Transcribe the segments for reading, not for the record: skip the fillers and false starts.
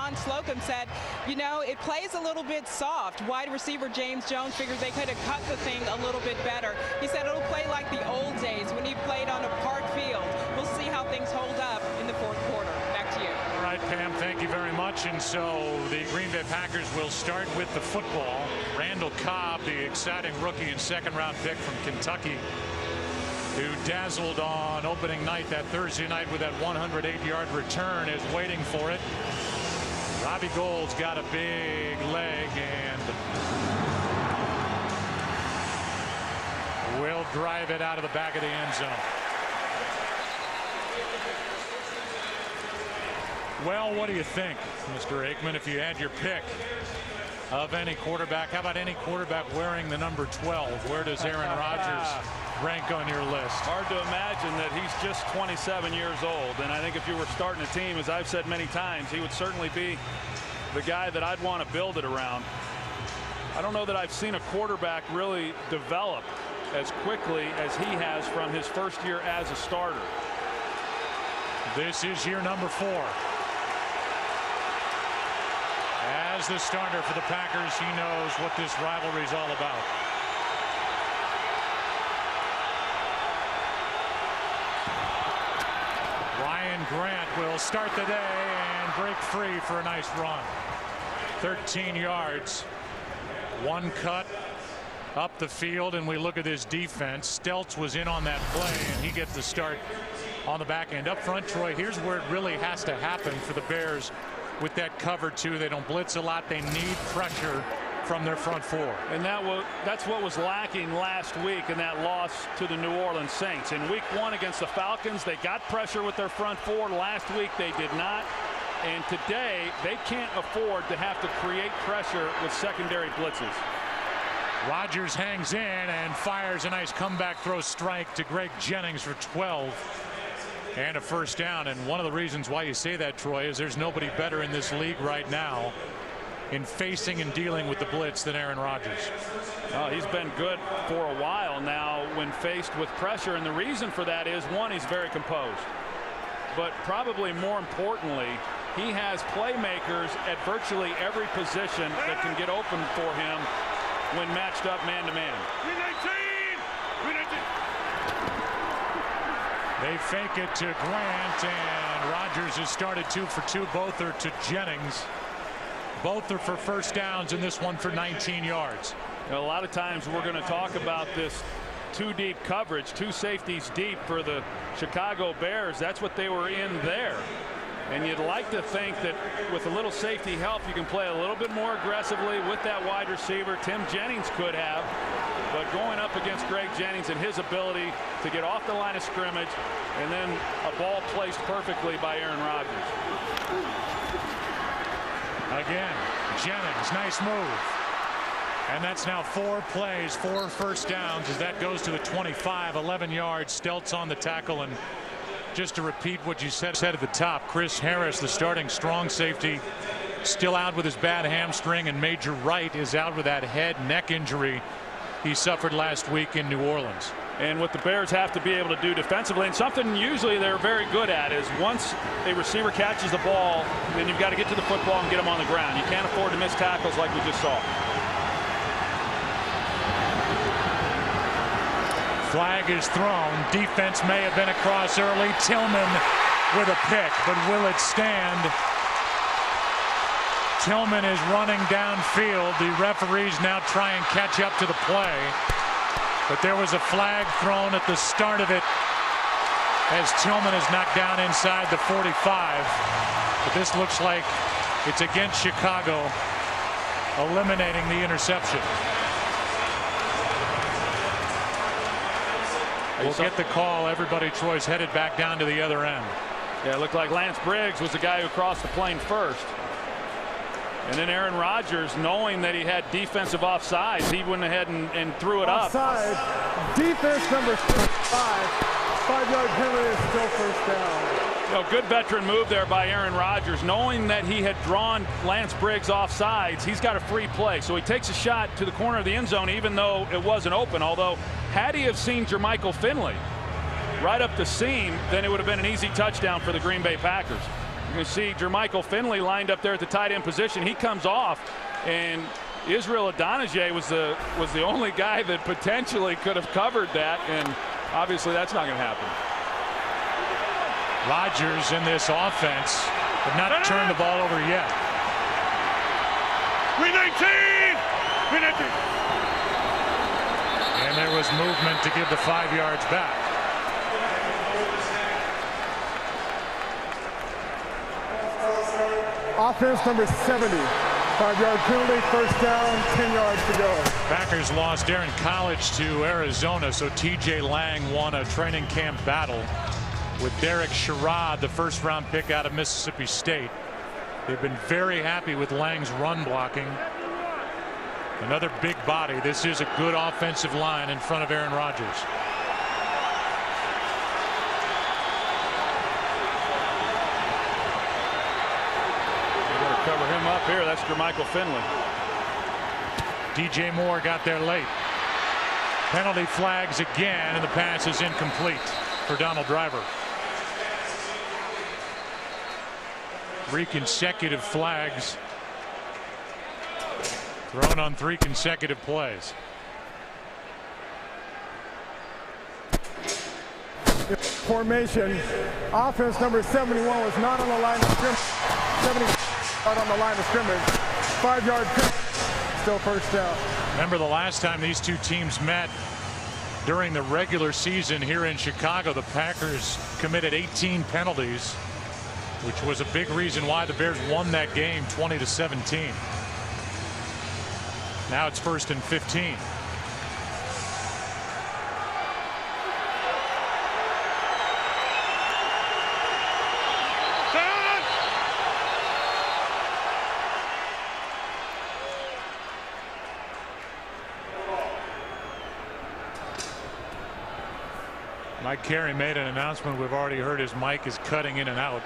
John Slocum said, you know, it plays a little bit soft. Wide receiver James Jones figures they could have cut the thing a little bit better. He said it'll play like the old days when he played on a park field. We'll see how things hold up in the fourth quarter. Back to you. All right, Pam, thank you very much. And so the Green Bay Packers will start with the football. Randall Cobb, the exciting rookie and second-round pick from Kentucky, who dazzled on opening night, that Thursday night, with that 108-yard return, is waiting for it. Robbie Gould's got a big leg and will drive it out of the back of the end zone. Well, what do you think, Mr. Aikman, if you had your pick of any quarterback? How about any quarterback wearing the number 12? Where does Aaron Rodgers rank on your list? Hard to imagine that he's just 27 years old, and I think if you were starting a team, as I've said many times, he would certainly be the guy that I'd want to build it around. I don't know that I've seen a quarterback really develop as quickly as he has from his first year as a starter. This is year number 4. As the starter for the Packers, he knows what this rivalry is all about. Ryan Grant will start the day and break free for a nice run. 13 yards, 1 cut up the field, and we look at this defense. Stelz was in on that play, and he gets the start on the back end. Up front, Troy, here's where it really has to happen for the Bears. With that cover 2, they don't blitz a lot. They need pressure from their front 4. And that's what was lacking last week in that loss to the New Orleans Saints. In week 1 against the Falcons, they got pressure with their front 4. Last week they did not. And today they can't afford to have to create pressure with secondary blitzes. Rodgers hangs in and fires a nice comeback throw strike to Greg Jennings for 12. And a first down. And one of the reasons why you say that, Troy, is there's nobody better in this league right now in facing and dealing with the blitz than Aaron Rodgers. He's been good for a while now when faced with pressure. And the reason for that is, one, he's very composed. But probably more importantly, he has playmakers at virtually every position that can get open for him when matched up man-to-man. They fake it to Grant, and Rodgers has started 2 for 2. Both are to Jennings. Both are for first downs, and this one for 19 yards. A lot of times we're going to talk about this 2 deep coverage, 2 safeties deep for the Chicago Bears. That's what they were in there. And you'd like to think that with a little safety help, you can play a little bit more aggressively with that wide receiver. Tim Jennings could have. But going up against Greg Jennings and his ability to get off the line of scrimmage, and then a ball placed perfectly by Aaron Rodgers. Again, Jennings, nice move. And that's now 4 plays, 4 first downs as that goes to the 25, 11 yards. Stelz on the tackle. And just to repeat what you said at the top, Chris Harris, the starting strong safety, still out with his bad hamstring, and Major Wright is out with that head neck injury he suffered last week in New Orleans. And what the Bears have to be able to do defensively, and something usually they're very good at, is once a receiver catches the ball, then you've got to get to the football and get him on the ground. You can't afford to miss tackles like we just saw. Flag is thrown. Defense may have been across early. Tillman with a pick, but will it stand? Tillman is running downfield. The referees now try and catch up to the play. But there was a flag thrown at the start of it as Tillman is knocked down inside the 45. But this looks like it's against Chicago, eliminating the interception. We'll get the call. Everybody, Troy's headed back down to the other end. Yeah, it looked like Lance Briggs was the guy who crossed the plane first. And then Aaron Rodgers, knowing that he had defensive offsides, he went ahead and threw it offside. up. Defense number 5. 5-yard penalty is still first down. You know, good veteran move there by Aaron Rodgers. Knowing that he had drawn Lance Briggs offsides, he's got a free play. So he takes a shot to the corner of the end zone, even though it wasn't open. Although, had he have seen Jermichael Finley right up the seam, then it would have been an easy touchdown for the Green Bay Packers. You see Jermichael Finley lined up there at the tight end position. He comes off, and Israel Adonijah was the only guy that potentially could have covered that, and obviously that's not going to happen. Rodgers in this offense have not turned the ball over yet. Green 19! Green 19! And there was movement to give the 5 yards back. Offense number 70. 5-yard penalty, first down, 10 yards to go. Packers lost Darren College to Arizona, so TJ Lang won a training camp battle with Derek Sherrod, the first-round pick out of Mississippi State. They've been very happy with Lang's run blocking. Another big body. This is a good offensive line in front of Aaron Rodgers. Cover him up here. That's Jermichael Finley. DJ Moore got there late. Penalty flags again, and the pass is incomplete for Donald Driver. 3 consecutive flags thrown on 3 consecutive plays. Formation. Offense number 71 was not on the line of scrimmage. 70 out on the line of scrimmage. 5-yard penalty. Still first down. Remember the last time these two teams met during the regular season here in Chicago, the Packers committed 18 penalties, which was a big reason why the Bears won that game 20-17. Now it's 1st and 15. Mike Carey made an announcement we've already heard. His mic is cutting in and out.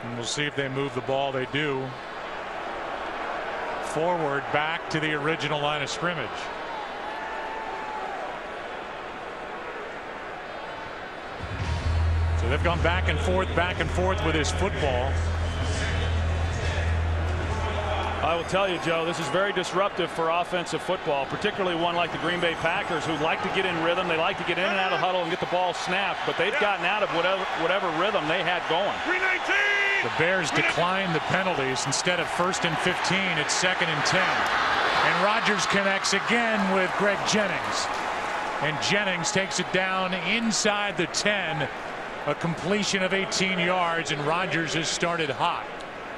And we'll see if they move the ball. They do. Forward back to the original line of scrimmage. So they've gone back and forth with this football. I will tell you, Joe, this is very disruptive for offensive football, particularly one like the Green Bay Packers, who like to get in rhythm. They like to get in and out of huddle and get the ball snapped, but they've gotten out of whatever rhythm they had going. The Bears declined the penalties. Instead of 1st and 15, it's 2nd and 10. And Rodgers connects again with Greg Jennings. And Jennings takes it down inside the 10. A completion of 18 yards, and Rodgers has started hot.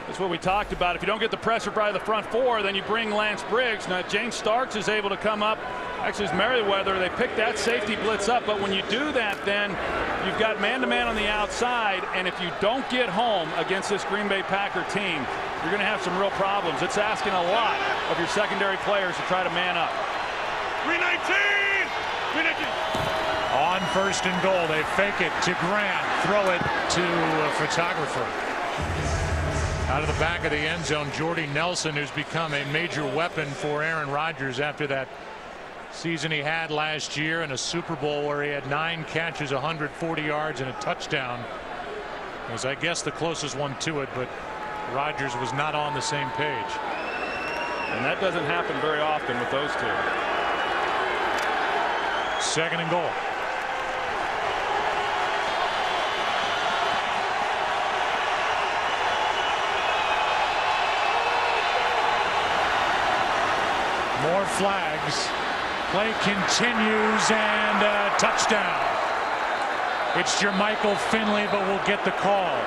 That's what we talked about. If you don't get the pressure by the front 4, then you bring Lance Briggs. Now, James Starks is able to come up. Actually, it's Merriweather. They picked that safety blitz up. But when you do that, then you've got man-to-man on the outside. And if you don't get home against this Green Bay Packer team, you're going to have some real problems. It's asking a lot of your secondary players to try to man up. 319! 319! On 1st and goal, they fake it to Grant. Throw it to a photographer. Out of the back of the end zone, Jordy Nelson, who's become a major weapon for Aaron Rodgers after that season he had last year in a Super Bowl where he had 9 catches, 140 yards, and a touchdown. It was, I guess, the closest one to it, but Rodgers was not on the same page. And that doesn't happen very often with those two. 2nd and goal. More flags. Play continues, and a touchdown. It's Jermichael Finley, but we'll get the call.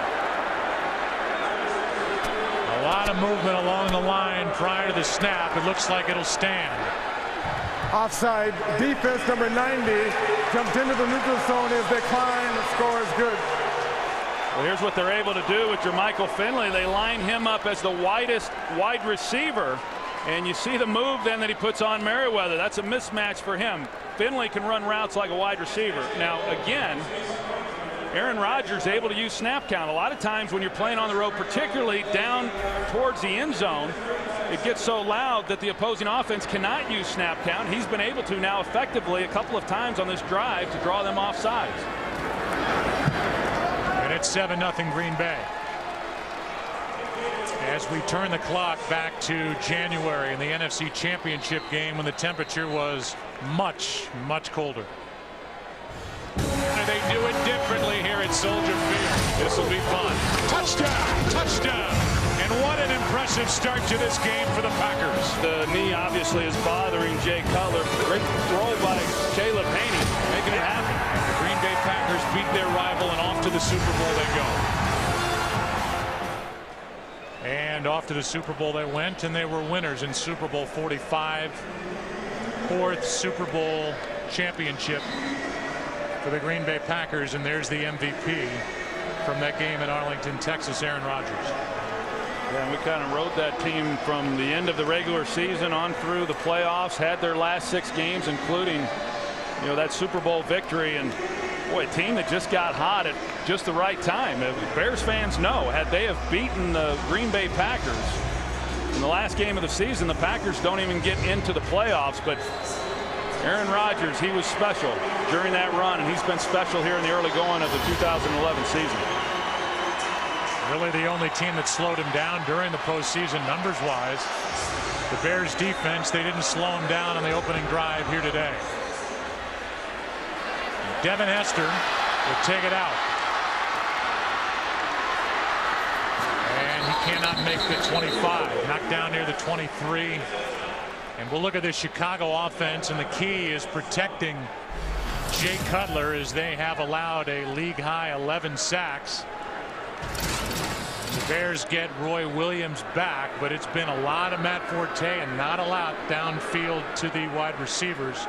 A lot of movement along the line prior to the snap. It looks like it'll stand. Offside. Defense number 90 jumped into the neutral zone. Is declined. The score is good. Well, here's what they're able to do with Jermichael Finley. They line him up as the widest wide receiver. And you see the move then that he puts on Merriweather. That's a mismatch for him. Finley can run routes like a wide receiver. Now, again, Aaron Rodgers able to use snap count. A lot of times when you're playing on the road, particularly down towards the end zone, it gets so loud that the opposing offense cannot use snap count. He's been able to now effectively a couple of times on this drive to draw them off sides. And it's 7-0 Green Bay. As we turn the clock back to January in the NFC Championship game when the temperature was much colder. They do it differently here at Soldier Field. This will be fun. Touchdown! Touchdown! And what an impressive start to this game for the Packers. The knee obviously is bothering Jay Cutler. Great throw by Caleb Haney, making it happen. The Green Bay Packers beat their rival, and off to the Super Bowl they go. And off to the Super Bowl they went, and they were winners in Super Bowl 45. Fourth Super Bowl championship for the Green Bay Packers, and there's the MVP from that game in Arlington, Texas, Aaron Rodgers. Yeah, and we kind of rode that team from the end of the regular season on through the playoffs, had their last 6 games, including, you know, that Super Bowl victory. And boy, a team that just got hot at just the right time. Bears fans know, had they have beaten the Green Bay Packers in the last game of the season, the Packers don't even get into the playoffs. But Aaron Rodgers, he was special during that run, and he's been special here in the early going of the 2011 season. Really the only team that slowed him down during the postseason numbers-wise. The Bears defense, they didn't slow him down on the opening drive here today. Devin Hester will take it out. And he cannot make the 25. Knocked down near the 23. And we'll look at the Chicago offense, and the key is protecting Jay Cutler, as they have allowed a league-high 11 sacks. The Bears get Roy Williams back, but it's been a lot of Matt Forte and not a lot downfield to the wide receivers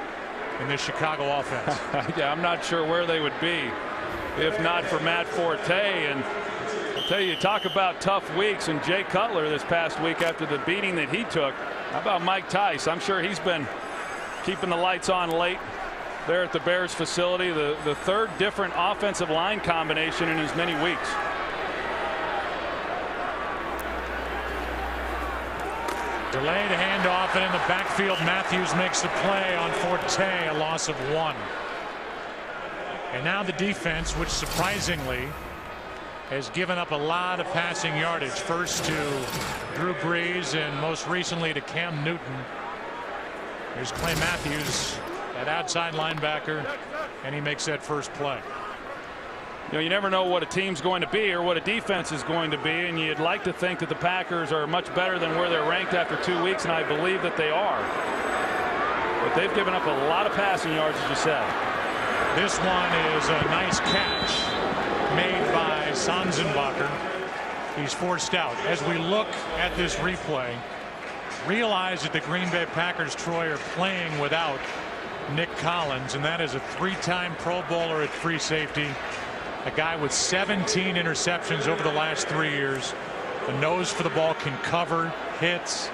in the Chicago offense. Yeah, I'm not sure where they would be if not for Matt Forte. And I'll tell you, talk about tough weeks, and Jay Cutler this past week after the beating that he took. How about Mike Tice? I'm sure he's been keeping the lights on late there at the Bears facility. The third different offensive line combination in as many weeks. Delayed handoff, and in the backfield Matthews makes the play on Forte, a loss of 1. And now the defense, which surprisingly has given up a lot of passing yardage, first to Drew Brees and most recently to Cam Newton. Here's Clay Matthews at outside linebacker, and he makes that first play. You know, you never know what a team's going to be or what a defense is going to be, and you'd like to think that the Packers are much better than where they're ranked after 2 weeks, and I believe that they are. But they've given up a lot of passing yards, as you said. This one is a nice catch made by Sanzenbacher. He's forced out. As we look at this replay, realize that the Green Bay Packers, Troy, are playing without Nick Collins, and that is a 3-time Pro Bowler at free safety. A guy with 17 interceptions over the last 3 years. A nose for the ball, can cover, hits.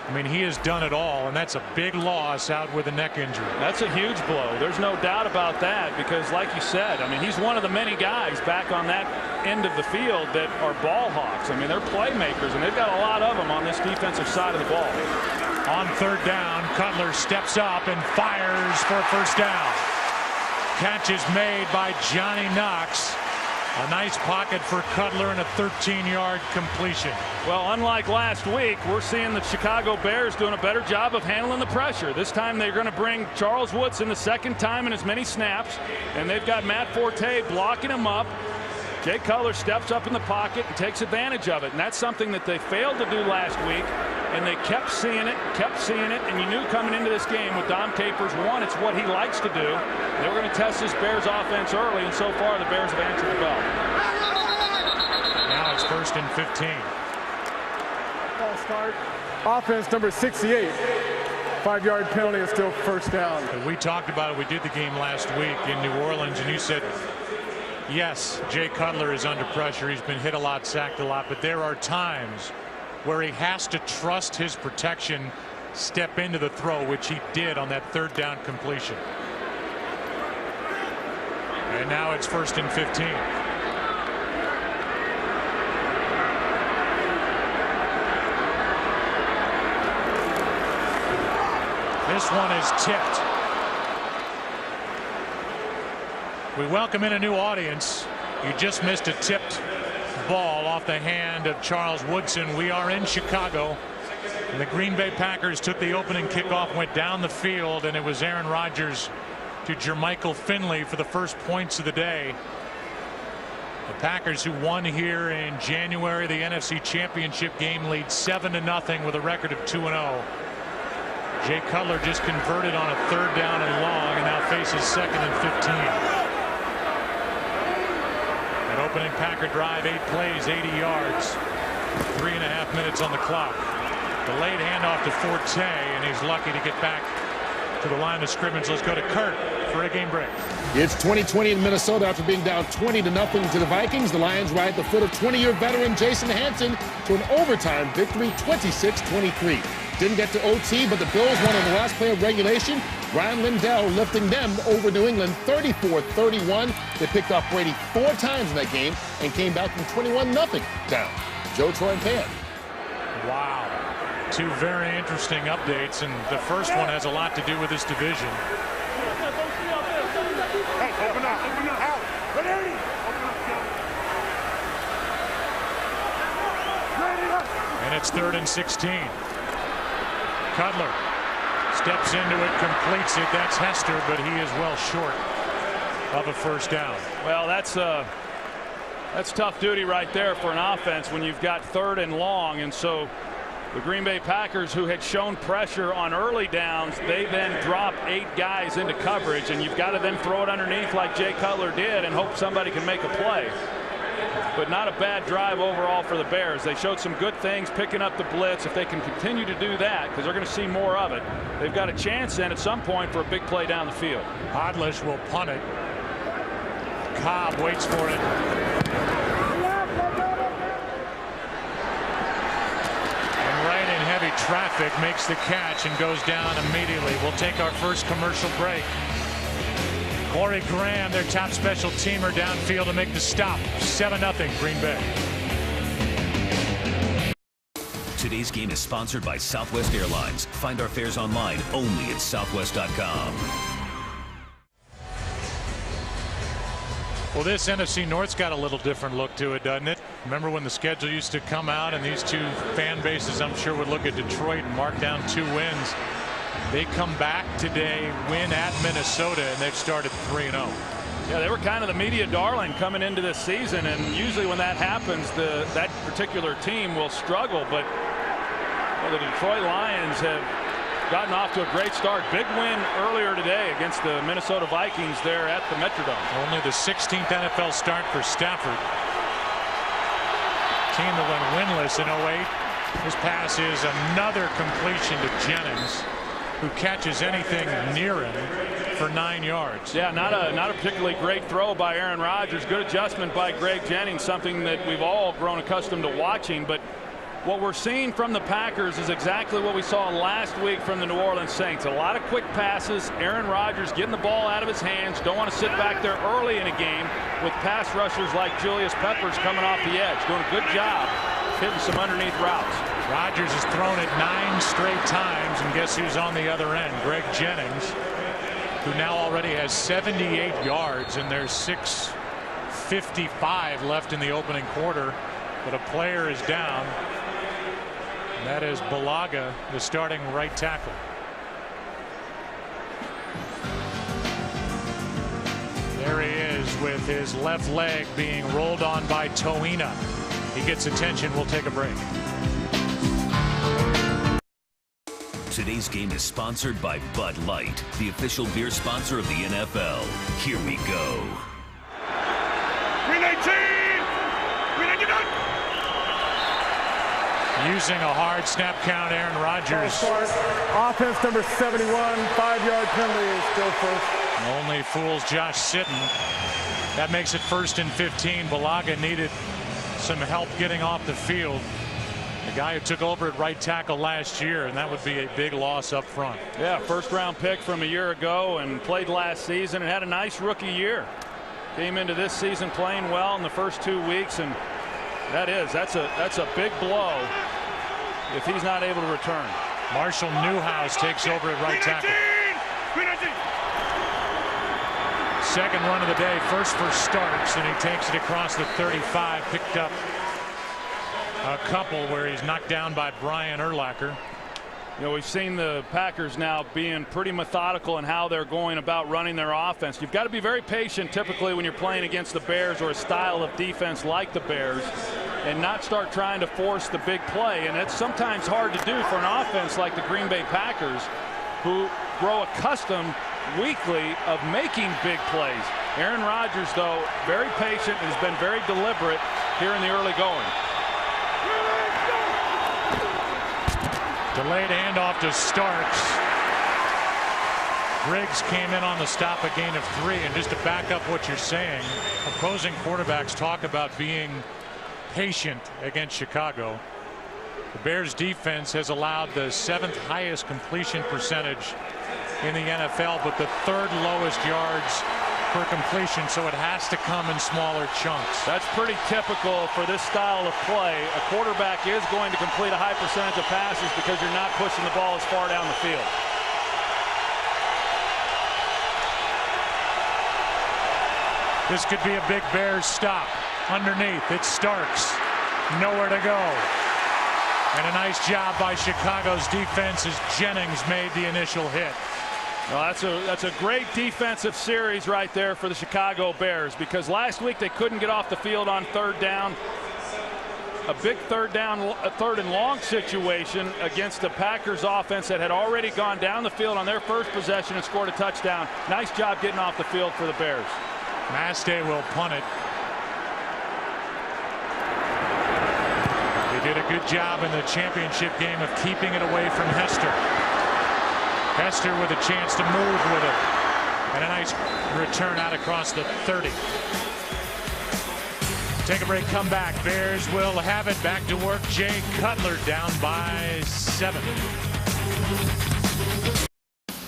I mean, he has done it all, and that's a big loss out with a neck injury. That's a huge blow. There's no doubt about that, because like you said, I mean, he's one of the many guys back on that end of the field that are ball hawks. I mean, they're playmakers, and they've got a lot of them on this defensive side of the ball. On third down, Cutler steps up and fires for a first down. Catch is made by Johnny Knox. A nice pocket for Cutler and a 13-yard completion. Well, unlike last week, we're seeing the Chicago Bears doing a better job of handling the pressure. This time they're going to bring Charles Woodson the second time in as many snaps, and they've got Matt Forte blocking him up. Jay Cutler steps up in the pocket and takes advantage of it, and that's something that they failed to do last week, and they kept seeing it, and you knew coming into this game with Dom Capers, one, it's what he likes to do. They were going to test this Bears offense early, and so far the Bears have answered the bell. Now it's 1st and 15. Ball start. Offense number 68. 5-yard penalty is still first down. We talked about it. We did the game last week in New Orleans, and you said, yes, Jay Cutler is under pressure. He's been hit a lot, sacked a lot, but there are times where he has to trust his protection, step into the throw, which he did on that third down completion. And now it's 1st and 15. This one is tipped. We welcome in a new audience You just missed a tipped ball off the hand of Charles Woodson. We are in Chicago. And the Green Bay Packers took the opening kickoff, went down the field, and it was Aaron Rodgers to Jermichael Finley for the first points of the day. The Packers, who won here in January, the NFC Championship game, lead 7-0 with a record of 2-0. Jay Cutler just converted on a 3rd down and long, and now faces 2nd and 15. An opening Packer drive, 8 plays, 80 yards, 3.5 minutes on the clock. Delayed handoff to Forte, and he's lucky to get back to the line of scrimmage. Let's go to Kurt for a game break. It's 2020 in Minnesota after being down 20-0 to the Vikings. The Lions ride the foot of 20-year veteran Jason Hanson to an overtime victory, 26-23. Didn't get to OT, but the Bills won on the last play of regulation. Ryan Lindell lifting them over New England 34-31. They picked off Brady 4 times in that game and came back from 21-0 down. Joe, Troy, and Pan. Wow. 2 very interesting updates, and the first one has a lot to do with this division. Hey, open up, out. Ready? And it's 3rd and 16. Cutler steps into it, completes it. That's Hester, but he is well short of a first down. Well, that's tough duty right there for an offense when you've got 3rd and long. And so the Green Bay Packers, who had shown pressure on early downs, they then drop 8 guys into coverage, and you've got to then throw it underneath like Jay Cutler did and hope somebody can make a play. But not a bad drive overall for the Bears. They showed some good things picking up the blitz. If they can continue to do that, because they're going to see more of it, they've got a chance then at some point for a big play down the field. Hodlish will punt it. Cobb waits for it. And right in heavy traffic, makes the catch and goes down immediately. We'll take our first commercial break. Corey Graham, their top special teamer, downfield to make the stop. 7-0 Green Bay. Today's game is sponsored by Southwest Airlines. Find our fares online only at southwest.com. Well, this NFC North's got a little different look to it, doesn't it? Remember when the schedule used to come out and these 2 fan bases, I'm sure, would look at Detroit and mark down 2 wins. They come back today, win at Minnesota, and they've started 3-0. Yeah, they were kind of the media darling coming into this season, and usually when that happens, that particular team will struggle. But the Detroit Lions have gotten off to a great start. Big win earlier today against the Minnesota Vikings there at the Metrodome. Only the 16th NFL start for Stafford. Team that went winless in 08. This pass is another completion to Jennings, who catches anything near him for 9 yards. Yeah, not a particularly great throw by Aaron Rodgers. Good adjustment by Greg Jennings, something that we've all grown accustomed to watching. But what we're seeing from the Packers is exactly what we saw last week from the New Orleans Saints. A lot of quick passes. Aaron Rodgers getting the ball out of his hands. Don't want to sit back there early in a game with pass rushers like Julius Peppers coming off the edge. Doing a good job hitting some underneath routes. Rodgers has thrown it 9 straight times, and guess who's on the other end? Greg Jennings, who now already has 78 yards, and there's 6:55 left in the opening quarter, but a player is down. And that is Bulaga, the starting right tackle. There he is with his left leg being rolled on by Toina. He gets attention. We'll take a break. Today's game is sponsored by Bud Light, the official beer sponsor of the NFL. Here we go. 319! 319! Using a hard snap count, Aaron Rodgers. Offense number 71, 5-yard penalty is still first. Only fools Josh Sitton. That makes it 1st and 15. Bulaga needed some help getting off the field. The guy who took over at right tackle last year, and that would be a big loss up front. Yeah, 1st-round pick from a year ago and played last season and had a nice rookie year. Came into this season playing well in the first 2 weeks, and that's a big blow if he's not able to return. Marshall Newhouse takes over at right tackle. 319! Second run of the day, first for Starks, and he takes it across the 35. Picked up a couple where he's knocked down by Brian Urlacher. You know, we've seen the Packers now being pretty methodical in how they're going about running their offense. You've got to be very patient typically when you're playing against the Bears or a style of defense like the Bears, and not start trying to force the big play. And it's sometimes hard to do for an offense like the Green Bay Packers, who grow accustomed weekly of making big plays. Aaron Rodgers, though, very patient and has been very deliberate here in the early going. Delayed handoff to Starks. Griggs came in on the stop, a gain of 3. And just to back up what you're saying, opposing quarterbacks talk about being patient against Chicago. The Bears defense has allowed the 7th highest completion percentage in the NFL, but the 3rd lowest yards per completion, so it has to come in smaller chunks. That's pretty typical for this style of play. A quarterback is going to complete a high percentage of passes because you're not pushing the ball as far down the field. This could be a big Bears stop. Underneath, it's Starks. Nowhere to go. And a nice job by Chicago's defense as Jennings made the initial hit. Well, that's a great defensive series right there for the Chicago Bears, because last week they couldn't get off the field on 3rd down. A big third and long situation against the Packers offense that had already gone down the field on their first possession and scored a touchdown. Nice job getting off the field for the Bears. Mastay will punt it. They did a good job in the championship game of keeping it away from Hester. Hester with a chance to move with it. And a nice return out across the 30. Take a break, come back. Bears will have it. Back to work. Jay Cutler down by 7.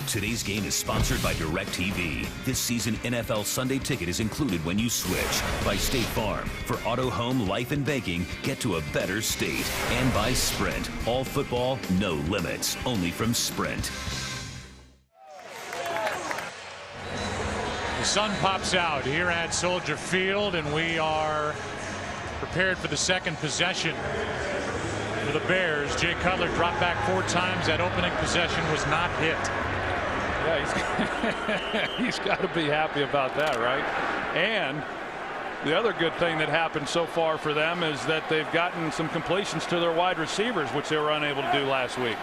Today's game is sponsored by DirecTV. This season, NFL Sunday Ticket is included when you switch. By State Farm. For auto, home, life, and banking, get to a better state. And by Sprint. All football, no limits. Only from Sprint. The sun pops out here at Soldier Field, and we are prepared for the second possession for the Bears. Jay Cutler dropped back 4 times. That opening possession was not hit. Yeah, he's got to be happy about that, right? And the other good thing that happened so far for them is that they've gotten some completions to their wide receivers, which they were unable to do last week.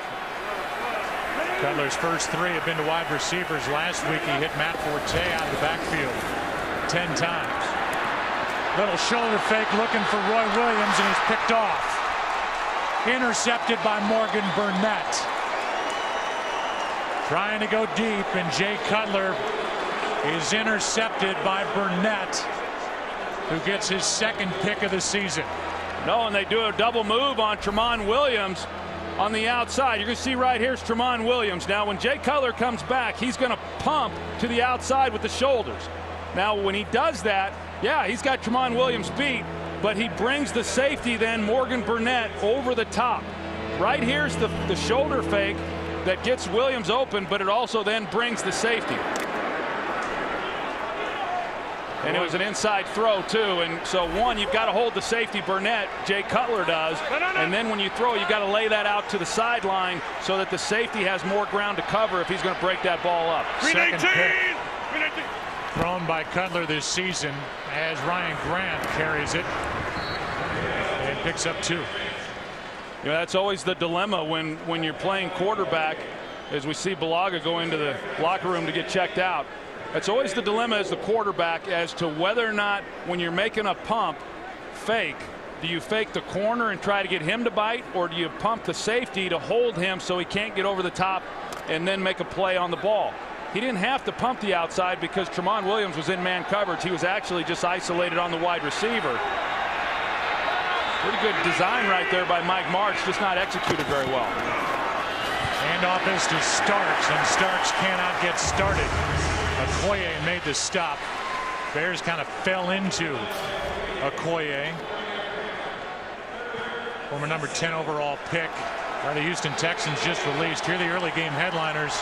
Cutler's first 3 have been to wide receivers. Last week he hit Matt Forte out of the backfield 10 times. Little shoulder fake looking for Roy Williams, and he's picked off. Intercepted by Morgan Burnett. Trying to go deep, and Jay Cutler is intercepted by Burnett, who gets his 2nd pick of the season. No, and they do a double move on Tramon Williams on the outside. You're going to see right here's Tramon Williams. Now, when Jay Cutler comes back, he's going to pump to the outside with the shoulders. Now, when he does that, yeah, he's got Tramon Williams beat, but he brings the safety then, Morgan Burnett, over the top. Right here's the shoulder fake that gets Williams open, but it also then brings the safety. And it was an inside throw, too. And so, one, you've got to hold the safety, Burnett. Jay Cutler does. And then when you throw, you've got to lay that out to the sideline so that the safety has more ground to cover if he's going to break that ball up. Second pick thrown by Cutler this season as Ryan Grant carries it and picks up 2. You know, that's always the dilemma when you're playing quarterback, as we see Bulaga go into the locker room to get checked out. It's always the dilemma as the quarterback as to whether or not, when you're making a pump fake, do you fake the corner and try to get him to bite, or do you pump the safety to hold him so he can't get over the top and then make a play on the ball? He didn't have to pump the outside because Tramon Williams was in man coverage. He was actually just isolated on the wide receiver. Pretty good design right there by Mike March, just not executed very well. Handoff is to Starks, and Starks cannot get started. Okoye made the stop. Bears kind of fell into Okoye. Former number 10 overall pick by the Houston Texans, just released. Here are the early game headliners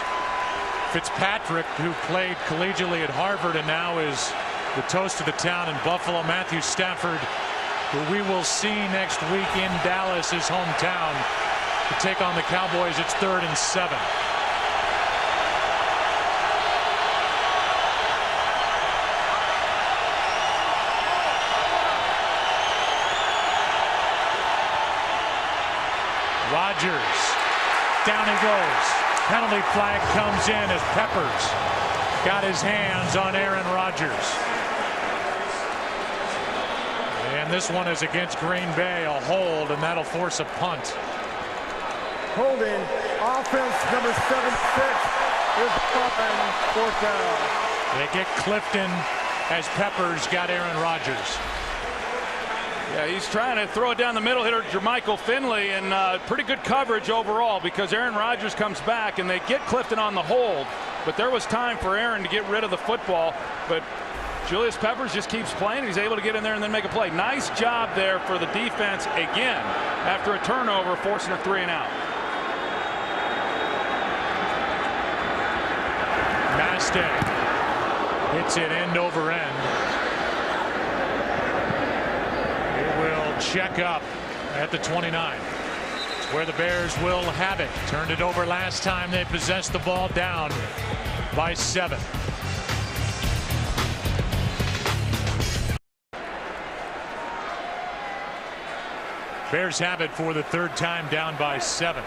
Fitzpatrick, who played collegiately at Harvard and now is the toast of the town in Buffalo. Matthew Stafford, who we will see next week in Dallas, his hometown, to take on the Cowboys. It's 3rd and 7. Rodgers, down he goes. Penalty flag comes in as Peppers got his hands on Aaron Rodgers. And this one is against Green Bay, a hold, and that'll force a punt. Holding, offense number 76 is on 4th down. They get Clifton as Peppers got Aaron Rodgers. Yeah, he's trying to throw it down the middle, hitter Jermichael Finley, and pretty good coverage overall because Aaron Rodgers comes back and they get Clifton on the hold. But there was time for Aaron to get rid of the football. But Julius Peppers just keeps playing. He's able to get in there and then make a play. Nice job there for the defense again after a turnover, forcing a 3-and-out. Mastek hits it end over end. Check up at the 29. It's where the Bears will have it. Turned it over last time they possessed the ball, down by 7. Bears have it for the 3rd time, down by 7.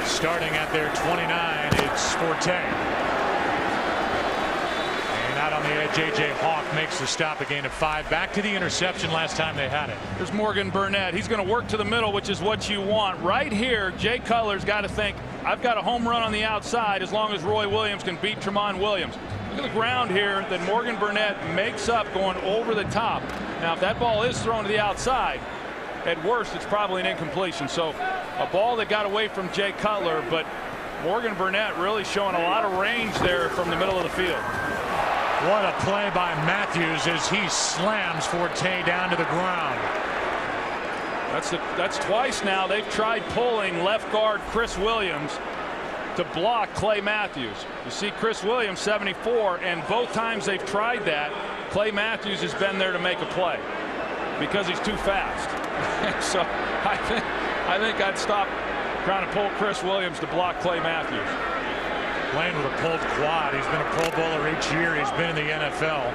Starting at their 29, it's Forte. Out on the edge, J.J. Hawk makes the stop, a gain of 5. Back to the interception last time they had it. There's Morgan Burnett. He's going to work to the middle, which is what you want. Right here, Jay Cutler's got to think, I've got a home run on the outside as long as Roy Williams can beat Tramon Williams. Look at the ground here that Morgan Burnett makes up going over the top. Now, if that ball is thrown to the outside, at worst, it's probably an incompletion. So a ball that got away from Jay Cutler, but Morgan Burnett really showing a lot of range there from the middle of the field. What a play by Matthews as he slams Forte down to the ground. That's twice now they've tried pulling left guard Chris Williams to block Clay Matthews. You see Chris Williams 74, and both times they've tried that, Clay Matthews has been there to make a play because he's too fast. So I think I'd stop trying to pull Chris Williams to block Clay Matthews. Playing with a pulled quad. He's been a Pro Bowler each year he's been in the NFL.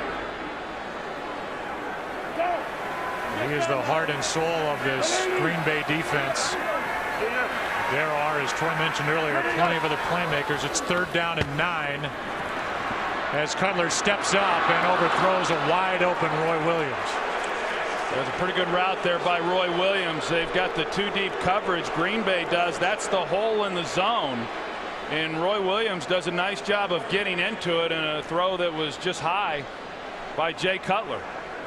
He is the heart and soul of this Green Bay defense. There are, as Troy mentioned earlier, plenty of other playmakers. It's 3rd down and 9 as Cutler steps up and overthrows a wide open Roy Williams. There's a pretty good route there by Roy Williams. They've got the 2-deep coverage. Green Bay does. That's the hole in the zone. And Roy Williams does a nice job of getting into it, and a throw that was just high by Jay Cutler.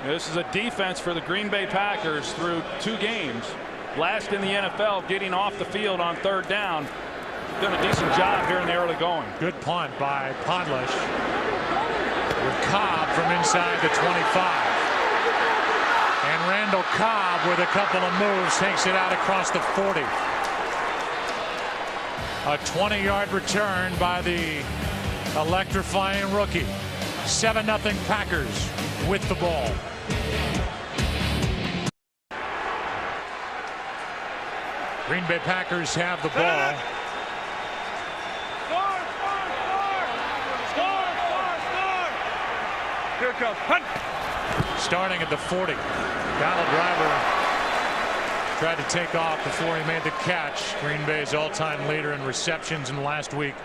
This is a defense for the Green Bay Packers through 2 games. Last in the NFL, getting off the field on 3rd down. Done a decent job here in the early going. Good punt by Podlesh with Cobb from inside the 25. And Randall Cobb with a couple of moves takes it out across the 40. A 20-yard return by the electrifying rookie. 7-0 Packers with the ball. Green Bay Packers have the ball. Here it comes. Hunt. Starting at the 40. Donald Driver tried to take off before he made the catch. Green Bay's all-time leader in receptions in last week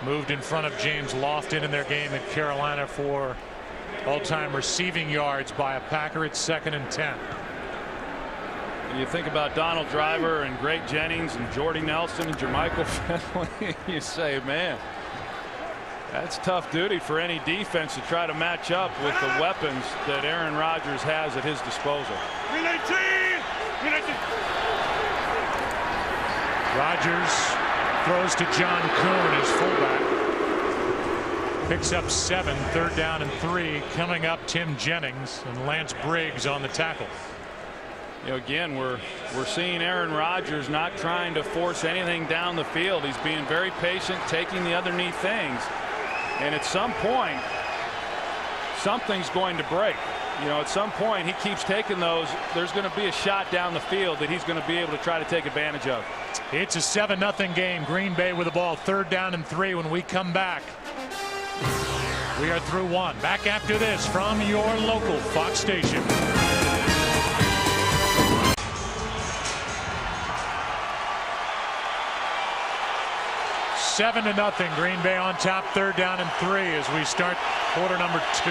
moved in front of James Lofton in their game at Carolina for all-time receiving yards by a Packer. It's 2nd and 10. You think about Donald Driver and Greg Jennings and Jordy Nelson and Jermichael Finley. You say, man, that's tough duty for any defense to try to match up with the weapons that Aaron Rodgers has at his disposal. Rodgers throws to John Kuhn as fullback. Picks up 7, 3rd down and 3. Coming up, Tim Jennings and Lance Briggs on the tackle. Again, we're seeing Aaron Rodgers not trying to force anything down the field. He's being very patient, taking the underneath things, and at some point something's going to break. At some point he keeps taking those, there's going to be a shot down the field that he's going to be able to try to take advantage of. It's a 7-0 game. Green Bay with the ball, 3rd down and 3. When we come back, we are through 1. Back after this from your local Fox station. 7-0. Green Bay on top, 3rd down and 3 as we start quarter number 2.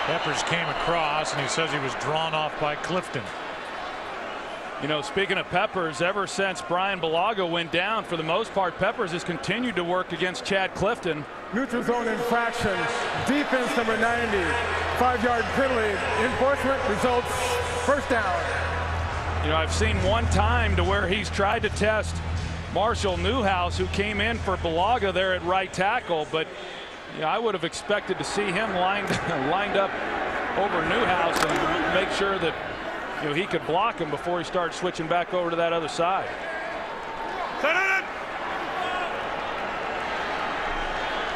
Peppers came across, and he says he was drawn off by Clifton. Speaking of Peppers, ever since Brian Bulaga went down, for the most part, Peppers has continued to work against Chad Clifton. Neutral zone infraction. Defense number 90. 5-yard penalty. Enforcement results 1st down. I've seen one time to where he's tried to test Marshall Newhouse, who came in for Bulaga there at right tackle, but I would have expected to see him lined up over Newhouse and make sure that he could block him before he started switching back over to that other side.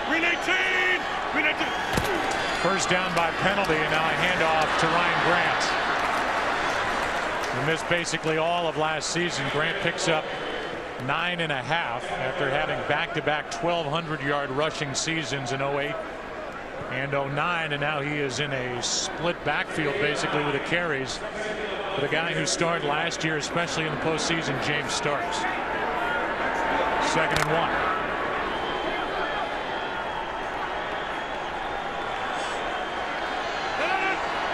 Green 18. 1st down by penalty, and now a handoff to Ryan Grant. He missed basically all of last season. Grant picks up 9.5 after having back-to-back 1,200-yard rushing seasons in 08 and 09, and now he is in a split backfield basically with the carries for the guy who started last year, especially in the postseason, James Starks. 2nd and 1.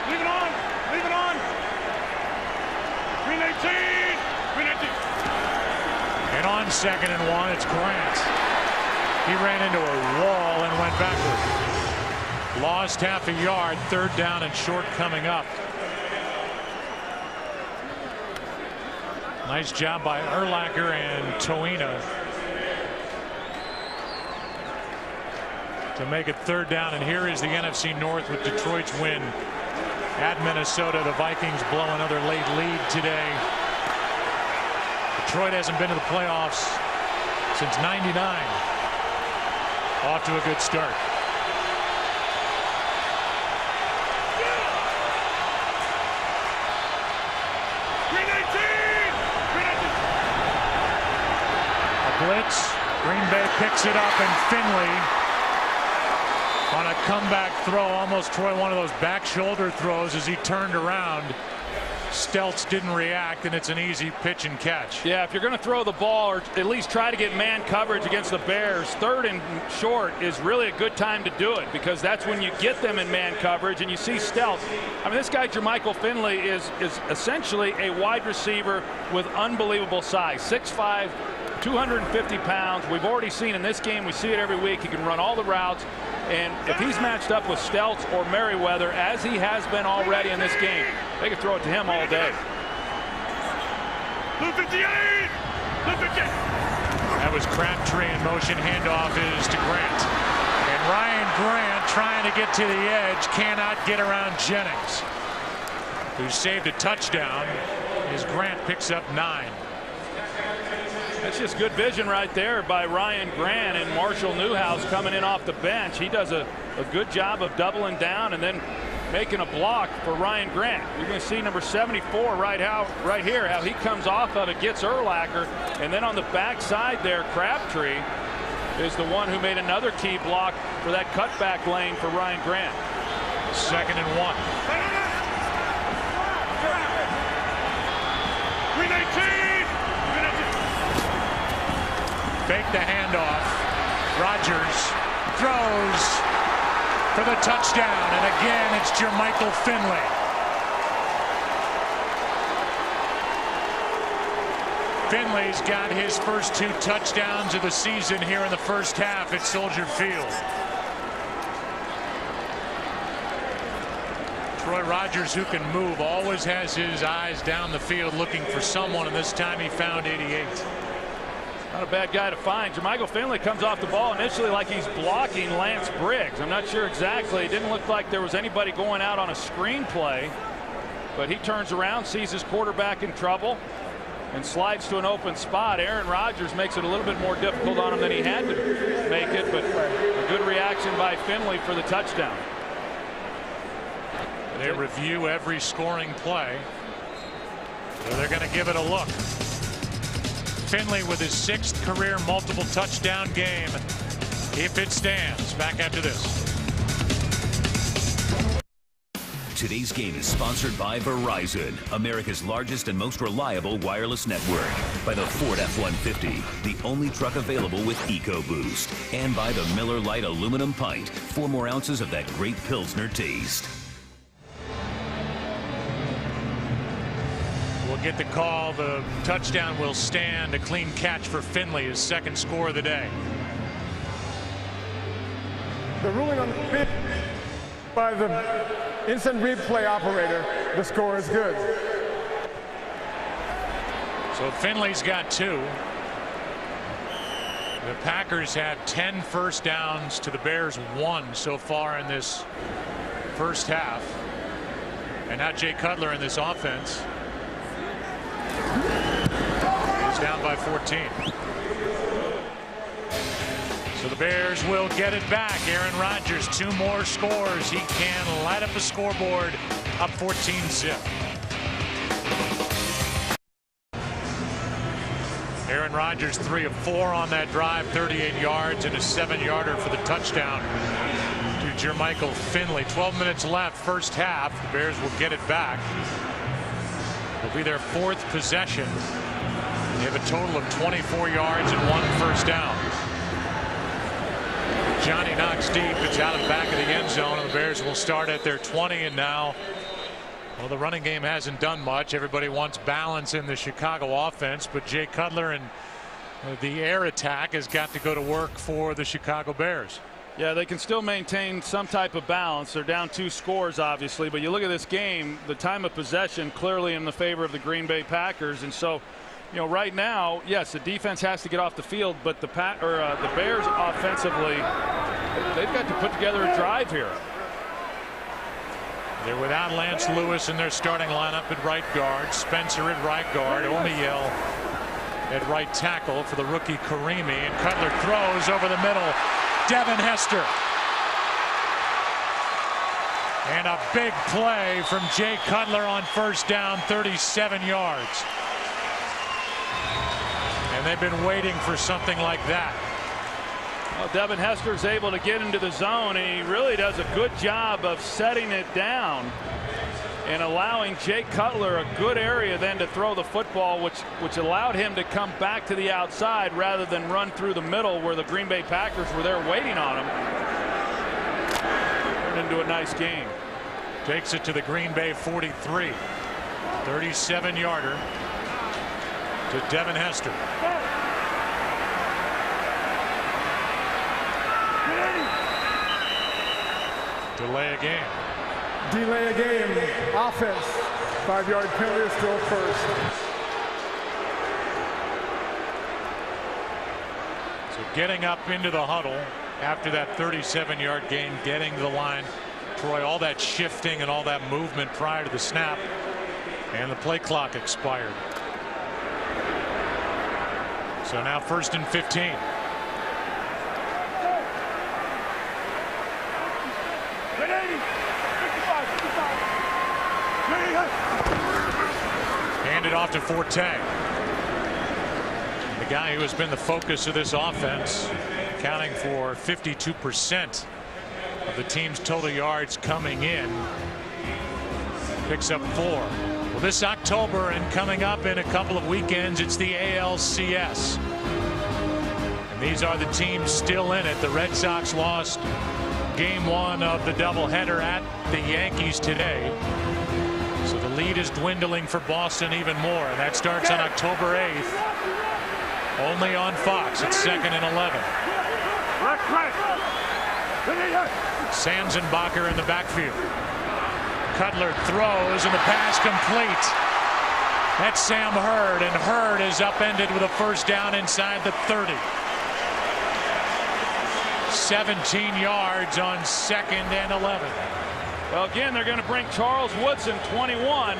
Leave it on. Green 18. And on 2nd and 1, it's Grant. He ran into a wall and went backward. Lost half a yard. 3rd down and short coming up. Nice job by Urlacher and Toina to make it 3rd down. And here is the NFC North with Detroit's win at Minnesota. The Vikings blow another late lead today. Detroit hasn't been to the playoffs since '99. Off to a good start. Green 18. A blitz. Green Bay picks it up, and Finley on a comeback throw, almost Troy one of those back shoulder throws as he turned around. Stelz didn't react, and it's an easy pitch and catch. Yeah, if you're going to throw the ball or at least try to get man coverage against the Bears, 3rd and short is really a good time to do it, because that's when you get them in man coverage. And you see Stelz. I mean, this guy Jermichael Finley is essentially a wide receiver with unbelievable size. 6'5", 250 pounds. We've already seen in this game, we see it every week, he can run all the routes. And if he's matched up with Stelz or Merriweather, as he has been already in this game, they could throw it to him all day. Blue 58. That was Crabtree in motion. Handoff is to Grant. And Ryan Grant, trying to get to the edge, cannot get around Jennings, who saved a touchdown as Grant picks up 9. That's just good vision right there by Ryan Grant, and Marshall Newhouse coming in off the bench. He does a good job of doubling down and then making a block for Ryan Grant. You're going to see number 74 right here, how he comes off of it, gets Urlacher, and then on the backside there, Crabtree is the one who made another key block for that cutback lane for Ryan Grant. 2nd and 1. Green 18. Fake the handoff. Rodgers throws for the touchdown, and again it's Jermichael Finley. Finley's got his first 2 touchdowns of the season here in the first half at Soldier Field. Troy Rodgers, who can move, always has his eyes down the field looking for someone, and this time he found 88. Not a bad guy to find. Jermichael Finley comes off the ball initially like he's blocking Lance Briggs. I'm not sure exactly. It didn't look like there was anybody going out on a screen play. But he turns around, sees his quarterback in trouble, and slides to an open spot. Aaron Rodgers makes it a little bit more difficult on him than he had to make it, but a good reaction by Finley for the touchdown. They review every scoring play. So they're going to give it a look. Finley with his 6th career multiple touchdown game, if it stands. Back after this. Today's game is sponsored by Verizon, America's largest and most reliable wireless network. By the Ford F-150, the only truck available with EcoBoost. And by the Miller Lite aluminum pint, 4 more ounces of that great Pilsner taste. We'll get the call. The touchdown will stand. A clean catch for Finley, his 2nd score of the day. The ruling on the pitch by the instant replay operator, the score is good. So Finley's got 2. The Packers have 10 first downs to the Bears 1 so far in this first half. And now Jay Cutler in this offense is down by 14. So the Bears will get it back. Aaron Rodgers, 2 more scores. He can light up the scoreboard, up 14-zip. Aaron Rodgers 3 of 4 on that drive, 38 yards and a 7-yarder for the touchdown to Jermichael Finley. 12 minutes left, first half. The Bears will get it back. It'll be their 4th possession. They have a total of 24 yards and 1 first down. Johnny knocks deep. It's out of the back of the end zone, and the Bears will start at their 20. And now, well, the running game hasn't done much. Everybody wants balance in the Chicago offense, but Jay Cutler and the air attack has got to go to work for the Chicago Bears. Yeah, they can still maintain some type of balance. They're down 2 scores, obviously, but you look at this game, the time of possession clearly in the favor of the Green Bay Packers. And so, you know, right now, yes, the defense has to get off the field, but the Bears offensively, they've got to put together a drive here. They're without Lance Lewis in their starting lineup at right guard. Spencer at right guard. O'Neal at right tackle for the rookie Karimi. And Cutler throws over the middle. Devin Hester. And a big play from Jay Cutler on first down, 37 yards. And they've been waiting for something like that. Well, Devin Hester is able to get into the zone, and he really does a good job of setting it down and allowing Jay Cutler a good area then to throw the football, which allowed him to come back to the outside rather than run through the middle where the Green Bay Packers were there waiting on him. Turned into a nice game. Takes it to the Green Bay 43. 37-yarder to Devin Hester. Delay a game. Delay a game. Offense. 5-yard penalty, still first. So getting up into the huddle after that 37-yard gain, getting to the line. Troy, all that shifting and all that movement prior to the snap, and the play clock expired. So now 1st and 15. Handed off to Forte. The guy who has been the focus of this offense, accounting for 52% of the team's total yards coming in, picks up 4. Well, this October and coming up in a couple of weekends, it's the ALCS. And these are the teams still in it. The Red Sox lost game 1 of the doubleheader at the Yankees today. So the lead is dwindling for Boston even more, and that starts on October 8th. Only on Fox at 2nd and 11. Sanzenbacher in the backfield. Cutler throws, and the pass complete. That's Sam Hurd, and Hurd is upended with a first down inside the 30. 17 yards on 2nd and 11. Well, again, they're going to bring Charles Woodson, 21,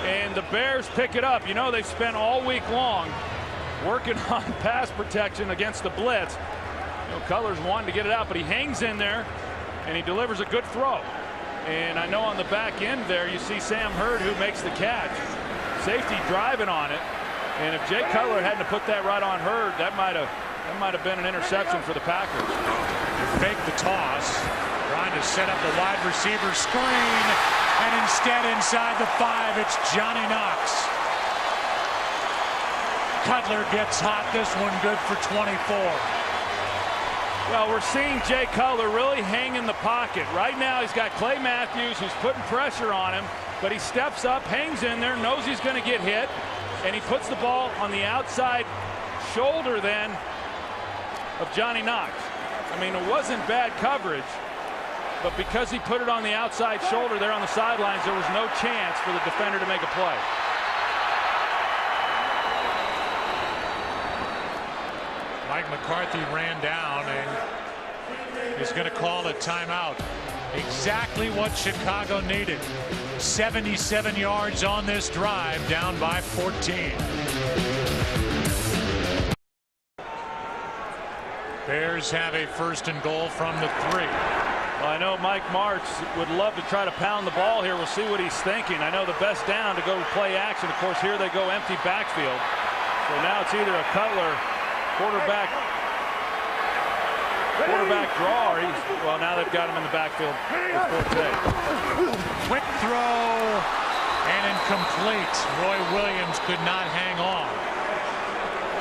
and the Bears pick it up. You know, they've spent all week long working on pass protection against the blitz. You know, Cutler's wanting to get it out, but he hangs in there, and he delivers a good throw. And I know on the back end there, you see Sam Hurd, who makes the catch. Safety driving on it, and if Jay Cutler hadn't put that right on Hurd, that might have been an interception for the Packers. Fake the toss, trying to set up the wide receiver screen, and instead inside the 5, it's Johnny Knox. Cutler gets hot. This one good for 24. Well, we're seeing Jay Cutler really hang in the pocket. Right now he's got Clay Matthews who's putting pressure on him, but he steps up, hangs in there, knows he's going to get hit, and he puts the ball on the outside shoulder then of Johnny Knox. I mean, it wasn't bad coverage, but because he put it on the outside shoulder there on the sidelines, there was no chance for the defender to make a play. Mike McCarthy ran down and is going to call a timeout. Exactly what Chicago needed. 77 yards on this drive, down by 14. Bears have a 1st and goal from the 3. Well, I know Mike Martz would love to try to pound the ball here. We'll see what he's thinking. I know the best down to go play action. Of course, here they go empty backfield. So now it's either a Cutler quarterback draw, or well, now they've got him in the backfield with Forte. Quick throw and incomplete. Roy Williams could not hang on.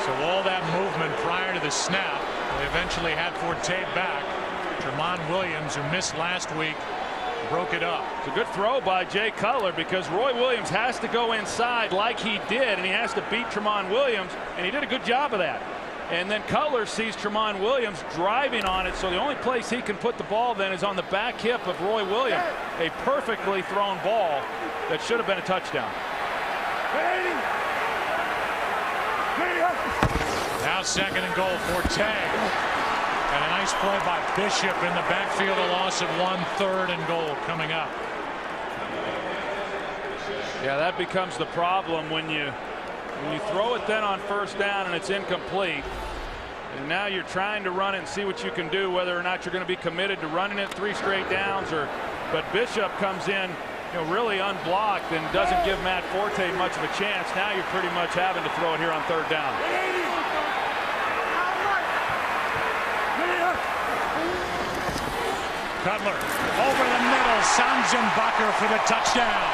So all that movement prior to the snap, they eventually had Forte back. Tramon Williams, who missed last week, broke it up. It's a good throw by Jay Cutler, because Roy Williams has to go inside like he did, and he has to beat Tramon Williams, and he did a good job of that. And then Cutler sees Tramon Williams driving on it, so the only place he can put the ball then is on the back hip of Roy Williams. A perfectly thrown ball that should have been a touchdown. Now 2nd and goal, Forte. And a nice play by Bishop in the backfield, a loss of 1. 3rd and goal coming up. Yeah, that becomes the problem when you throw it then on 1st down and it's incomplete. And now you're trying to run it and see what you can do, whether or not you're going to be committed to running it 3 straight downs, but Bishop comes in, you know, really unblocked and doesn't give Matt Forte much of a chance. Now you're pretty much having to throw it here on 3rd down. Cutler over the middle, Sanzenbacher for the touchdown.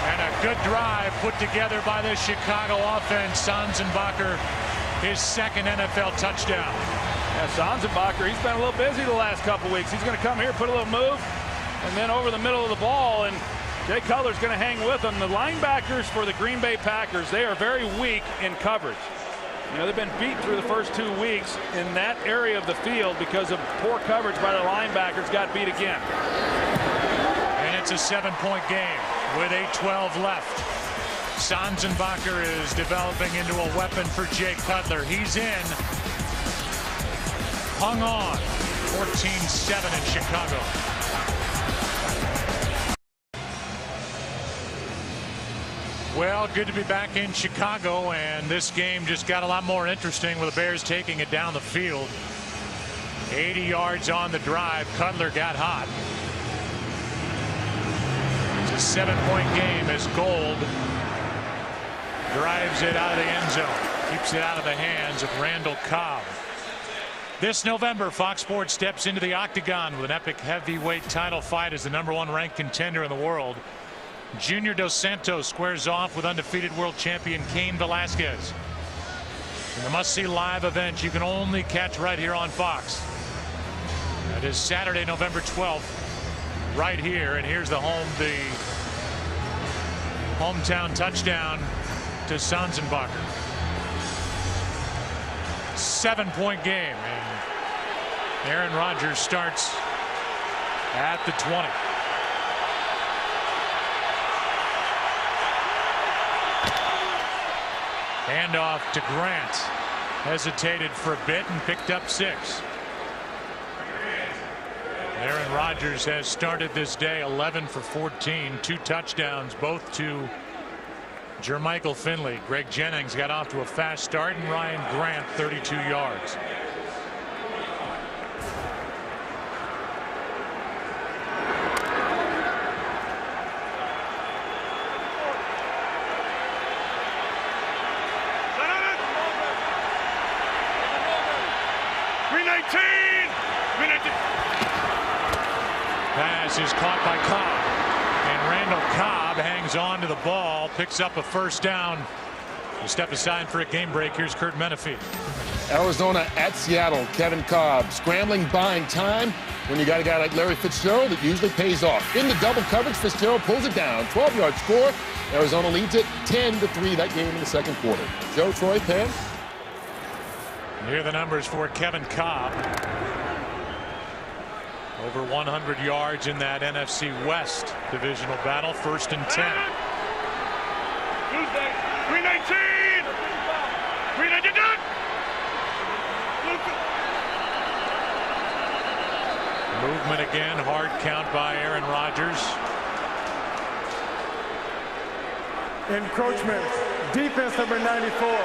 And a good drive put together by the Chicago offense. Sanzenbacher, his 2nd NFL touchdown. Yeah, Sanzenbacher, he's been a little busy the last couple weeks. He's going to come here, put a little move, and then over the middle of the ball, and Jay Cutler's going to hang with him. The linebackers for the Green Bay Packers, they are very weak in coverage. You know, they've been beat through the first 2 weeks in that area of the field because of poor coverage by the linebackers. Got beat again. And it's a 7-point game with 8:12 left. Sanzenbacher is developing into a weapon for Jay Cutler. He's in. Hung on. 14-7 in Chicago. Well, good to be back in Chicago, and this game just got a lot more interesting with the Bears taking it down the field. 80 yards on the drive. Cutler got hot. It's a 7-point game as Gold drives it out of the end zone. Keeps it out of the hands of Randall Cobb. This November, Fox Sports steps into the octagon with an epic heavyweight title fight as the #1 ranked contender in the world. Junior Dos Santos squares off with undefeated world champion Cain Velasquez. In the must-see live event you can only catch right here on Fox. It is Saturday, November 12th, right here, and here's the hometown touchdown to Sanzenbacher. 7-point game, and Aaron Rodgers starts at the 20. Handoff to Grant. Hesitated for a bit and picked up 6. Aaron Rodgers has started this day 11 for 14, 2 touchdowns, both to Jermichael Finley. Greg Jennings got off to a fast start, and Ryan Grant 32 yards. Pass is caught by Cobb, and Randall Cobb hangs on to the ball, picks up a first down. We'll step aside for a game break. Here's Kurt Menefee. Arizona at Seattle. Kevin Cobb scrambling, buying time. When you got a guy like Larry Fitzgerald, it usually pays off. In the double coverage, Fitzgerald pulls it down. 12-yard score. Arizona leads it 10-3 that game in the second quarter. Joe, Troy, Pam. Here are the numbers for Kevin Cobb. Over 100 yards in that NFC West divisional battle. 1st and 10. 319. 319. Movement again. Hard count by Aaron Rodgers. Encroachment. Defense number 94.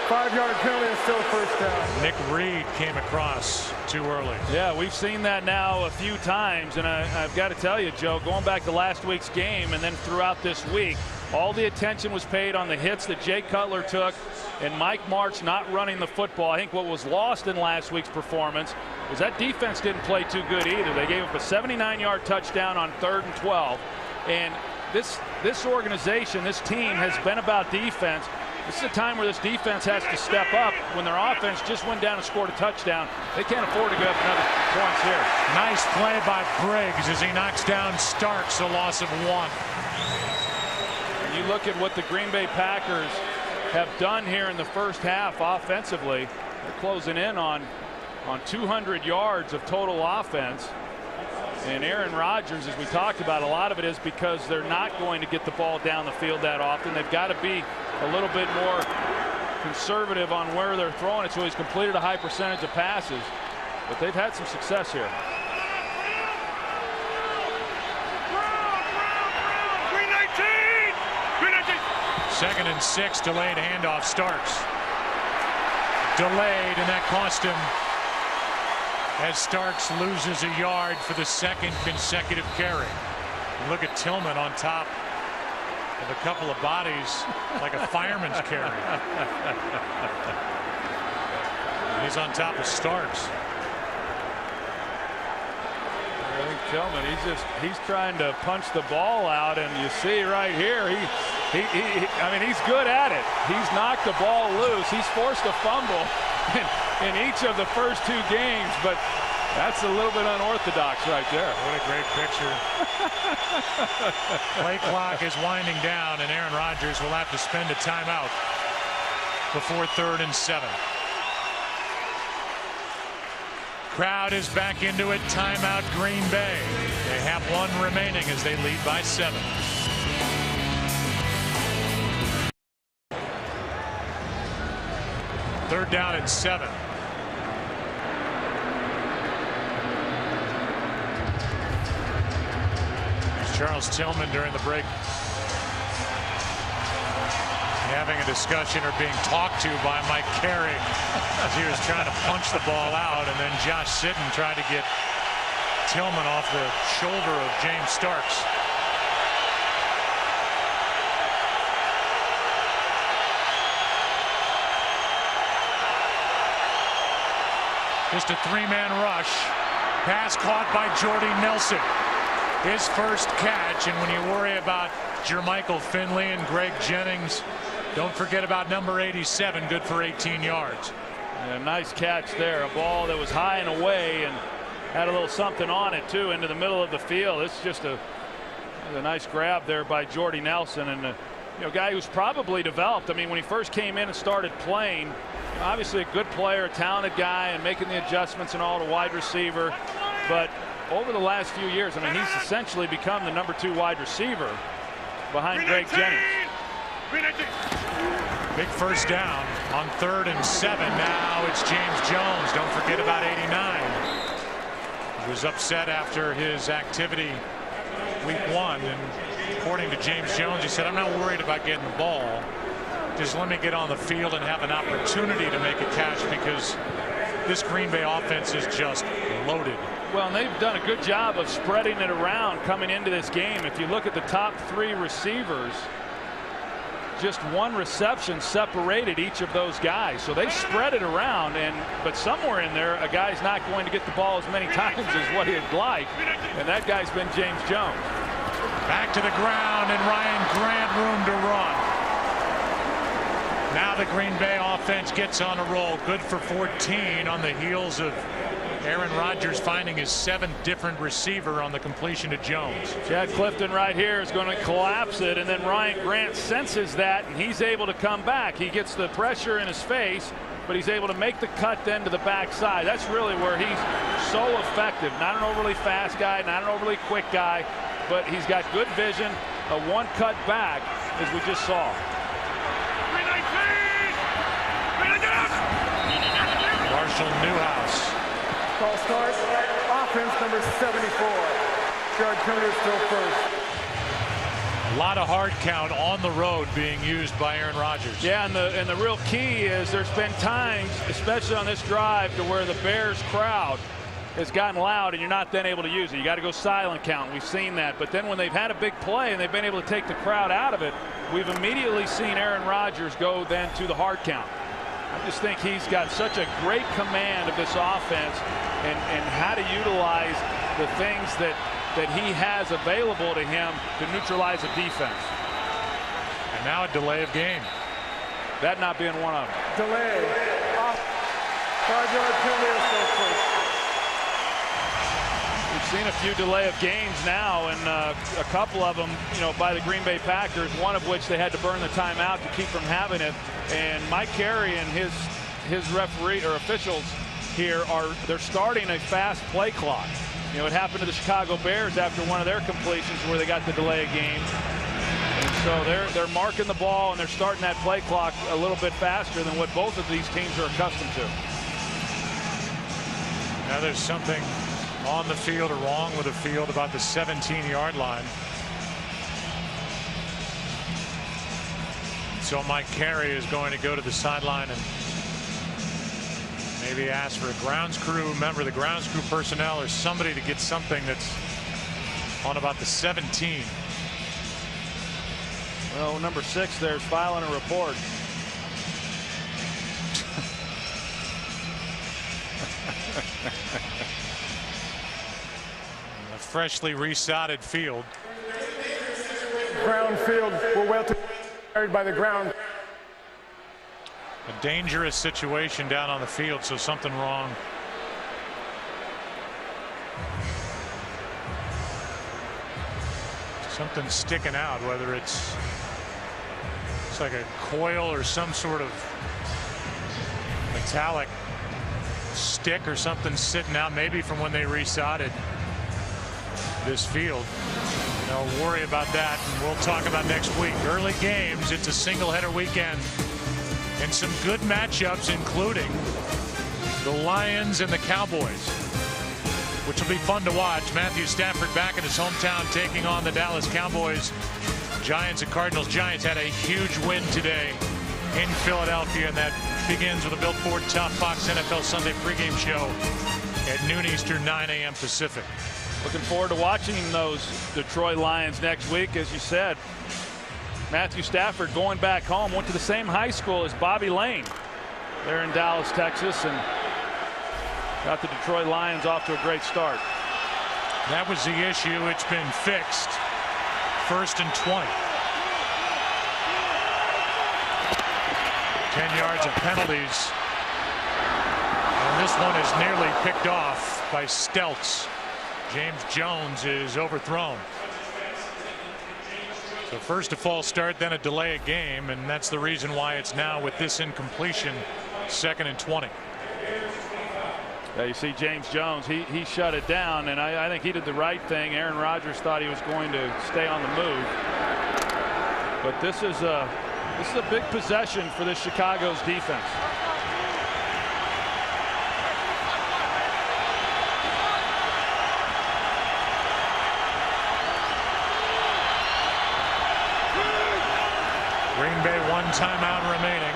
5-yard penalty and still first down. Nick Reed came across too early. Yeah, we've seen that now a few times, and I've got to tell you, Joe, going back to last week's game and then throughout this week, all the attention was paid on the hits that Jay Cutler took and Mike Martz not running the football. I think what was lost in last week's performance was that defense didn't play too good either. They gave up a 79-yard touchdown on 3rd and 12, and this organization, this team has been about defense. This is a time where this defense has to step up. When their offense just went down and scored a touchdown, they can't afford to give up another points here. Nice play by Briggs as he knocks down Starks, a loss of 1. And you look at what the Green Bay Packers have done here in the first half offensively. They're closing in on 200 yards of total offense. And Aaron Rodgers, as we talked about, a lot of it is because they're not going to get the ball down the field that often. They've got to be a little bit more conservative on where they're throwing it, so he's completed a high percentage of passes. But they've had some success here. 2nd and 6, delayed handoff. Starks delayed, and that cost him as Starks loses a yard for the 2nd consecutive carry. Look at Tillman on top of a couple of bodies like a fireman's carry. He's on top of Starks. I think Tillman, he's trying to punch the ball out, and you see right here, I mean, he's good at it. He's knocked the ball loose. He's forced a fumble in each of the first 2 games, but that's a little bit unorthodox right there. What a great picture. Play clock is winding down, and Aaron Rodgers will have to spend a timeout before 3rd and 7. Crowd is back into it. Timeout, Green Bay. They have 1 remaining as they lead by 7. Third down and 7. Charles Tillman during the break having a discussion or being talked to by Mike Carey as he was trying to punch the ball out, and then Josh Sitton tried to get Tillman off the shoulder of James Starks. Just a 3-man rush. Pass caught by Jordy Nelson. His first catch, and when you worry about Jermichael Finley and Greg Jennings, don't forget about number 87, good for 18 yards. Yeah, nice catch there. A ball that was high and away and had a little something on it, too, into the middle of the field. It's just a nice grab there by Jordy Nelson, and a guy who's probably developed. I mean, when he first came in and started playing, obviously a good player, a talented guy, and making the adjustments and all to wide receiver. But over the last few years, I mean, he's essentially become the #2 wide receiver behind Greg Jennings. Big first down on 3rd and 7. Now it's James Jones. Don't forget about 89. He was upset after his activity week 1, and according to James Jones, he said, I'm not worried about getting the ball. Just let me get on the field and have an opportunity to make a catch, because this Green Bay offense is just loaded. Well, and they've done a good job of spreading it around coming into this game. If you look at the top 3 receivers, just 1 reception separated each of those guys. So they spread it around, but somewhere in there, a guy's not going to get the ball as many times as what he'd like, and that guy's been James Jones. Back to the ground, and Ryan Grant room to run. Now the Green Bay offense gets on a roll. Good for 14 on the heels of Aaron Rodgers finding his 7th different receiver on the completion to Jones. Chad Clifton right here is going to collapse it, and then Ryan Grant senses that, and he's able to come back. He gets the pressure in his face, but he's able to make the cut then to the backside. That's really where he's so effective. Not an overly fast guy, not an overly quick guy, but he's got good vision. A 1 cut back, as we just saw. Marshall Newhouse. False start. Offense number 74. Jared Turner still first. A lot of hard count on the road being used by Aaron Rodgers. Yeah, and the real key is there's been times, especially on this drive, to where the Bears crowd has gotten loud and you're not then able to use it. You got to go silent count. We've seen that. But then when they've had a big play and they've been able to take the crowd out of it, we've immediately seen Aaron Rodgers go then to the hard count. I just think he's got such a great command of this offense and how to utilize the things that he has available to him to neutralize a defense. And now a delay of game. That not being one of them. Delay. 5-yard penalty. We've seen a few delay of games now, and a couple of them, by the Green Bay Packers, one of which they had to burn the timeout to keep from having it. And Mike Carey and his referee or officials here they're starting a fast play clock. It happened to the Chicago Bears after one of their completions where they got the delay of game. And so they're marking the ball and they're starting that play clock a little bit faster than what both of these teams are accustomed to. Now there's something on the field or wrong with the field about the 17-yard line. So Mike Carey is going to go to the sideline and maybe ask for a grounds crew member, the grounds crew personnel, or somebody to get something that's on about the 17. Well, number 6 there's filing a report. A freshly resodded field. Ground field. We're well carried by the ground. A dangerous situation down on the field, so something wrong. Something sticking out, whether it's like a coil or some sort of metallic stick or something sitting out, maybe from when they resodded this field. Worry about that, and we'll talk about next week. Early games, it's a single header weekend, and some good matchups, including the Lions and the Cowboys, which will be fun to watch. Matthew Stafford back in his hometown taking on the Dallas Cowboys. Giants and Cardinals. Giants had a huge win today in Philadelphia, and that begins with a Built Ford Tough Fox NFL Sunday pregame show at noon Eastern, 9 a.m. Pacific. Looking forward to watching those Detroit Lions next week. As you said, Matthew Stafford going back home, went to the same high school as Bobby Lane there in Dallas, Texas, and got the Detroit Lions off to a great start. That was the issue. It's been fixed. 1st and 20. 10 yards of penalties. And this one is nearly picked off by Steltz. James Jones is overthrown. So first a false start, then a delay of game, and that's the reason why it's now with this incompletion 2nd and 20. You see James Jones, he shut it down, and I think he did the right thing. Aaron Rodgers thought he was going to stay on the move. But this is a big possession for this Chicago's defense. Green Bay, 1 timeout remaining.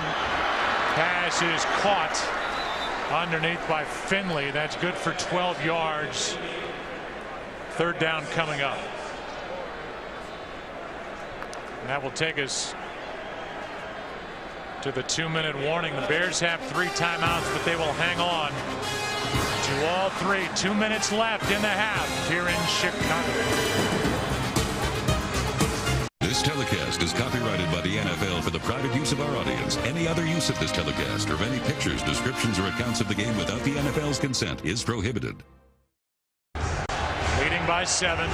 Pass is caught underneath by Finley. That's good for 12 yards. 3rd down coming up. And that will take us to the 2-minute warning. The Bears have 3 timeouts, but they will hang on to all 3. 2 minutes left in the half here in Chicago. This telecast is copyrighted by the NFL for the private use of our audience. Any other use of this telecast or of any pictures, descriptions, or accounts of the game without the NFL's consent is prohibited. Leading by 7. 2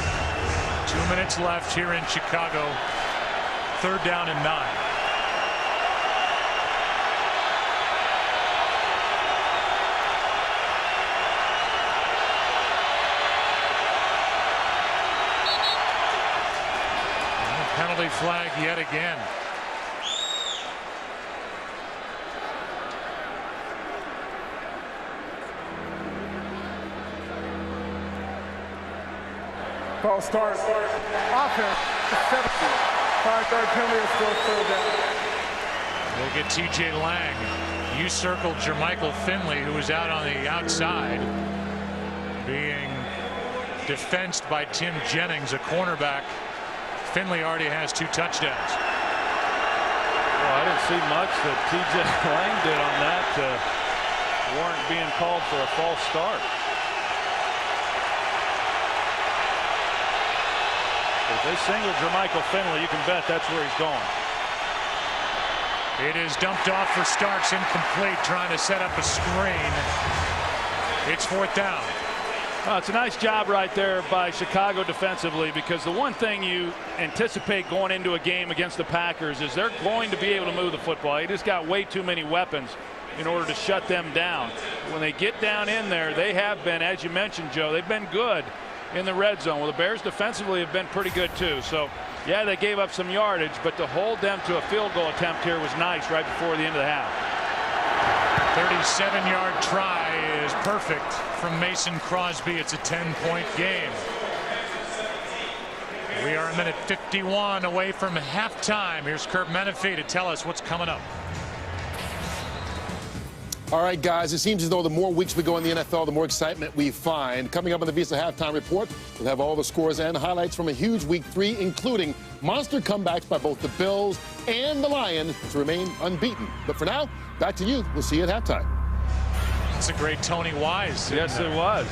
minutes left here in Chicago. 3rd down and 9. Penalty flag yet again. False start. Offense. 70. 5-yard penalty is still 3rd down. We'll get T.J. Lang. You circled Jermichael Finley, who was out on the outside, being defensed by Tim Jennings, a cornerback. Finley already has 2 touchdowns. Well, I didn't see much that T.J. Lang did on that to warrant being called for a false start. If they single Jermichael Finley, you can bet that's where he's going. It is dumped off for Starks, incomplete, trying to set up a screen. It's 4th down. It's a nice job right there by Chicago defensively, because the one thing you anticipate going into a game against the Packers is they're going to be able to move the football. They just got way too many weapons in order to shut them down. When they get down in there, they have been, as you mentioned, Joe, they've been good in the red zone. Well, the Bears defensively have been pretty good too. So, yeah, they gave up some yardage, but to hold them to a field goal attempt here was nice right before the end of the half. 37-yard try is perfect from Mason Crosby. It's a 10-point game. We are a minute 51 away from halftime. Here's Kurt Menefee to tell us what's coming up. All right, guys, it seems as though the more weeks we go in the NFL, the more excitement we find. Coming up on the Visa Halftime Report, we'll have all the scores and highlights from a huge Week 3, including monster comebacks by both the Bills and the Lions to remain unbeaten. But for now, back to you. We'll see you at halftime. That's a great Tony Wise. Yes, it was.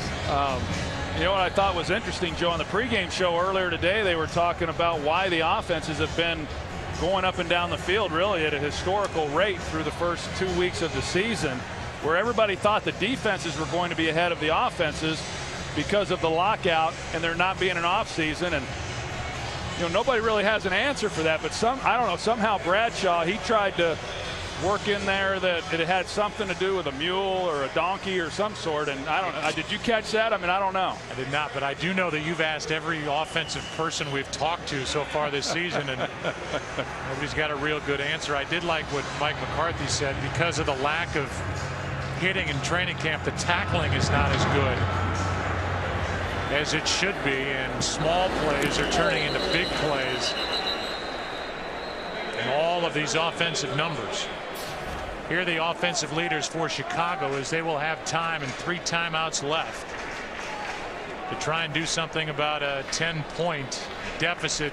You know what I thought was interesting, Joe, on the pregame show earlier today, they were talking about why the offenses have been going up and down the field really at a historical rate through the first 2 weeks of the season, where everybody thought the defenses were going to be ahead of the offenses because of the lockout and there not being an offseason. And you know, nobody really has an answer for that, but I don't know, somehow Bradshaw, he tried to work in there that it had something to do with a mule or a donkey or some sort, and I don't know. Did you catch that? I mean, I don't know. I did not, but I do know that you've asked every offensive person we've talked to so far this season, and nobody's got a real good answer. I did like what Mike McCarthy said. Because of the lack of hitting in training camp, the tackling is not as good as it should be, and small plays are turning into big plays in all of these offensive numbers. Here are the offensive leaders for Chicago as they will have time and 3 timeouts left to try and do something about a 10-point deficit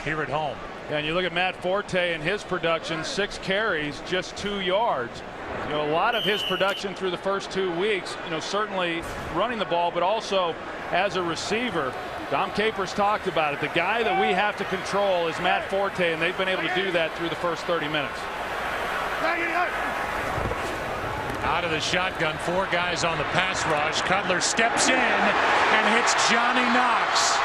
here at home. Yeah, and you look at Matt Forte and his production, 6 carries, just 2 yards. You know, a lot of his production through the first 2 weeks, you know, certainly running the ball, but also as a receiver. Dom Capers talked about it. The guy that we have to control is Matt Forte, and they've been able to do that through the first 30 minutes. Out of the shotgun, 4 guys on the pass rush. Cutler steps in and hits Johnny Knox.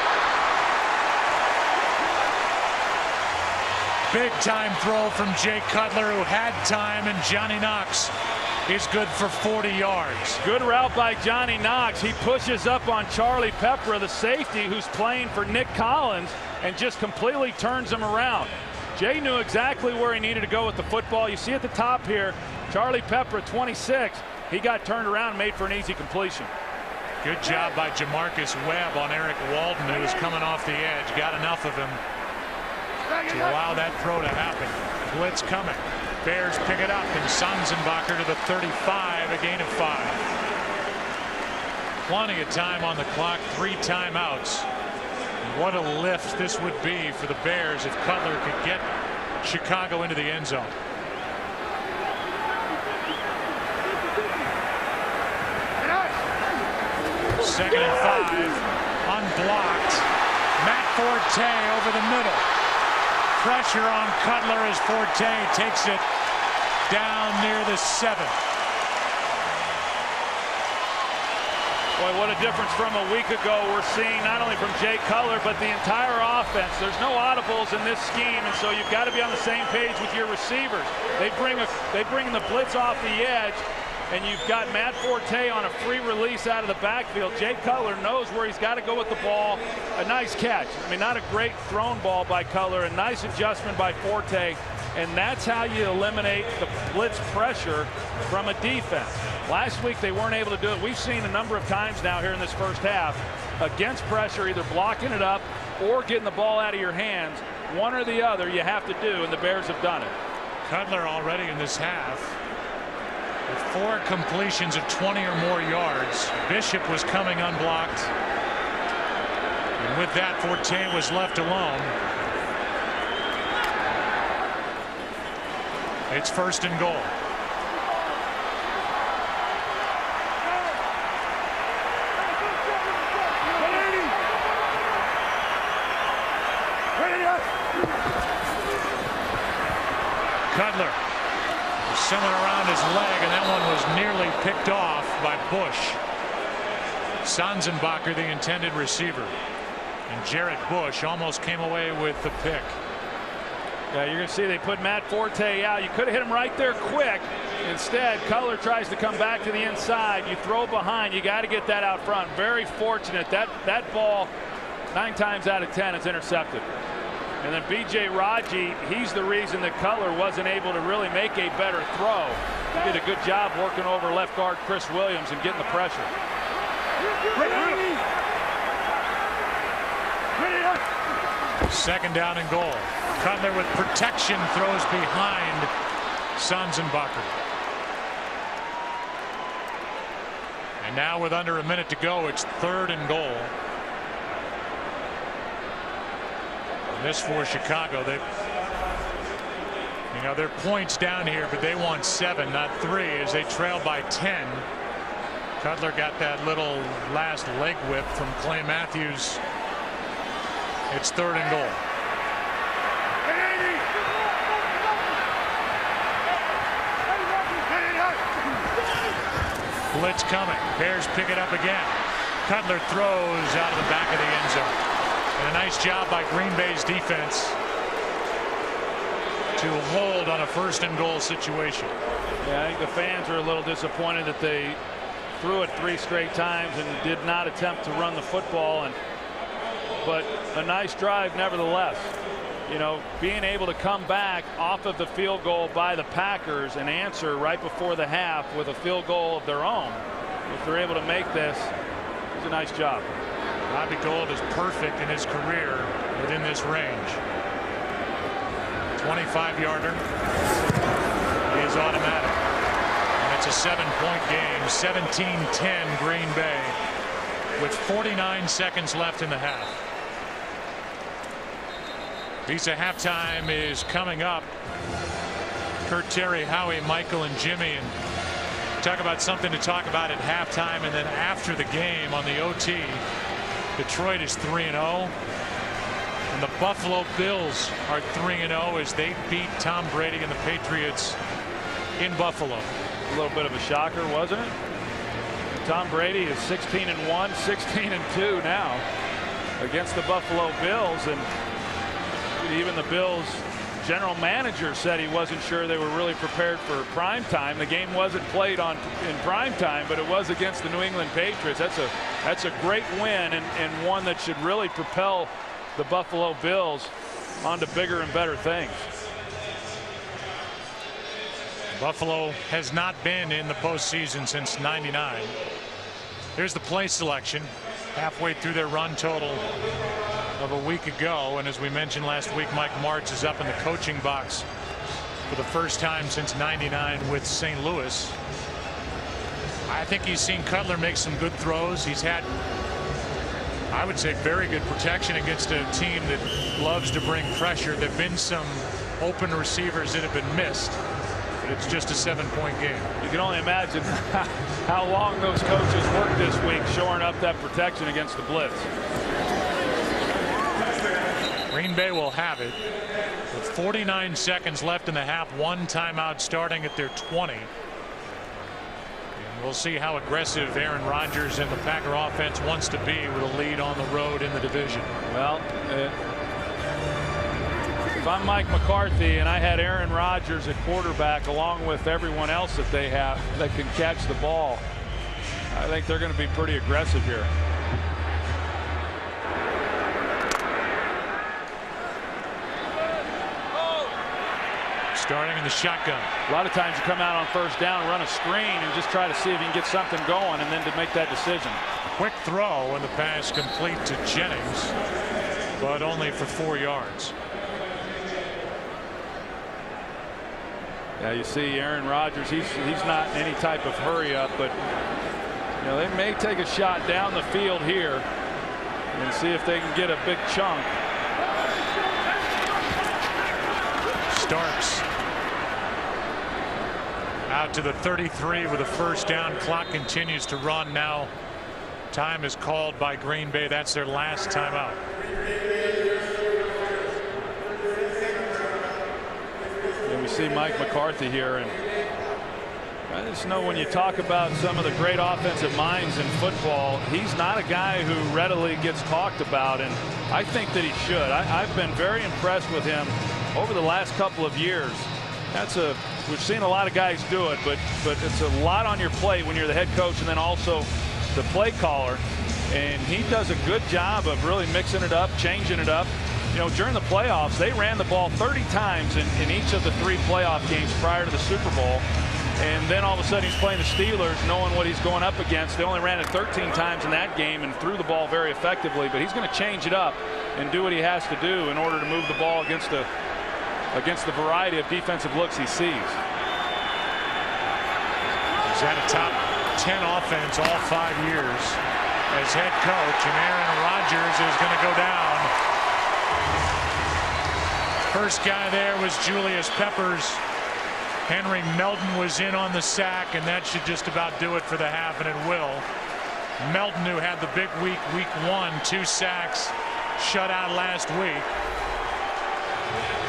Big time throw from Jay Cutler, who had time, and Johnny Knox is good for 40 yards. Good route by Johnny Knox. He pushes up on Charlie Pepper, the safety who's playing for Nick Collins, and just completely turns him around. Jay knew exactly where he needed to go with the football. You see at the top here, Charlie Pepper, 26. He got turned around and made for an easy completion. Good job by Jamarcus Webb on Eric Walden, who was coming off the edge. Got enough of him to allow that throw to happen. Blitz coming. Bears pick it up, and Sanzenbacher to the 35, a gain of 5. Plenty of time on the clock, 3 timeouts. What a lift this would be for the Bears if Cutler could get Chicago into the end zone. Second and 5, unblocked. Matt Forte over the middle. Pressure on Cutler as Forte takes it down near the 7. Boy, what a difference from a week ago we're seeing, not only from Jay Cutler, but the entire offense. There's no audibles in this scheme, and so you've got to be on the same page with your receivers. They bring the blitz off the edge, and you've got Matt Forte on a free release out of the backfield. Jay Cutler knows where he's got to go with the ball. A nice catch. I mean, not a great thrown ball by Cutler. A nice adjustment by Forte. And that's how you eliminate the blitz pressure from a defense. Last week they weren't able to do it. We've seen a number of times now here in this first half against pressure, either blocking it up or getting the ball out of your hands. One or the other you have to do, and the Bears have done it. Cutler already in this half with 4 completions of 20 or more yards. Bishop was coming unblocked, and with that Forte was left alone. It's first and goal. Cutler someone around his leg, and that one was nearly picked off by Bush. Sanzenbacher, the intended receiver, and Jarrett Bush almost came away with the pick. Yeah, you're going to see they put Matt Forte out. You could have hit him right there quick. Instead, Cutler tries to come back to the inside. You throw behind. You got to get that out front. Very fortunate. That ball, 9 times out of 10, is intercepted. And then B.J. Raji, he's the reason that Cutler wasn't able to really make a better throw. He did a good job working over left guard Chris Williams and getting the pressure. Second down and goal. Cutler with protection throws behind Sanzenbacher. And now with under a minute to go, it's third and goal. And this for Chicago. They're points down here, but they want 7, not 3, as they trail by 10. Cutler got that little last leg whip from Clay Matthews. It's third and goal. Blitz coming. Bears pick it up again. Cutler throws out of the back of the end zone. And a nice job by Green Bay's defense to hold on a first and goal situation. Yeah, I think the fans are a little disappointed that they threw it 3 straight times and did not attempt to run the football. But a nice drive nevertheless. Being able to come back off of the field goal by the Packers and answer right before the half with a field goal of their own. If they're able to make this, it's a nice job. Bobby Gould is perfect in his career within this range. 25-yarder is automatic. And it's a 7-point game. 17-10 Green Bay with 49 seconds left in the half. Visa halftime is coming up. Kurt, Terry, Howie, Michael, and Jimmy, and talk about something to talk about at halftime, and then after the game on the OT. Detroit is 3-0, and the Buffalo Bills are 3-0 as they beat Tom Brady and the Patriots in Buffalo. A little bit of a shocker, wasn't it? Tom Brady is 16-1, 16-2 now against the Buffalo Bills, and even the Bills general manager said he wasn't sure they were really prepared for prime time. The game wasn't played in prime time, but it was against the New England Patriots. That's a great win, and one that should really propel the Buffalo Bills onto bigger and better things. Buffalo has not been in the postseason since '99. Here's the play selection halfway through their run total of a week ago, and as we mentioned last week, Mike Martz is up in the coaching box for the first time since '99 with St. Louis. I think he's seen Cutler make some good throws. He's had, I would say, very good protection against a team that loves to bring pressure. There have been some open receivers that have been missed, but it's just a 7-point game. You can only imagine how long those coaches worked this week shoring up that protection against the blitz. Green Bay will have it with 49 seconds left in the half. One timeout starting at their 20. And we'll see how aggressive Aaron Rodgers and the Packer offense wants to be with a lead on the road in the division. Well, if I'm Mike McCarthy and I had Aaron Rodgers at quarterback along with everyone else that they have that can catch the ball, I think they're going to be pretty aggressive here. Starting in the shotgun. A lot of times you come out on first down and run a screen and just try to see if you can get something going and then to make that decision. Quick throw and the pass complete to Jennings, but only for 4 yards. Yeah, you see Aaron Rodgers, he's not in any type of hurry up, but you know, they may take a shot down the field here and see if they can get a big chunk. Starks out to the 33 with a first down. Clock continues to run now. Time is called by Green Bay. That's their last timeout. And we see Mike McCarthy here, and I just know when you talk about some of the great offensive minds in football, he's not a guy who readily gets talked about, and I think that he should. I've been very impressed with him over the last couple of years. We've seen a lot of guys do it, but it's a lot on your plate when you're the head coach and then also the play caller. And he does a good job of really mixing it up, changing it up. You know, during the playoffs, they ran the ball 30 times in each of the 3 playoff games prior to the Super Bowl. And then all of a sudden he's playing the Steelers, knowing what he's going up against. They only ran it 13 times in that game and threw the ball very effectively. But he's going to change it up and do what he has to do in order to move the ball against the variety of defensive looks he sees. He's had a top 10 offense all 5 years as head coach, and Aaron Rodgers is going to go down. First guy there was Julius Peppers. Henry Melton was in on the sack, and that should just about do it for the half, and it will. Melton, who had the big week 1, 2 sacks, shut out last week.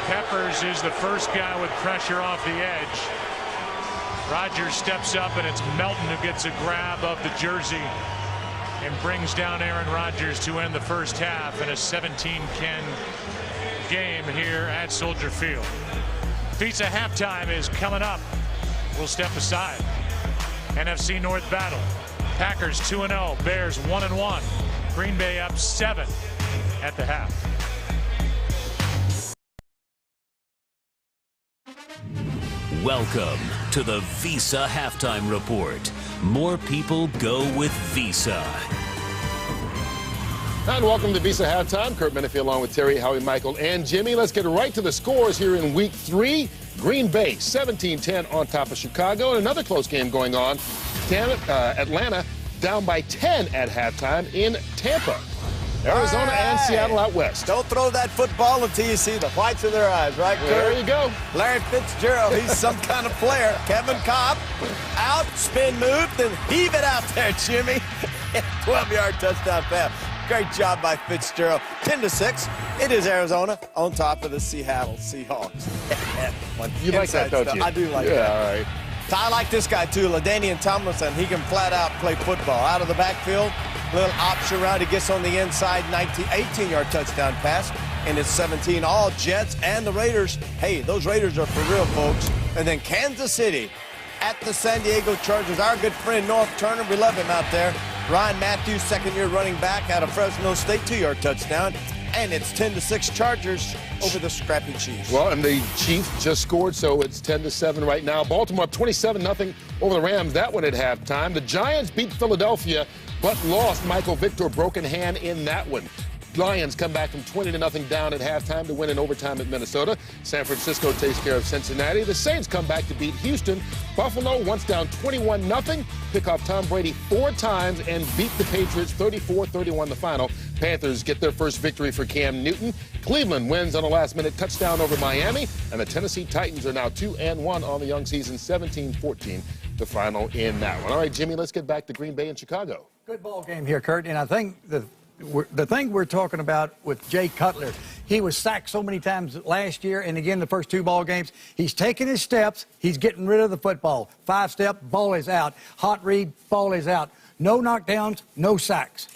Peppers is the first guy with pressure off the edge. Rodgers steps up, and it's Melton who gets a grab of the jersey and brings down Aaron Rodgers to end the first half in a 17-10 game here at Soldier Field. Visa halftime is coming up. We'll step aside. NFC North battle. Packers 2-0, Bears 1-1. Green Bay up 7 at the half. Welcome to the Visa Halftime Report. More people go with Visa. And welcome to Visa Halftime. Kurt Menefee along with Terry, Howie, Michael, and Jimmy. Let's get right to the scores here in Week 3. Green Bay 17-10 on top of Chicago. And another close game going on. Atlanta down by 10 at halftime in Tampa. Arizona and Seattle out west. Don't throw that football until you see the whites of their eyes, right, Kurt? There you go. Larry Fitzgerald, he's some kind of player. Kevin Cobb, out, spin move, then heave it out there, Jimmy. 12-yard touchdown pass. Great job by Fitzgerald. 10-6. It is Arizona on top of the Seattle Seahawks. You like that, don't you? I do like that. Yeah, all right. I like this guy, too, LaDainian Tomlinson. He can flat out play football. Out of the backfield, little option route. He gets on the inside, 18-yard touchdown pass. and it's 17 all Jets and the Raiders. Hey, those Raiders are for real, folks. And then Kansas City at the San Diego Chargers. Our good friend North Turner, we love him out there. Ryan Matthews, second-year running back out of Fresno State, 2-yard touchdown. And it's 10-6 Chargers over the scrappy Chiefs. Well, and the Chiefs just scored, so it's 10-7 right now. Baltimore up 27-0 over the Rams. That one at halftime. The Giants beat Philadelphia, but lost. Michael Vick, broken hand in that one. Lions come back from 20-0 down at halftime to win in overtime at Minnesota. San Francisco takes care of Cincinnati. The Saints come back to beat Houston. Buffalo, once down 21-0, pick off Tom Brady 4 times and beat the Patriots 34-31 the final. Panthers get their first victory for Cam Newton. Cleveland wins on a last-minute touchdown over Miami. And the Tennessee Titans are now 2-1 on the young season, 17-14 the final in that one. All right, Jimmy, let's get back to Green Bay and Chicago. Good ball game here, Kurt, and I think the thing we're talking about with Jay Cutler, he was sacked so many times last year and again the first 2 ball games. He's taking his steps. He's getting rid of the football. 5-step, ball is out. Hot read, ball is out. No knockdowns, no sacks.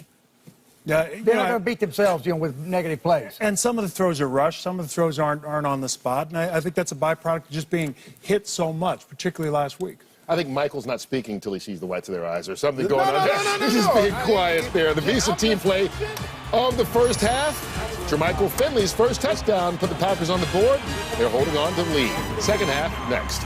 Yeah, they're not going to beat themselves, with negative plays. And some of the throws are rushed. Some of the throws aren't on the spot. And I think that's a byproduct of just being hit so much, particularly last week. I think Michael's not speaking until he sees the whites of their eyes or something going on there. He's just being quiet there. The Visa team play of the first half. Jermichael Finley's first touchdown put the Packers on the board. They're holding on to the lead. Second half next.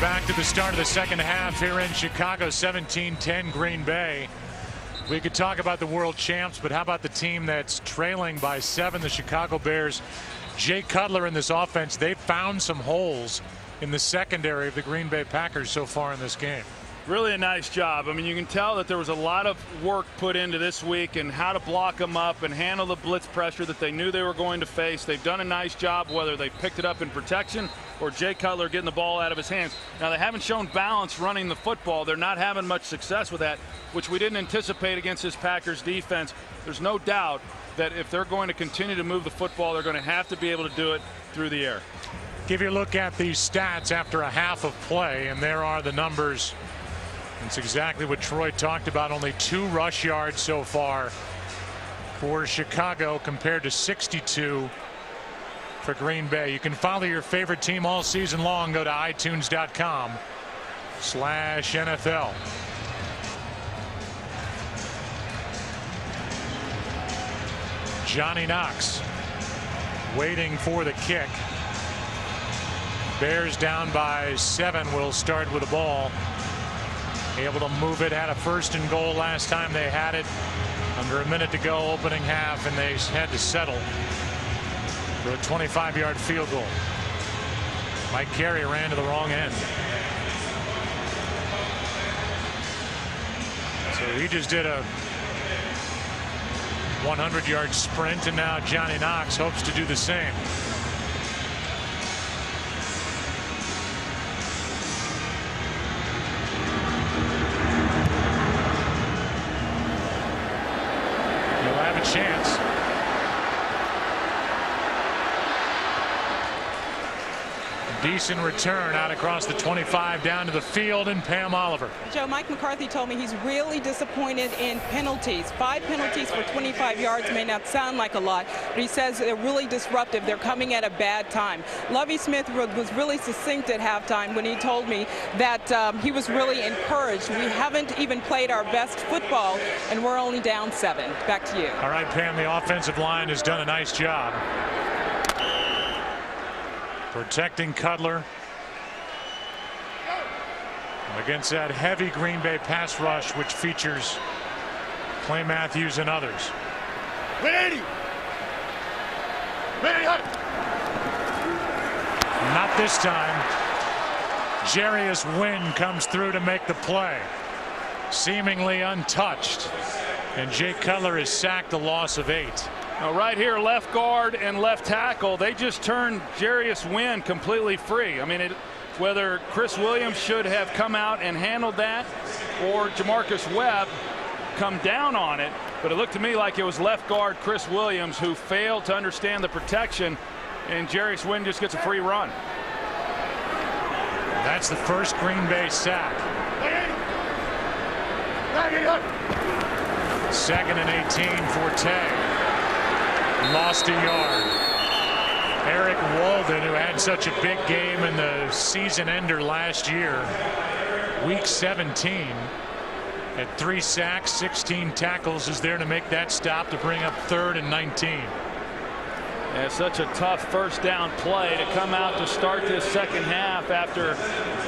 Back to the start of the second half here in Chicago, 17-10 Green Bay. We could talk about the world champs, but how about the team that's trailing by 7, the Chicago Bears? Jay Cutler in this offense, they found some holes in the secondary of the Green Bay Packers so far in this game. Really a nice job. I mean, you can tell that there was a lot of work put into this week and how to block them up and handle the blitz pressure that they knew they were going to face. They've done a nice job, whether they picked it up in protection or Jay Cutler getting the ball out of his hands. Now, they haven't shown balance running the football. They're not having much success with that, which we didn't anticipate against this Packers defense. There's no doubt that if they're going to continue to move the football, they're going to have to be able to do it through the air. Give you a look at these stats after a half of play, and there are the numbers. It's exactly what Troy talked about. Only 2 rush yards so far for Chicago compared to 62 for Green Bay. You can follow your favorite team all season long. Go to itunes.com/NFL. Johnny Knox waiting for the kick. Bears down by 7 will start with the ball. Able to move it, had a 1st and goal last time they had it. Under a minute to go opening half, and they had to settle for a 25-yard field goal. Mike Carey ran to the wrong end. So he just did a 100-yard sprint, and now Johnny Knox hopes to do the same. Chance. Decent return out across the 25 down to the field, and Pam Oliver. Joe, Mike McCarthy told me he's really disappointed in penalties. 5 penalties for 25 yards may not sound like a lot, but he says they're really disruptive. They're coming at a bad time. Lovie Smith was really succinct at halftime when he told me that he was really encouraged. We haven't even played our best football, and we're only down 7. Back to you. All right, Pam, the offensive line has done a nice job protecting Cutler against that heavy Green Bay pass rush, which features Clay Matthews and others. Not this time. Jarius Wynn comes through to make the play. Seemingly untouched. And Jay Cutler is sacked, a loss of 8. Now right here, left guard and left tackle, they just turned Jarius Wynn completely free. I mean, whether Chris Williams should have come out and handled that or Jamarcus Webb come down on it, but it looked to me like it was left guard Chris Williams who failed to understand the protection, and Jarius Wynn just gets a free run. That's the first Green Bay sack. 2nd and 18 for Tay. Lost a yard. Eric Walden, who had such a big game in the season ender last year, week 17, at 3 sacks, 16 tackles, is there to make that stop to bring up 3rd and 19. Yeah, such a tough first down play to come out to start this second half after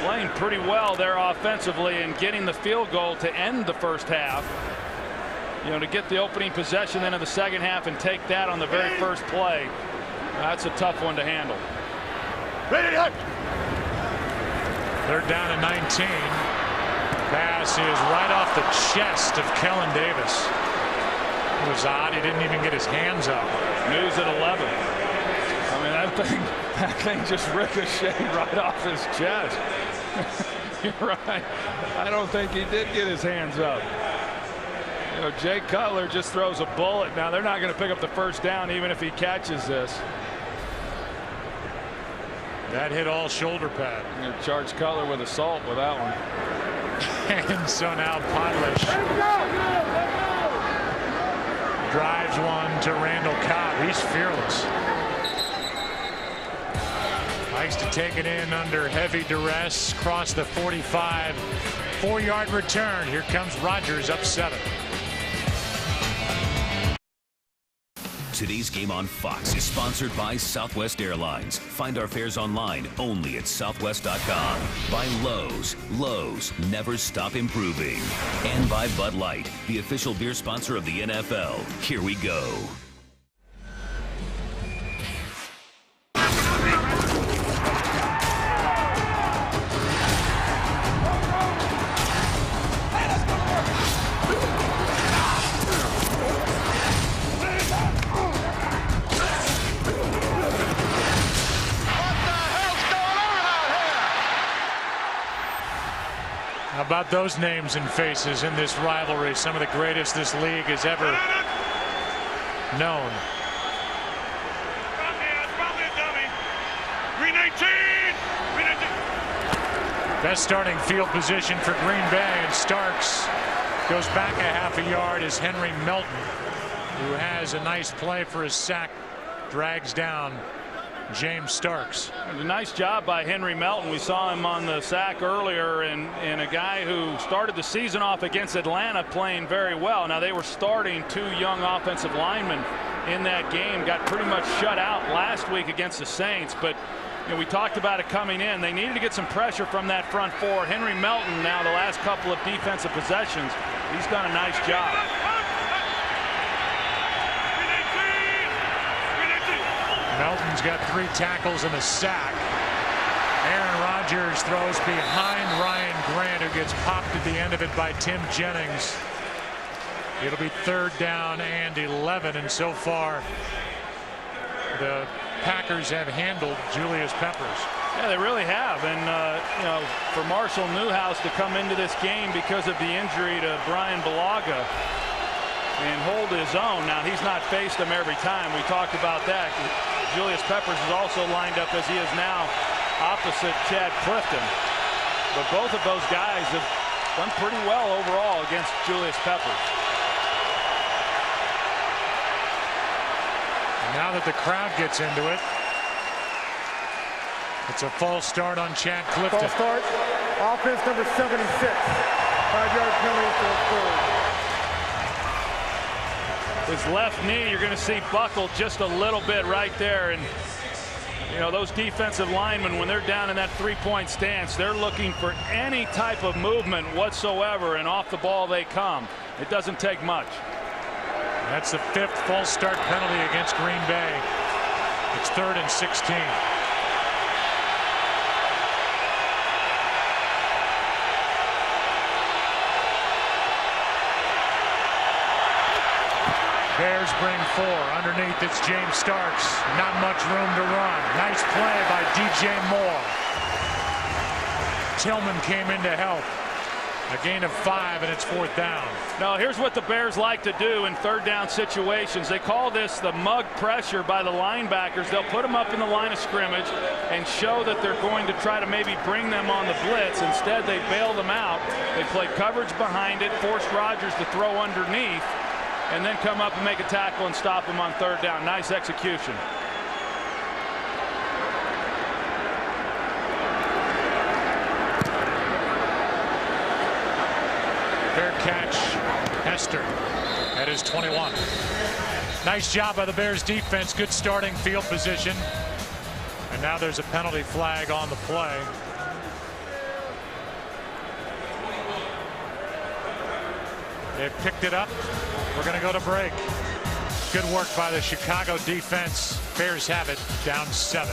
playing pretty well there offensively and getting the field goal to end the first half. You know, to get the opening possession then in the second half and take that on the very first play, that's a tough one to handle. 3rd down and 19. Pass is right off the chest of Kellen Davis. It was odd. He didn't even get his hands up. News at 11. I mean, that thing just ricocheted right off his chest. You're right. I don't think he did get his hands up. You know, Jay Cutler just throws a bullet. Now they're not going to pick up the first down even if he catches this. That hit all shoulder pad. You're going to charge Cutler with assault with that one. And so now Podlish drives one to Randall Cobb. He's fearless. Likes to take it in under heavy duress. Cross the 45. 4-yard return. Here comes Rodgers up 7. Today's game on Fox is sponsored by Southwest Airlines. Find our fares online only at southwest.com. By Lowe's. Lowe's, never stop improving. And by Bud Light, the official beer sponsor of the NFL. Here we go. How about those names and faces in this rivalry? Some of the greatest this league has ever known. Best starting field position for Green Bay, and Starks goes back a half a yard as Henry Melton, who has a nice play for his sack, drags down James Starks. A nice job by Henry Melton. We saw him on the sack earlier, and a guy who started the season off against Atlanta playing very well. Now they were starting 2 young offensive linemen in that game, got pretty much shut out last week against the Saints, but you know, we talked about it coming in. They needed to get some pressure from that front 4. Henry Melton, now the last couple of defensive possessions, he's done a nice job. Melton's got 3 tackles and a sack. Aaron Rodgers throws behind Ryan Grant, who gets popped at the end of it by Tim Jennings. It'll be 3rd down and 11, and so far the Packers have handled Julius Peppers. Yeah, they really have, and you know, for Marshall Newhouse to come into this game because of the injury to Brian Bulaga and hold his own. Now he's not faced him every time. We talked about that. Julius Peppers is also lined up as he is now opposite Chad Clifton. But both of those guys have done pretty well overall against Julius Peppers. And now that the crowd gets into it, it's a false start on Chad Clifton. False start. Offense number 76. 5-yard penalty for a 3rd. His left knee, you're going to see buckle just a little bit right there. And, you know, those defensive linemen, when they're down in that 3-point stance, they're looking for any type of movement whatsoever, and off the ball they come. It doesn't take much. That's the 5th false start penalty against Green Bay. It's 3rd and 16. Bears bring 4. Underneath, it's James Starks. Not much room to run. Nice play by DJ Moore. Tillman came in to help. A gain of 5, and it's 4th down. Now, here's what the Bears like to do in 3rd down situations. They call this the mug pressure by the linebackers. They'll put them up in the line of scrimmage and show that they're going to try to maybe bring them on the blitz. Instead, they bail them out. They play coverage behind it, forced Rodgers to throw underneath, and then come up and make a tackle and stop him on 3rd down. Nice execution. Fair catch, Hester at his 21. Nice job by the Bears defense. Good starting field position. And now there's a penalty flag on the play. They've picked it up. We're going to go to break. Good work by the Chicago defense. Bears have it, down 7.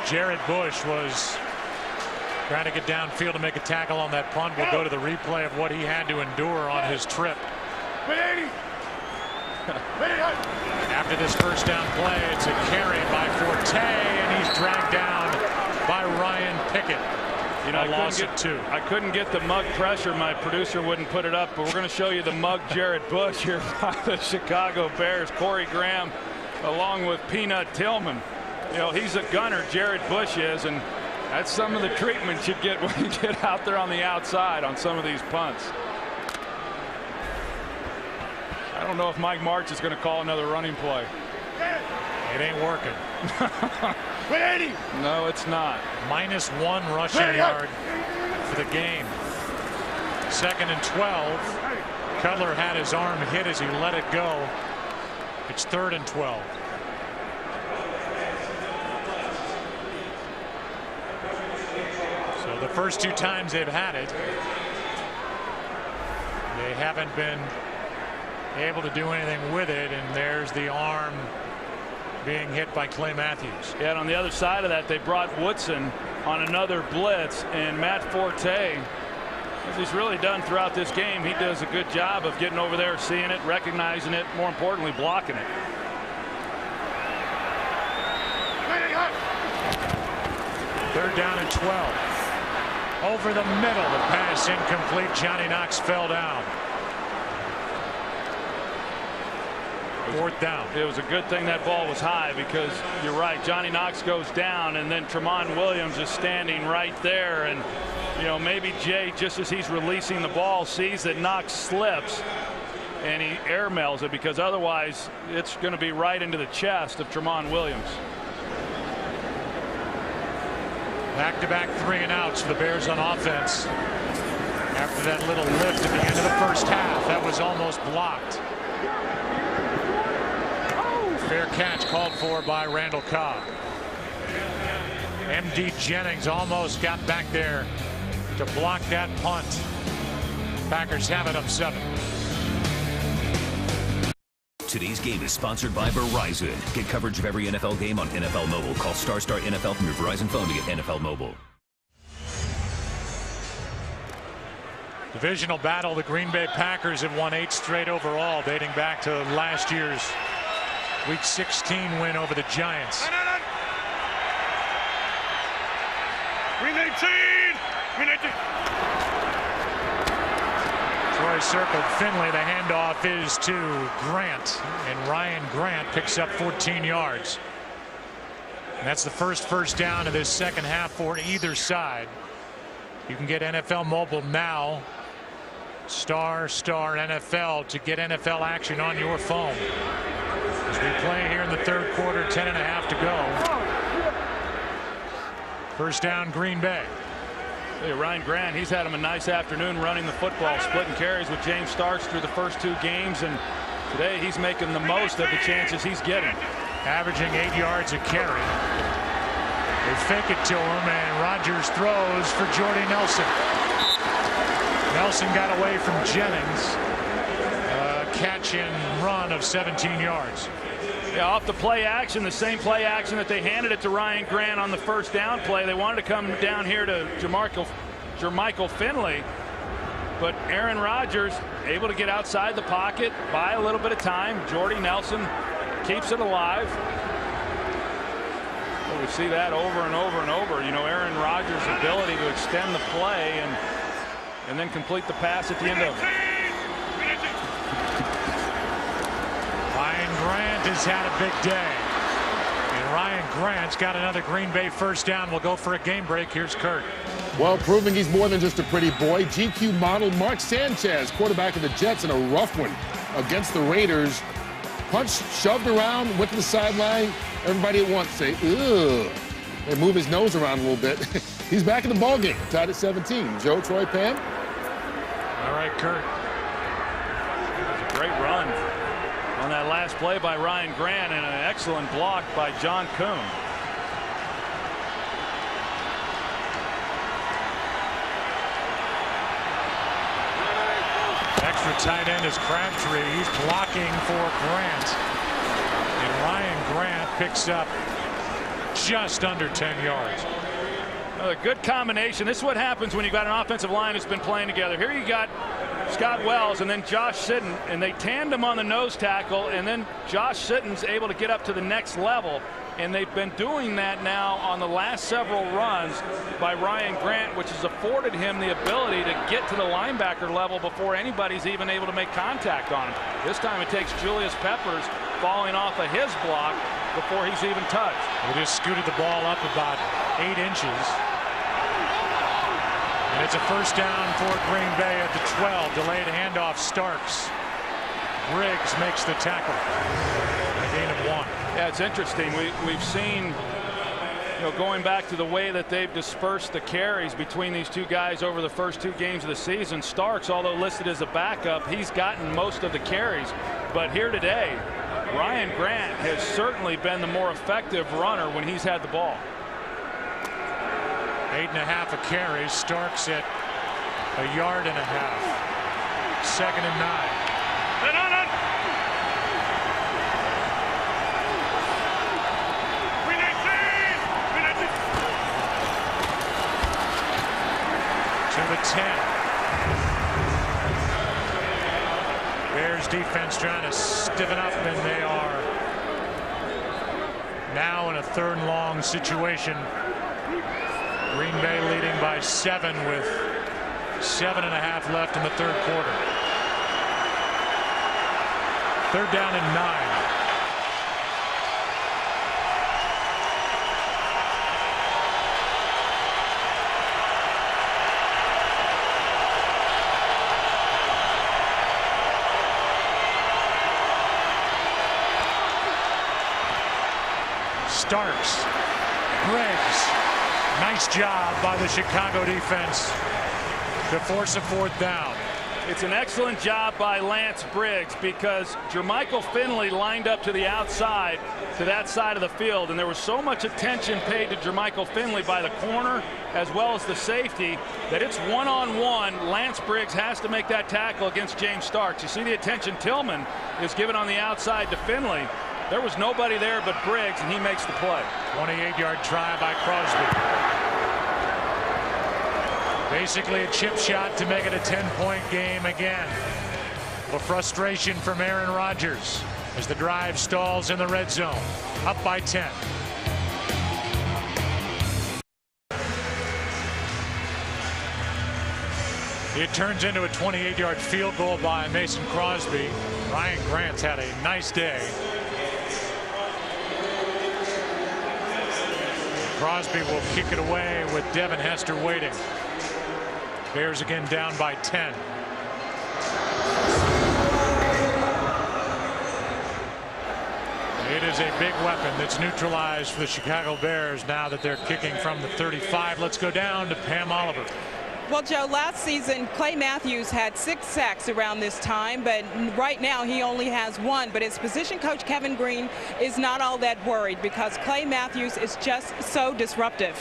Jared Bush was trying to get downfield to make a tackle on that punt. We'll go to the replay of what he had to endure on his trip. After this first down play, it's a carry by Forte, and he's dragged down by Ryan Pickett. You know, I couldn't get the mug pressure. My producer wouldn't put it up, but we're going to show you the mug Jared Bush here by the Chicago Bears. Corey Graham along with Peanut Tillman. You know, he's a gunner, Jared Bush is, and that's some of the treatment you get when you get out there on the outside on some of these punts. I don't know if Mike Martz is going to call another running play. It ain't working. No, it's not. -1 rushing yard for the game. 2nd and 12. Cutler had his arm hit as he let it go. It's 3rd and 12. So the first 2 times they've had it, they haven't been able to do anything with it, and there's the arm being hit by Clay Matthews. Yeah, and on the other side of that, they brought Woodson on another blitz, and Matt Forte, as he's really done throughout this game, he does a good job of getting over there, seeing it, recognizing it, more importantly, blocking it. Third down and 12. Over the middle, the pass incomplete. Johnny Knox fell down. 4th down. It was a good thing that ball was high, because you're right, Johnny Knox goes down, and then Tramon Williams is standing right there, and you know, maybe Jay, just as he's releasing the ball, sees that Knox slips and he airmails it, because otherwise it's going to be right into the chest of Tramon Williams. Back-to-back 3 and outs for the Bears on offense. After that little lift at the end of the first half, that was almost blocked. Fair catch called for by Randall Cobb. M.D. Jennings almost got back there to block that punt. Packers have it up 7. Today's game is sponsored by Verizon. Get coverage of every NFL game on NFL Mobile. Call Star NFL from your Verizon phone to get NFL Mobile. Divisional battle. The Green Bay Packers have won 8 straight overall, dating back to last year's Week 16 win over the Giants. Green 18! Green 18! Troy circled Finley. The handoff is to Grant, and Ryan Grant picks up 14 yards. And that's the first down of this second half for either side. You can get NFL Mobile now. Star NFL to get NFL action on your phone. As we play here in the 3rd quarter, 10.5 to go. First down, Green Bay. Hey, Ryan Grant, he's had him a nice afternoon running the football, splitting carries with James Starks through the first 2 games, and today he's making the most of the chances he's getting. Averaging 8 yards a carry. They fake it to him, and Rodgers throws for Jordy Nelson. Nelson got away from Jennings. Catch and run of 17 yards. Yeah, off the play action, the same play action that they handed it to Ryan Grant on the first down play. They wanted to come down here to Jermichael Finley, but Aaron Rodgers able to get outside the pocket, buy a little bit of time. Jordy Nelson keeps it alive. Well, we see that over and over and over. You know, Aaron Rodgers' ability to extend the play and then complete the pass at the end of it. Ryan Grant has had a big day. And Ryan Grant's got another Green Bay first down. We'll go for a game break. Here's Kurt. Well, proving he's more than just a pretty boy, GQ model Mark Sanchez, quarterback of the Jets, in a rough one against the Raiders. Punched, shoved around, went to the sideline. Everybody at once say, ugh, and move his nose around a little bit. He's back in the ballgame, tied at 17. Joe, Troy, Pam. All right, Kurt. That's a great run on that last play by Ryan Grant, and an excellent block by John Kuhn. Extra tight end is Crabtree. He's blocking for Grant. And Ryan Grant picks up just under 10 yards. Another good combination. This is what happens when you've got an offensive line that's been playing together. Here you got Scott Wells and then Josh Sitton, and they tandem on the nose tackle, and then Josh Sitton's able to get up to the next level. And they've been doing that now on the last several runs by Ryan Grant, which has afforded him the ability to get to the linebacker level before anybody's even able to make contact on him. This time it takes Julius Peppers falling off of his block before he's even touched. We just scooted the ball up about 8 inches. And it's a first down for Green Bay at the 12. Delayed handoff, Starks. Briggs makes the tackle. A gain of 1. Yeah, it's interesting. We've seen, you know, going back to the way that they've dispersed the carries between these two guys over the first 2 games of the season. Starks, although listed as a backup, he's gotten most of the carries. But here today, Ryan Grant has certainly been the more effective runner when he's had the ball. 8.5 a carry. Starks at 1.5 yards. 2nd and 9. To the 10. Bears defense trying to stiffen up, and they are now in a 3rd and long situation. Green Bay leading by 7 with 7.5 left in the 3rd quarter. 3rd down and 9. Starks, Briggs, nice job by the Chicago defense to force a 4th down. It's an excellent job by Lance Briggs, because Jermichael Finley lined up to the outside, to that side of the field, and there was so much attention paid to Jermichael Finley by the corner as well as the safety that it's one-on-one. Lance Briggs has to make that tackle against James Starks. You see the attention Tillman is given on the outside to Finley. There was nobody there but Briggs, and he makes the play. 28-yard try by Crosby. Basically a chip shot to make it a 10-point game again. A frustration from Aaron Rodgers as the drive stalls in the red zone. Up by 10. It turns into a 28-yard field goal by Mason Crosby. Ryan Grant's had a nice day. Crosby will kick it away with Devin Hester waiting. Bears again down by 10. It is a big weapon that's neutralized for the Chicago Bears now that they're kicking from the 35. Let's go down to Pam Oliver. Well, Joe, last season, Clay Matthews had 6 sacks around this time, but right now he only has 1. But his position coach, Kevin Green, is not all that worried because Clay Matthews is just so disruptive.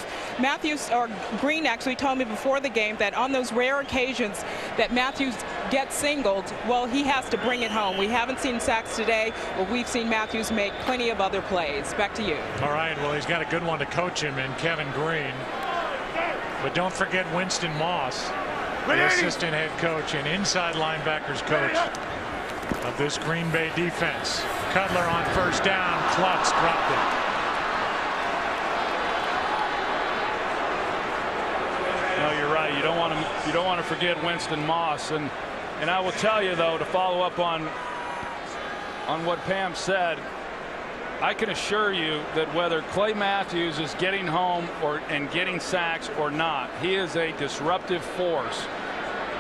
Green actually told me before the game that on those rare occasions that Matthews gets singled, well, he has to bring it home. We haven't seen sacks today, but we've seen Matthews make plenty of other plays. Back to you. All right, well, he's got a good one to coach him in Kevin Green. But don't forget Winston Moss, the assistant head coach and inside linebackers coach of this Green Bay defense. Cutler on first down. Klutz dropped it. No, you're right. You don't want to forget Winston Moss. And I will tell you, though, to follow up on what Pam said, I can assure you that whether Clay Matthews is getting home and getting sacks or not, he is a disruptive force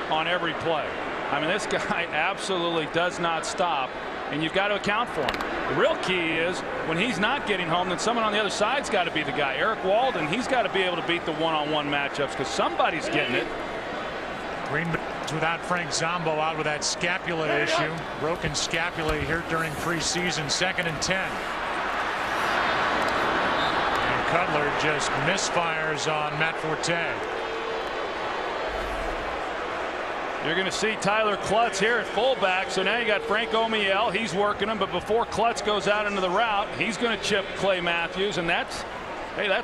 on every play. I mean, this guy absolutely does not stop, and you've got to account for him. The real key is when he's not getting home, then someone on the other side's got to be the guy. Eric Walden, he's got to be able to beat the one-on-one matchups because somebody's getting it. Green Bay without Frank Zombo out with that scapula issue. Broken scapula here during preseason. 2nd and 10. Cutler just misfires on Matt Forte. You're going to see Tyler Klutz here at fullback. So now you got Frank Omiel. He's working him. But before Klutz goes out into the route, he's going to chip Clay Matthews. And that's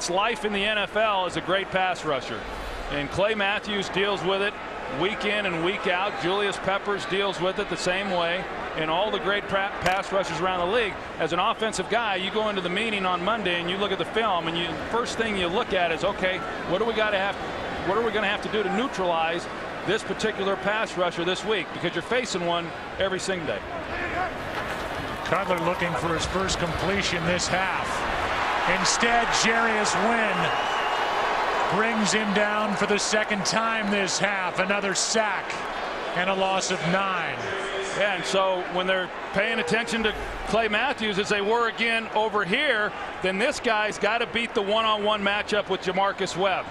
life in the NFL as a great pass rusher. And Clay Matthews deals with it week in and week out. Julius Peppers deals with it the same way. And all the great pass rushers around the league. As an offensive guy, you go into the meeting on Monday and you look at the film, and first thing you look at is, okay, what are we going to have to do to neutralize this particular pass rusher this week? Because you're facing one every single day. Cutler looking for his first completion this half. Instead, Jarius Wynn brings him down for the 2nd time this half. Another sack and a loss of 9. Yeah, and so when they're paying attention to Clay Matthews as they were again over here, then this guy's got to beat the one-on-one matchup with Jamarcus Webb.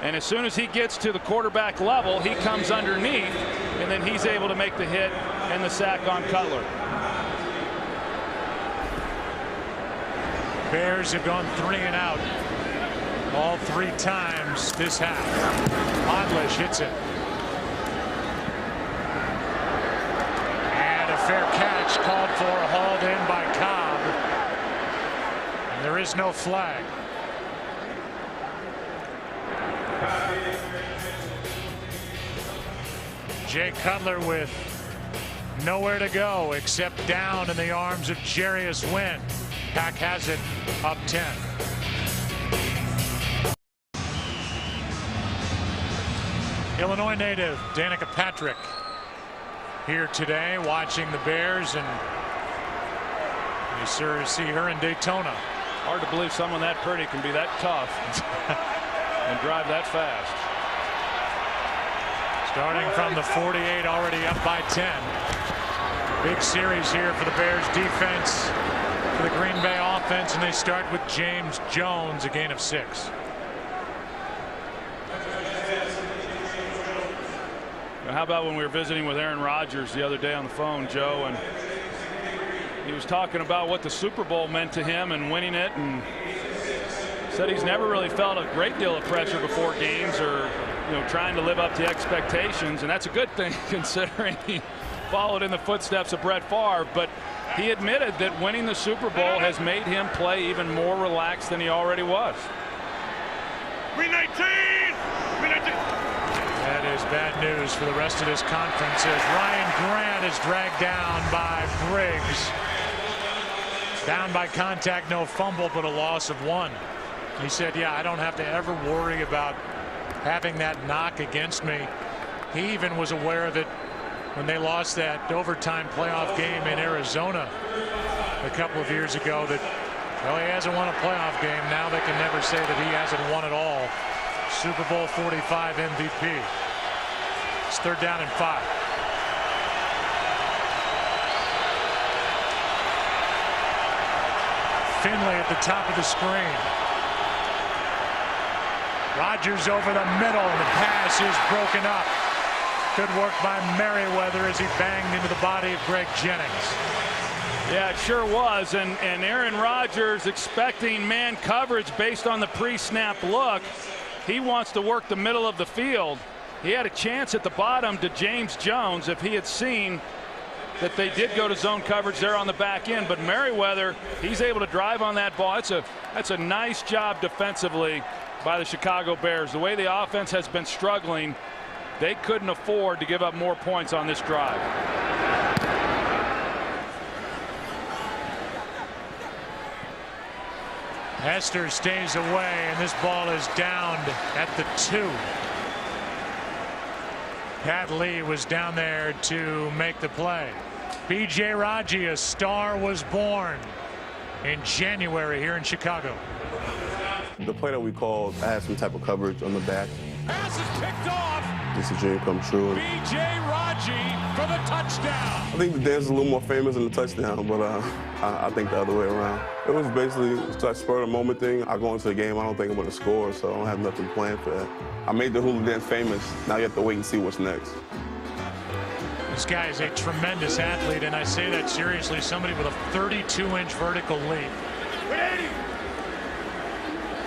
And as soon as he gets to the quarterback level, he comes underneath, and then he's able to make the hit and the sack on Cutler. Bears have gone 3 and out all 3 times this half. Modlish hits it. Fair catch called for, hauled in by Cobb. And there is no flag. Jay Cutler with nowhere to go except down in the arms of Jarius Wynn. Pack has it up 10. Illinois native Danica Patrick here today watching the Bears, and you sort of see her in Daytona. Hard to believe someone that pretty can be that tough and drive that fast. Starting from the 48, already up by 10. Big series here for the Bears defense, for the Green Bay offense, and they start with James Jones, a gain of 6. How about when we were visiting with Aaron Rodgers the other day on the phone, Joe, and he was talking about what the Super Bowl meant to him and winning it, and said he's never really felt a great deal of pressure before games or, trying to live up to expectations, and that's a good thing considering he followed in the footsteps of Brett Favre. But he admitted that winning the Super Bowl has made him play even more relaxed than he already was. Green 19! Green 19! That is bad news for the rest of this conference as Ryan Grant is dragged down by Briggs. Down by contact, no fumble, but a loss of 1. He said, yeah, I don't have to ever worry about having that knock against me. He even was aware of it when they lost that overtime playoff game in Arizona a couple of years ago, that, well, he hasn't won a playoff game. Now they can never say that he hasn't won at all. Super Bowl 45 MVP. It's 3rd down and 5. Finley at the top of the screen. Rodgers over the middle, and the pass is broken up. Good work by Merriweather as he banged into the body of Greg Jennings. Yeah, it sure was. And Aaron Rodgers expecting man coverage based on the pre-snap look. He wants to work the middle of the field. He had a chance at the bottom to James Jones if he had seen that they did go to zone coverage there on the back end. But Merriweather, he's able to drive on that ball. That's a nice job defensively by the Chicago Bears. The way the offense has been struggling, they couldn't afford to give up more points on this drive. Hester stays away, and this ball is downed at the 2. Pat Lee was down there to make the play. B.J. Raji, a star was born in January here in Chicago. The play that we called, I had some type of coverage on the back. Pass is picked off. It's a dream come true. B.J. Raji for the touchdown. I think the dance is a little more famous than the touchdown, but I think the other way around. It was basically a spur of the moment thing. I go into the game, I don't think I'm going to score, so I don't have nothing planned for that. I made the hula dance famous. Now you have to wait and see what's next. This guy is a tremendous athlete, and I say that seriously. Somebody with a 32-inch vertical leap.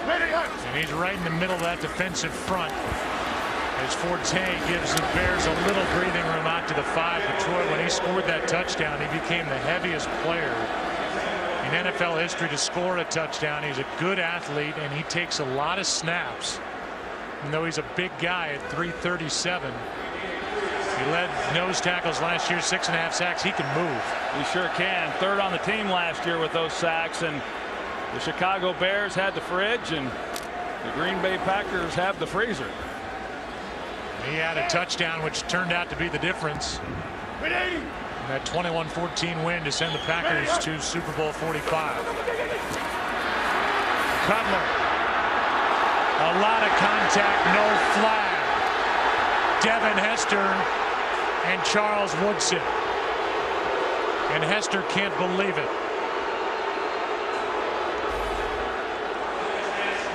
And he's right in the middle of that defensive front as Forte gives the Bears a little breathing room out to the 5. But Troy, when he scored that touchdown, he became the heaviest player in NFL history to score a touchdown. He's a good athlete, and he takes a lot of snaps. Even though he's a big guy at 337. He led nose tackles last year, 6.5 sacks. He can move. He sure can. 3rd on the team last year with those sacks, and the Chicago Bears had the fridge, and the Green Bay Packers have the freezer. He had a touchdown, which turned out to be the difference. And that 21-14 win to send the Packers to Super Bowl 45. Cutler. A lot of contact, no flag. Devin Hester and Charles Woodson. And Hester can't believe it.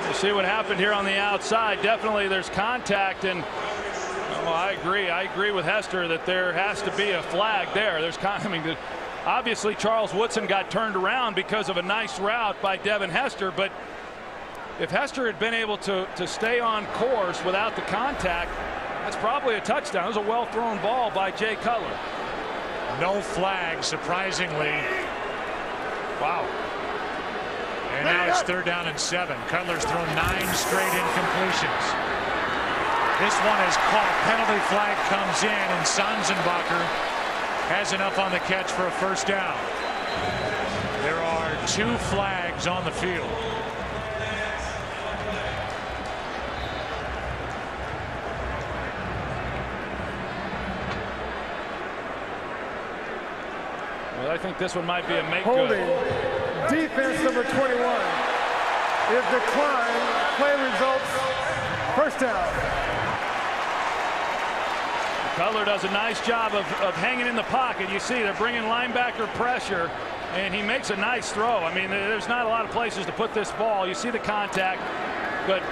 We'll see what happened here on the outside. Definitely there's contact, and well, I agree with Hester that there has to be a flag there. Obviously Charles Woodson got turned around because of a nice route by Devin Hester, but if Hester had been able to stay on course without the contact, that's probably a touchdown. It was a well-thrown ball by Jay Cutler. No flag, surprisingly. Wow. And now it's 3rd down and 7. Cutler's thrown 9 straight incompletions. This one is caught. Penalty flag comes in, and Sanzenbacher has enough on the catch for a 1st down. There are 2 flags on the field. Well, I think this one might be a make Holding. good. Defense number 21 is declined. Play results. 1st down. Cutler does a nice job of hanging in the pocket. You see they're bringing linebacker pressure, and he makes a nice throw. I mean, there's not a lot of places to put this ball. You see the contact, but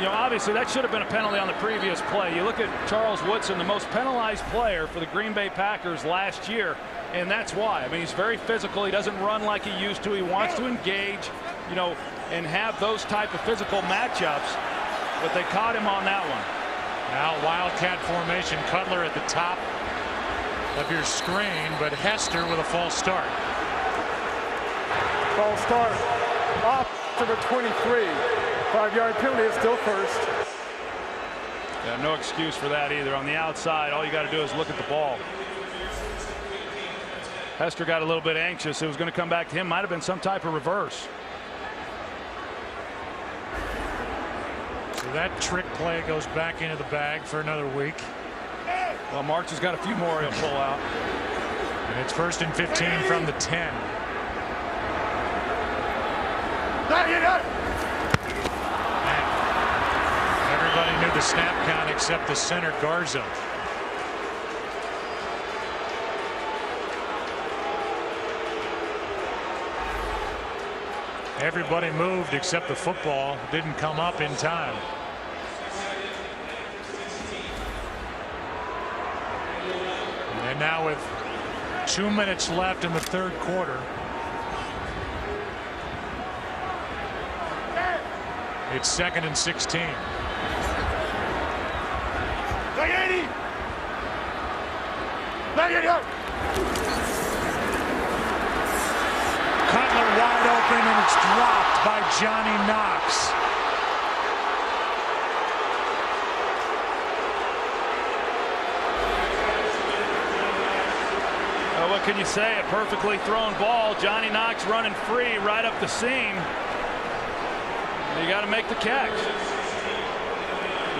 obviously that should have been a penalty on the previous play. You look at Charles Woodson, the most penalized player for the Green Bay Packers last year, and that's why. I mean, he's very physical. He doesn't run like he used to. He wants to engage, and have those type of physical matchups, but they caught him on that one. Now Wildcat formation. Cutler at the top of your screen, but Hester with a false start. False start. Off number 23. 5-yard penalty is still 1st. Yeah, no excuse for that either. On the outside, all you got to do is look at the ball. Hester got a little bit anxious. It was going to come back to him. Might have been some type of reverse. So that trick play goes back into the bag for another week. Well, March has got a few more he'll pull out. And it's 1st and 15 from the 10. Everybody knew the snap count except the center, Garza. Everybody moved except the football didn't come up in time. And now with 2 minutes left in the third quarter, it's 2nd and 16. Cutler wide open, and it's dropped by Johnny Knox. Well, what can you say? A perfectly thrown ball. Johnny Knox running free right up the seam. You got to make the catch.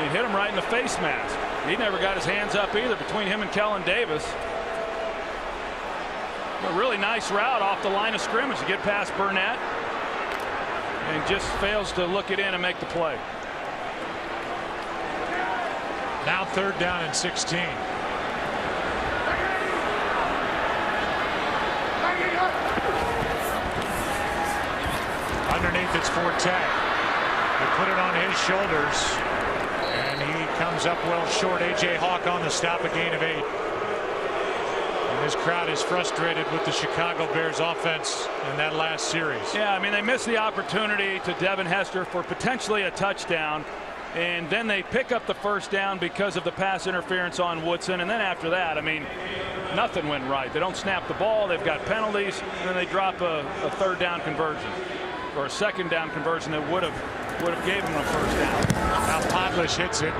He hit him right in the face mask. He never got his hands up either between him and Kellen Davis. A really nice route off the line of scrimmage to get past Burnett, and just fails to look it in and make the play. Now 3rd down and 16. Underneath it's Forte. They put it on his shoulders, and he comes up well short. A.J. Hawk on the stop, a gain of 8. And this crowd is frustrated with the Chicago Bears offense in that last series. Yeah, I mean, they missed the opportunity to Devin Hester for potentially a touchdown, and then they pick up the 1st down because of the pass interference on Woodson. And then after that, I mean, nothing went right. They don't snap the ball, they've got penalties, and then they drop a 3rd down conversion, or a 2nd down conversion that would have gave them a 1st down. Now Podlish hits it.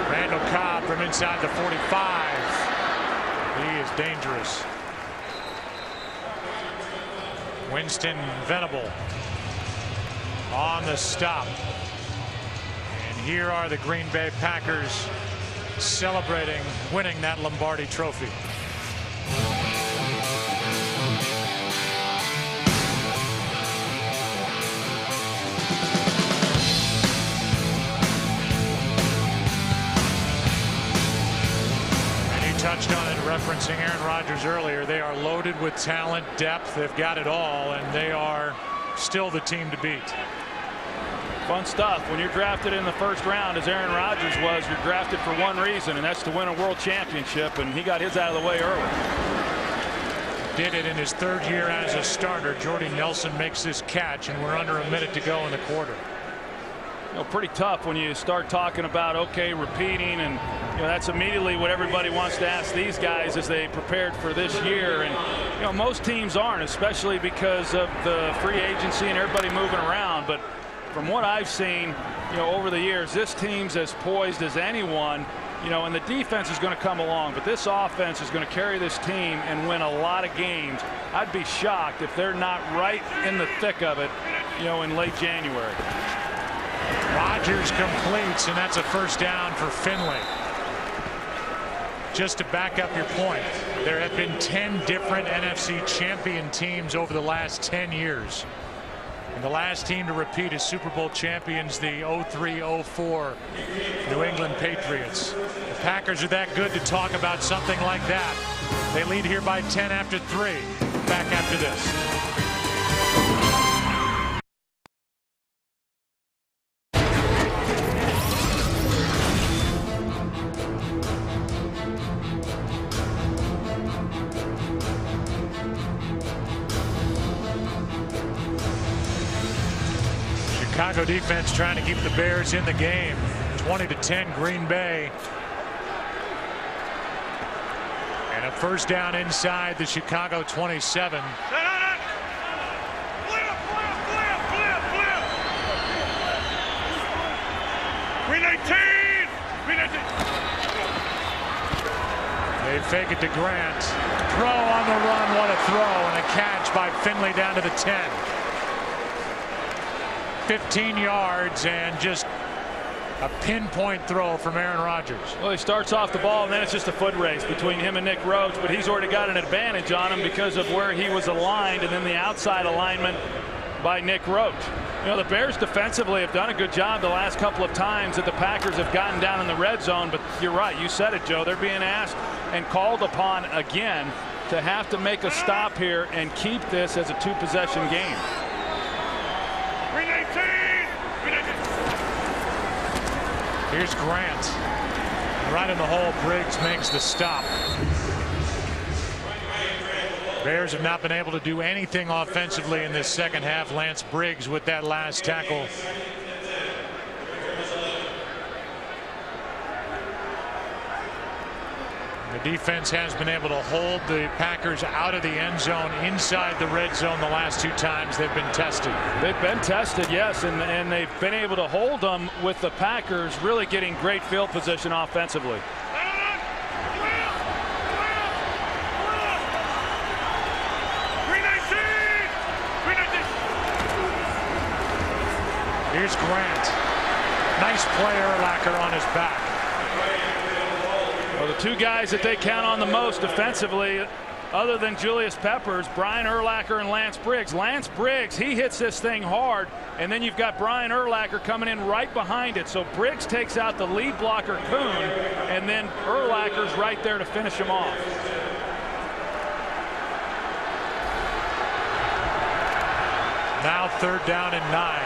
Randall Cobb from inside the 45. He is dangerous. Winston Venable on the stop. And here are the Green Bay Packers celebrating winning that Lombardi Trophy. Touched on it, referencing Aaron Rodgers earlier. They are loaded with talent, depth. They've got it all, and they are still the team to beat. Fun stuff. When you're drafted in the 1st round, as Aaron Rodgers was, you're drafted for one reason, and that's to win a world championship, and he got his out of the way early. Did it in his 3rd year as a starter. Jordy Nelson makes this catch, and we're under a minute to go in the quarter. You know, pretty tough when you start talking about, okay, repeating, and you know, that's immediately what everybody wants to ask these guys as they prepared for this year. And you know, most teams aren't, especially because of the free agency and everybody moving around. But from what I've seen, you know, over the years, this team's as poised as anyone. You know, and the defense is going to come along, but this offense is going to carry this team and win a lot of games. I'd be shocked if they're not right in the thick of it, you know, in late January. Rodgers completes, and that's a 1st down for Finley. Just to back up your point, there have been 10 different NFC champion teams over the last 10 years. And the last team to repeat as Super Bowl champions, the 03-04 New England Patriots. The Packers are that good to talk about something like that. They lead here by 10 after 3. Back after this. Chicago defense trying to keep the Bears in the game. 20-10 Green Bay. And a 1st down inside the Chicago 27. Green 18! Green 18! They fake it to Grant. Throw on the run. What a throw, and a catch by Finley down to the 10. 15 yards and just a pinpoint throw from Aaron Rodgers. Well, he starts off the ball, and then it's just a foot race between him and Nick Rhodes, but he's already got an advantage on him because of where he was aligned, and then the outside alignment by Nick Rhodes. You know, the Bears defensively have done a good job the last couple of times that the Packers have gotten down in the red zone, but you're right, you said it, Joe. They're being asked and called upon again to have to make a stop here and keep this as a 2-possession game. Here's Grant. Right in the hole, Briggs makes the stop. Bears have not been able to do anything offensively in this second half. Lance Briggs with that last tackle. The defense has been able to hold the Packers out of the end zone, inside the red zone the last 2 times they've been tested. They've been tested, yes, and they've been able to hold them with the Packers really getting great field position offensively. Here's Grant. Nice play, Urlacher on his back. Well, the 2 guys that they count on the most defensively, other than Julius Peppers, Brian Urlacher and Lance Briggs. Lance Briggs, he hits this thing hard, and then you've got Brian Urlacher coming in right behind it. So Briggs takes out the lead blocker, Kuhn, and then Urlacher's right there to finish him off. Now 3rd down and 9.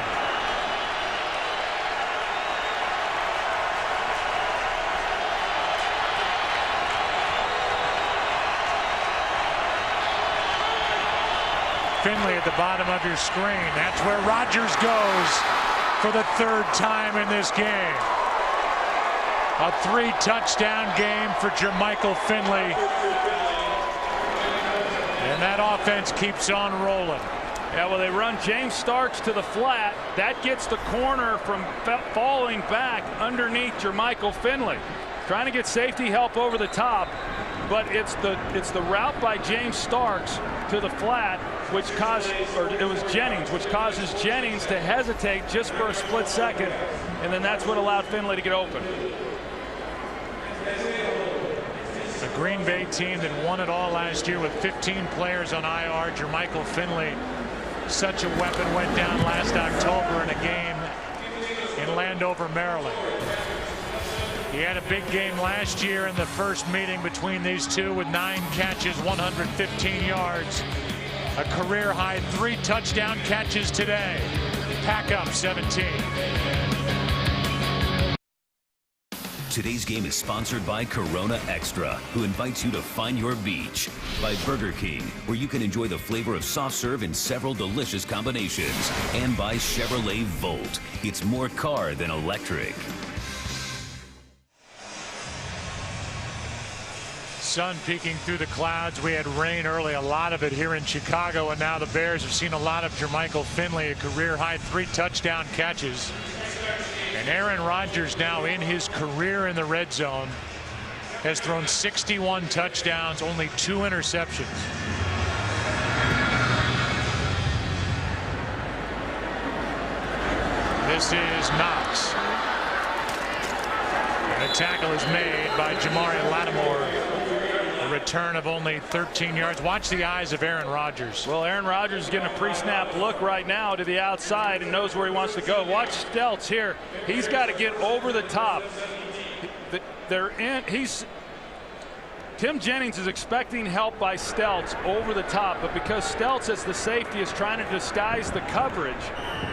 Finley at the bottom of your screen. That's where Rodgers goes for the 3rd time in this game. A 3-touchdown game for Jermichael Finley. And that offense keeps on rolling. Yeah, well, they run James Starks to the flat. That gets the corner from falling back underneath Jermichael Finley. Trying to get safety help over the top, but it's the route by James Starks to the flat, which caused, or it was Jennings, which causes Jennings to hesitate just for a split second, and then that's what allowed Finley to get open. The Green Bay team that won it all last year with 15 players on IR. Jermichael Finley, such a weapon, went down last October in a game in Landover, Maryland. He had a big game last year in the first meeting between these two with 9 catches, 115 yards. A career high 3 touchdown catches today. Pack up 17. Today's game is sponsored by Corona Extra, who invites you to find your beach. By Burger King, where you can enjoy the flavor of soft serve in several delicious combinations. And by Chevrolet Volt. It's more car than electric. Sun peeking through the clouds. We had rain early, a lot of it here in Chicago, and now the Bears have seen a lot of Jermichael Finley, a career high 3 touchdown catches. And Aaron Rodgers, now in his career in the red zone, has thrown 61 touchdowns, only 2 interceptions. This is Knox. And the tackle is made by Jamari Lattimore. A return of only 13 yards. Watch the eyes of Aaron Rodgers. Well, Aaron Rodgers is getting a pre-snap look right now to the outside and knows where he wants to go. Watch Steltz here. He's got to get over the top. Tim Jennings is expecting help by Steltz over the top, but because Steltz, as the safety, is trying to disguise the coverage,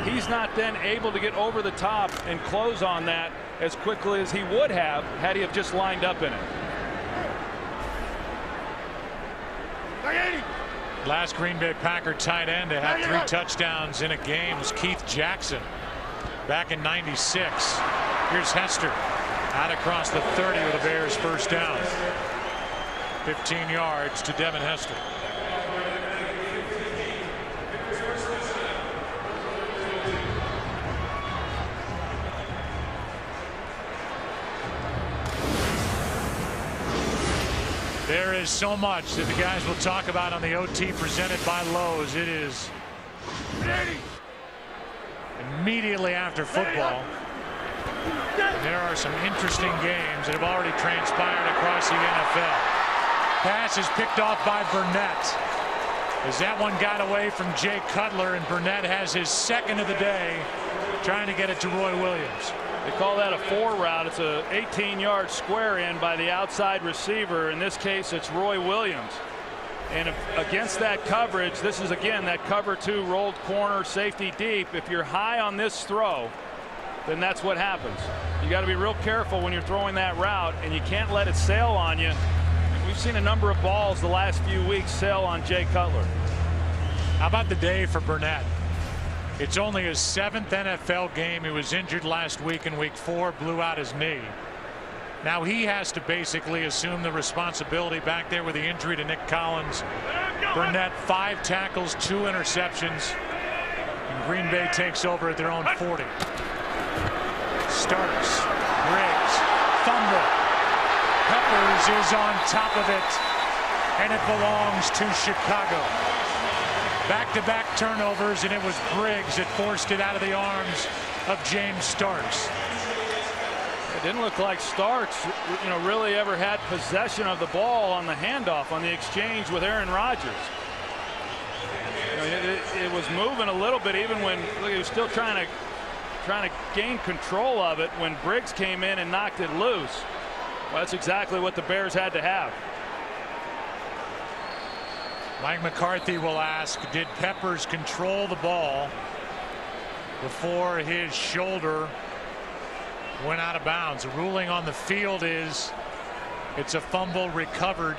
he's not then able to get over the top and close on that as quickly as he would have had he have just lined up in it. Last Green Bay Packer tight end to have 3 touchdowns in a game was Keith Jackson back in '96. Here's Hester out across the 30 with the Bears' first down. 15 yards to Devin Hester. There is so much that the guys will talk about on the OT presented by Lowe's. It is immediately after football. There are some interesting games that have already transpired across the NFL. Pass is picked off by Burnett. As that one got away from Jay Cutler, and Burnett has his second of the day, trying to get it to Roy Williams. They call that a 4 route. It's a 18-yard square in by the outside receiver. In this case, it's Roy Williams. And against that coverage, this is again that cover 2 rolled corner safety deep. If you're high on this throw, then that's what happens. You got to be real careful when you're throwing that route, and you can't let it sail on you. We've seen a number of balls the last few weeks sail on Jay Cutler. How about the day for Burnett? It's only his 7th NFL game. He was injured last week in week 4, blew out his knee. Now he has to basically assume the responsibility back there with the injury to Nick Collins. Burnett, 5 tackles, 2 interceptions. And Green Bay takes over at their own 40. Starks, Briggs, fumble. Peppers is on top of it, and it belongs to Chicago. Back-to-back turnovers, and it was Briggs that forced it out of the arms of James Starks. It didn't look like Starks, really ever had possession of the ball on the handoff, on the exchange with Aaron Rodgers. It was moving a little bit, even when he was still trying to gain control of it when Briggs came in and knocked it loose. Well, that's exactly what the Bears had to have. Mike McCarthy will ask, did Peppers control the ball before his shoulder went out of bounds? The ruling on the field is it's a fumble recovered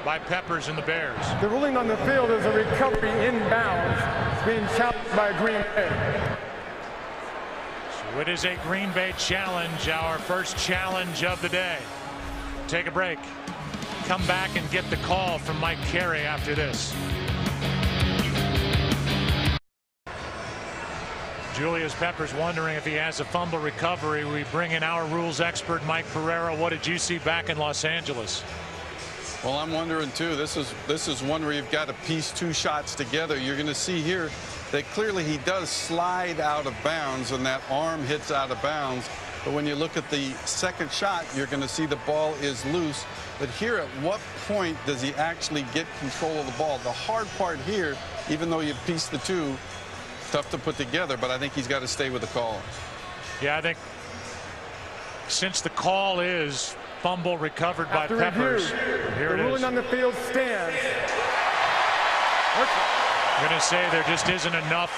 by Peppers and the Bears. The ruling on the field is a recovery inbounds. It's being challenged by Green Bay. So it is a Green Bay challenge, our first challenge of the day. Take a break. Come back and get the call from Mike Carey after this. Julius Peppers wondering if he has a fumble recovery. We bring in our rules expert, Mike Pereira. What did you see back in Los Angeles? Well, I'm wondering too. This is one where you've got to piece 2 shots together. You're going to see here that clearly he does slide out of bounds, and that arm hits out of bounds. But when you look at the second shot, you're going to see the ball is loose. But here, at what point does he actually get control of the ball? The hard part here, even though you piece the 2, tough to put together, but I think he's got to stay with the call. Yeah, I think since the call is fumble recovered by Peppers, here it is. The ruling on the field stands. I'm going to say there just isn't enough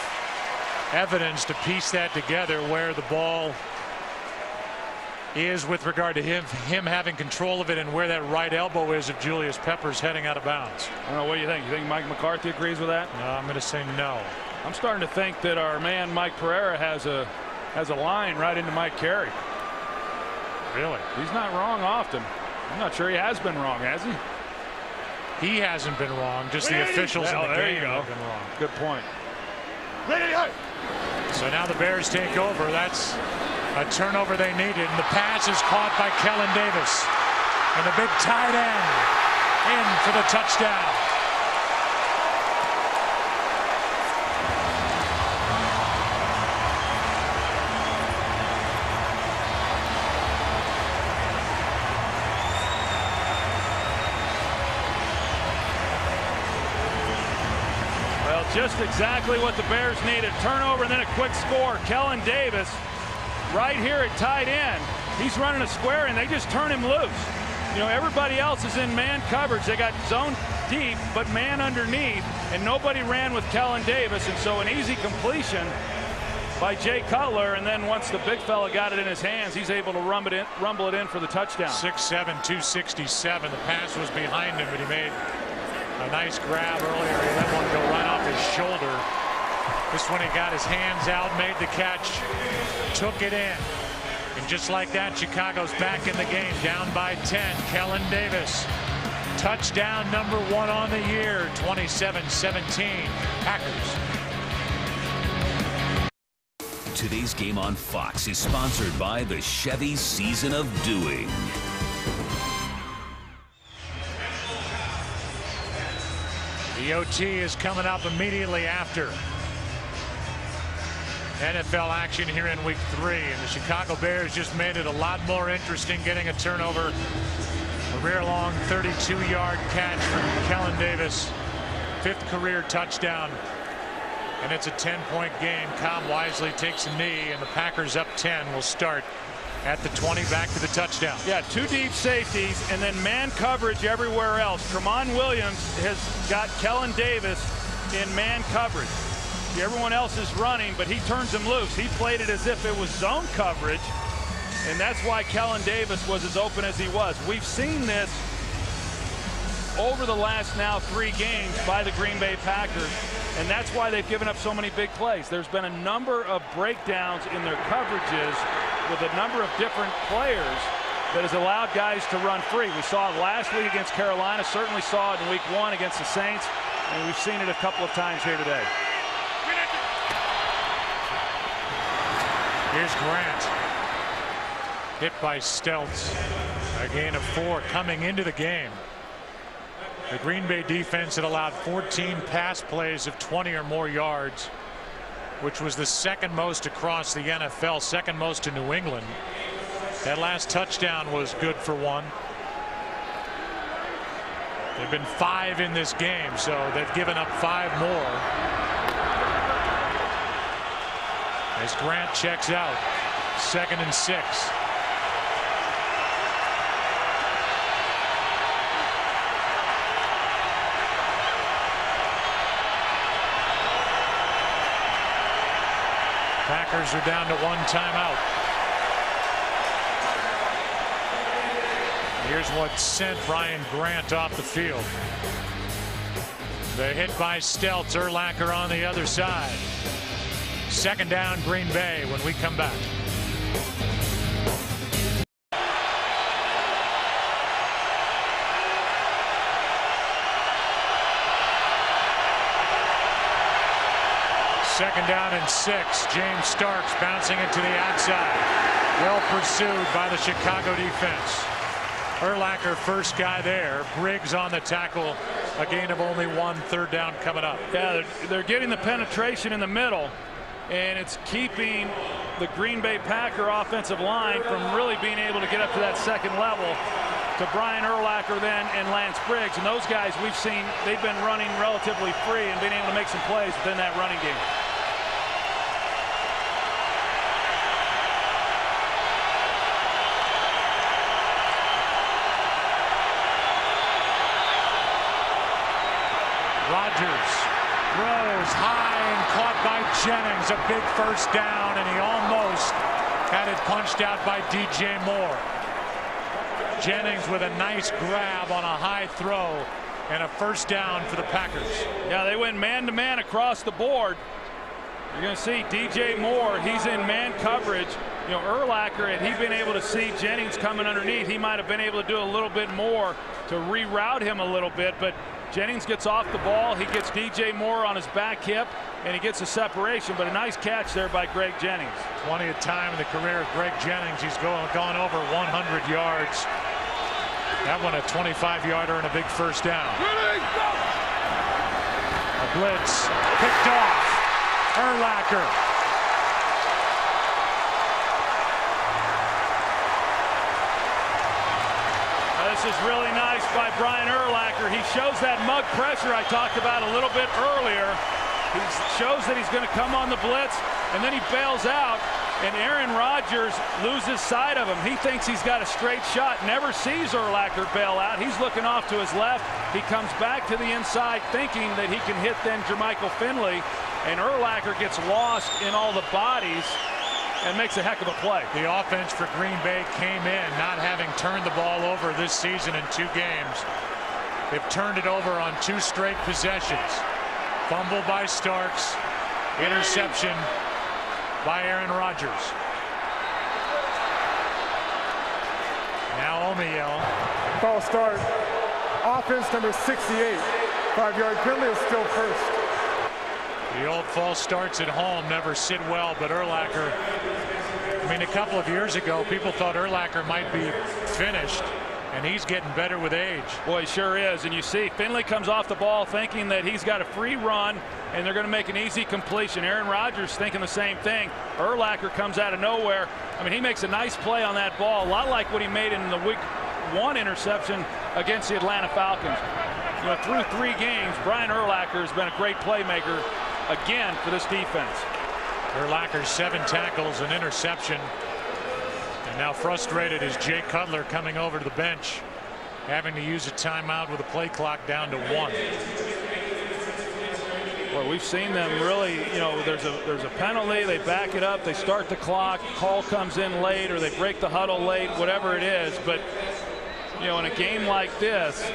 evidence to piece that together where the ball is with regard to him having control of it and where that right elbow is of Julius Peppers heading out of bounds. I don't know, what do you think? You think Mike McCarthy agrees with that? No, I'm going to say no. I'm starting to think that our man Mike Pereira has a line right into Mike Carey. Really? He's not wrong often. I'm not sure he has been wrong, has he? He hasn't been wrong. Just the officials in the game have been wrong. Good point. So now the Bears take over. That's a turnover they needed, and the pass is caught by Kellen Davis, and the big tight end in for the touchdown. Well, just exactly what the Bears needed. Turnover and then a quick score. Kellen Davis right here at tight end. He's running a square and they just turn him loose. Everybody else is in man coverage. They got zone deep, but man underneath, and nobody ran with Kellen Davis. And so an easy completion by Jay Cutler, and then once the big fella got it in his hands, he's able to rumble it in for the touchdown. 6'7", 267. The pass was behind him, but he made a nice grab earlier. He let one go right off his shoulder. This one, he got his hands out, made the catch, took it in. And just like that, Chicago's back in the game, down by 10. Kellen Davis, touchdown number 1 on the year, 27-17, Packers. Today's game on Fox is sponsored by the Chevy Season of Doing. The OT is coming up immediately after NFL action here in week 3, and the Chicago Bears just made it a lot more interesting, getting a turnover. A rear long 32-yard catch from Kellen Davis, 5th career touchdown, and it's a 10-point game. Cobb wisely takes a knee, and the Packers up 10 will start at the 20, back to the touchdown. Yeah, 2 deep safeties and then man coverage everywhere else. Tramon Williams has got Kellen Davis in man coverage. Everyone else is running, but he turns him loose. He played it as if it was zone coverage, and that's why Kellen Davis was as open as he was. We've seen this over the last now 3 games by the Green Bay Packers, and that's why they've given up so many big plays. There's been a number of breakdowns in their coverages with a number of different players that has allowed guys to run free. We saw it last week against Carolina, certainly saw it in week 1 against the Saints, and we've seen it a couple of times here today. Here's Grant. Hit by Stelz. A gain of 4 coming into the game. The Green Bay defense had allowed 14 pass plays of 20 or more yards, which was the second most across the NFL, second most in New England. That last touchdown was good for 1. There have been 5 in this game, so they've given up 5 more. As Grant checks out, 2nd and 6. Packers are down to 1 timeout. Here's what sent Brian Grant off the field. The hit by Stelz, Urlacher on the other side. 2nd down, Green Bay, when we come back. Second down and 6. James Starks bouncing it to the outside. Well pursued by the Chicago defense. Urlacher first guy there. Briggs on the tackle. A gain of only 1. 3rd down coming up. Yeah, they're getting the penetration in the middle, and it's keeping the Green Bay Packer offensive line from really being able to get up to that 2nd level to Brian Urlacher then and Lance Briggs. And those guys we've seen, they've been running relatively free and being able to make some plays within that running game. Rodgers throws high and caught by Jennings. A big 1st down, and he almost had it punched out by DJ Moore. Jennings with a nice grab on a high throw and a 1st down for the Packers. Yeah, they went man-to-man across the board. You're going to see DJ Moore, he's in man coverage. You know, Urlacher, had he been able to see Jennings coming underneath, he might have been able to do a little bit more to reroute him a little bit, but Jennings gets off the ball. He gets DJ Moore on his back hip, and he gets a separation, but a nice catch there by Greg Jennings. 20th time in the career of Greg Jennings. He's gone over 100 yards. That one a 25-yarder and a big 1st down. A blitz picked off. Urlacher. This is really nice by Brian Urlacher. He shows that mug pressure I talked about a little bit earlier. He shows that he's going to come on the blitz, and then he bails out, and Aaron Rodgers loses sight of him. He thinks he's got a straight shot, never sees Urlacher bail out. He's looking off to his left. He comes back to the inside thinking that he can hit then Jermichael Finley, and Urlacher gets lost in all the bodies and makes a heck of a play. The offense for Green Bay came in not having turned the ball over this season in 2 games. They've turned it over on 2 straight possessions. Fumble by Starks, interception by Aaron Rodgers. Now Omiel. False start. Offense number 68. 5-yard penalty is still 1st. The old false starts at home never sit well, but Urlacher, I mean, a couple of years ago, people thought Urlacher might be finished, and he's getting better with age. Boy, he sure is. And you see, Finley comes off the ball thinking that he's got a free run, and they're going to make an easy completion. Aaron Rodgers thinking the same thing. Urlacher comes out of nowhere. I mean, he makes a nice play on that ball, a lot like what he made in the week 1 interception against the Atlanta Falcons. You know, through 3 games, Brian Urlacher has been a great playmaker again for this defense. Urlacher 7 tackles, an interception, and now frustrated is Jay Cutler coming over to the bench, having to use a timeout with the play clock down to 1. Well, we've seen them really, you know, there's a penalty, they back it up, they start the clock, call comes in late, or they break the huddle late, whatever it is. But, you know, in a game like this,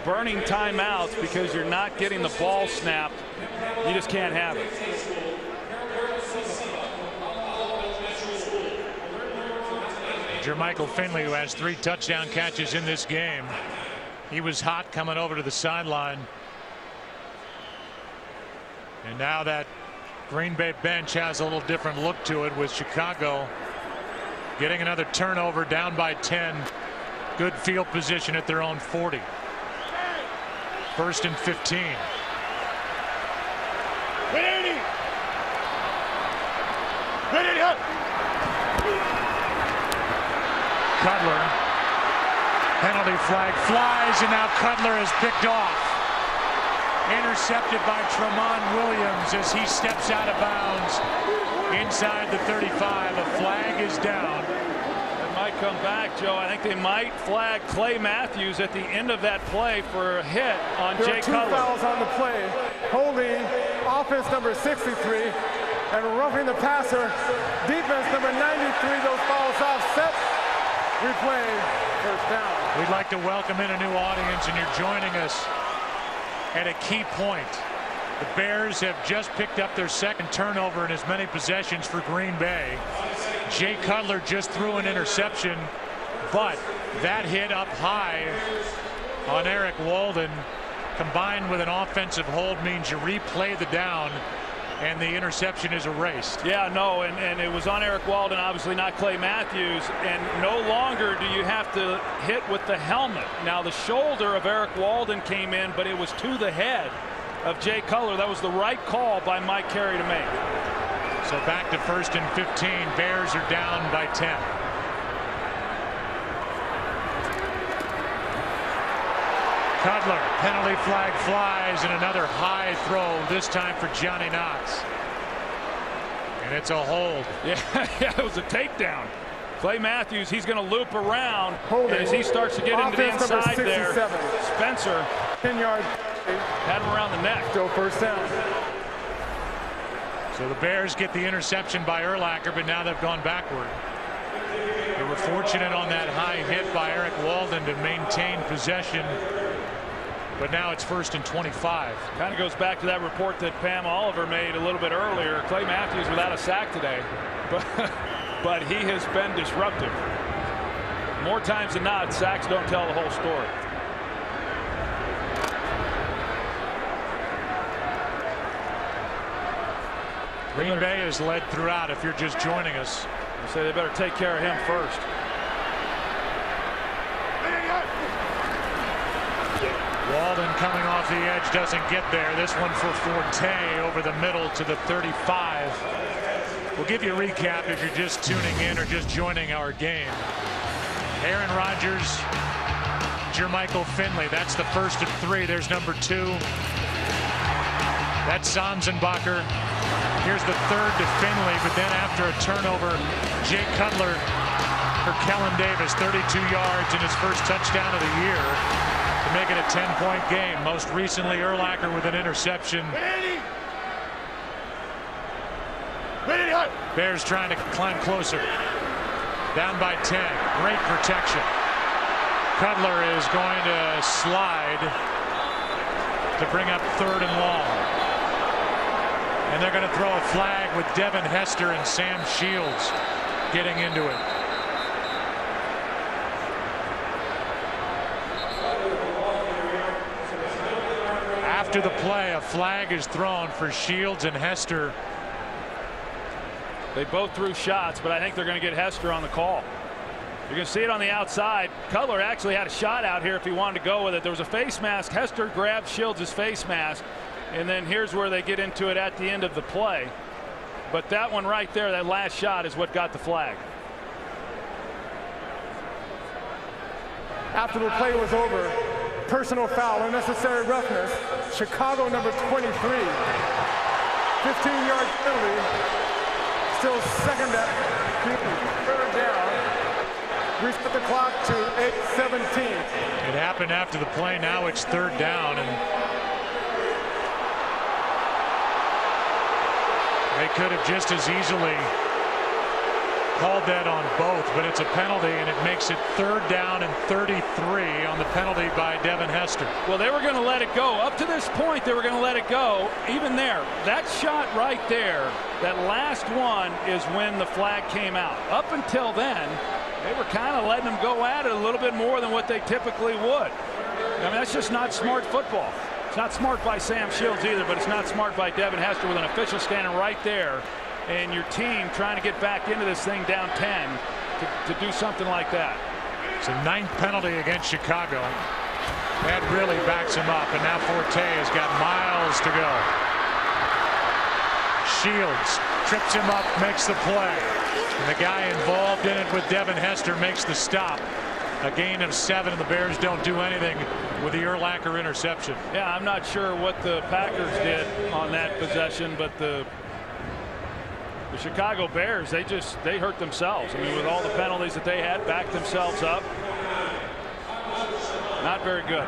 burning timeouts because you're not getting the ball snapped, you just can't have it. Jermichael Finley, who has 3 touchdown catches in this game. He was hot coming over to the sideline. And now that Green Bay bench has a little different look to it, with Chicago getting another turnover, down by 10. Good field position at their own 40. 1st and 15. Cutler. Penalty flag flies, and now Cutler is picked off. Intercepted by Tramon Williams as he steps out of bounds inside the 35. A flag is down. It might come back, Joe. I think they might flag Clay Matthews at the end of that play for a hit on Jay Cutler. There are 2 fouls on the play. Holding offense number 63 and roughing the passer. Defense number 93. Those fouls offset. Replay, 1st down. We'd like to welcome in a new audience, and you're joining us at a key point. The Bears have just picked up their 2nd turnover in as many possessions for Green Bay. Jay Cutler just threw an interception, but that hit up high on Eric Walden, combined with an offensive hold, means you replay the down and the interception is erased. Yeah, no, and it was on Eric Walden, obviously not Clay Matthews, and no longer do you have to hit with the helmet. Now the shoulder of Eric Walden came in, but it was to the head of Jay Cutler. That was the right call by Mike Carey to make. So back to 1st and 15. Bears are down by 10. Cutler, penalty flag flies, and another high throw, this time for Johnny Knox. And it's a hold. Yeah, it was a takedown. Clay Matthews, he's going to loop around as he starts to get into the inside there. Spencer 10-yard had him around the neck. Still 1st down. So the Bears get the interception by Urlacher, but now they've gone backward. They were fortunate on that high hit by Eric Walden to maintain possession. But now it's 1st and 25. Kind of goes back to that report that Pam Oliver made a little bit earlier. Clay Matthews without a sack today, but he has been disruptive. More times than not, sacks don't tell the whole story. Green Bay is led throughout if you're just joining us. I say they better take care of him first. Walden coming off the edge, doesn't get there. This one for Forte over the middle to the 35. We'll give you a recap if you're just tuning in or just joining our game. Aaron Rodgers, Jermichael Finley. That's the 1st of 3. There's number 2. That's Sanzenbacher. Here's the 3rd to Finley, but then after a turnover, Jay Cutler for Kellen Davis, 32 yards and his first touchdown of the year to make it a 10-point game. Most recently, Urlacher with an interception. Bears trying to climb closer. Down by 10. Great protection. Cutler is going to slide to bring up 3rd and long. And they're going to throw a flag with Devin Hester and Sam Shields getting into it. After the play, a flag is thrown for Shields and Hester. They both threw shots, but I think they're going to get Hester on the call. You're going to see it on the outside. Cutler actually had a shot out here if he wanted to go with it. There was a face mask. Hester grabbed Shields' face mask. And then here's where they get into it at the end of the play. But that one right there, that last shot, is what got the flag. After the play was over, personal foul, unnecessary roughness. Chicago number 23. 15-yard penalty. Still 2nd down. 3rd down. Reset the clock to 8:17. It happened after the play. Now it's 3rd down. And They could have just as easily called that on both, but it's a penalty, and it makes it 3rd down and 33 on the penalty by Devin Hester. Well, they were going to let it go. Up to this point, they were going to let it go. Even there, that shot right there, that last one is when the flag came out. Up until then, they were kind of letting them go at it a little bit more than what they typically would. I mean, that's just not smart football. It's not smart by Sam Shields either, but it's not smart by Devin Hester with an official standing right there and your team trying to get back into this thing down 10 to do something like that. It's a 9th penalty against Chicago. That really backs him up, and now Forte has got miles to go. Shields trips him up, makes the play. And the guy involved in it with Devin Hester makes the stop. A gain of 7, and the Bears don't do anything with the Urlacher interception. Yeah, I'm not sure what the Packers did on that possession, but the Chicago Bears, they hurt themselves. I mean, with all the penalties that they had, backed themselves up. Not very good.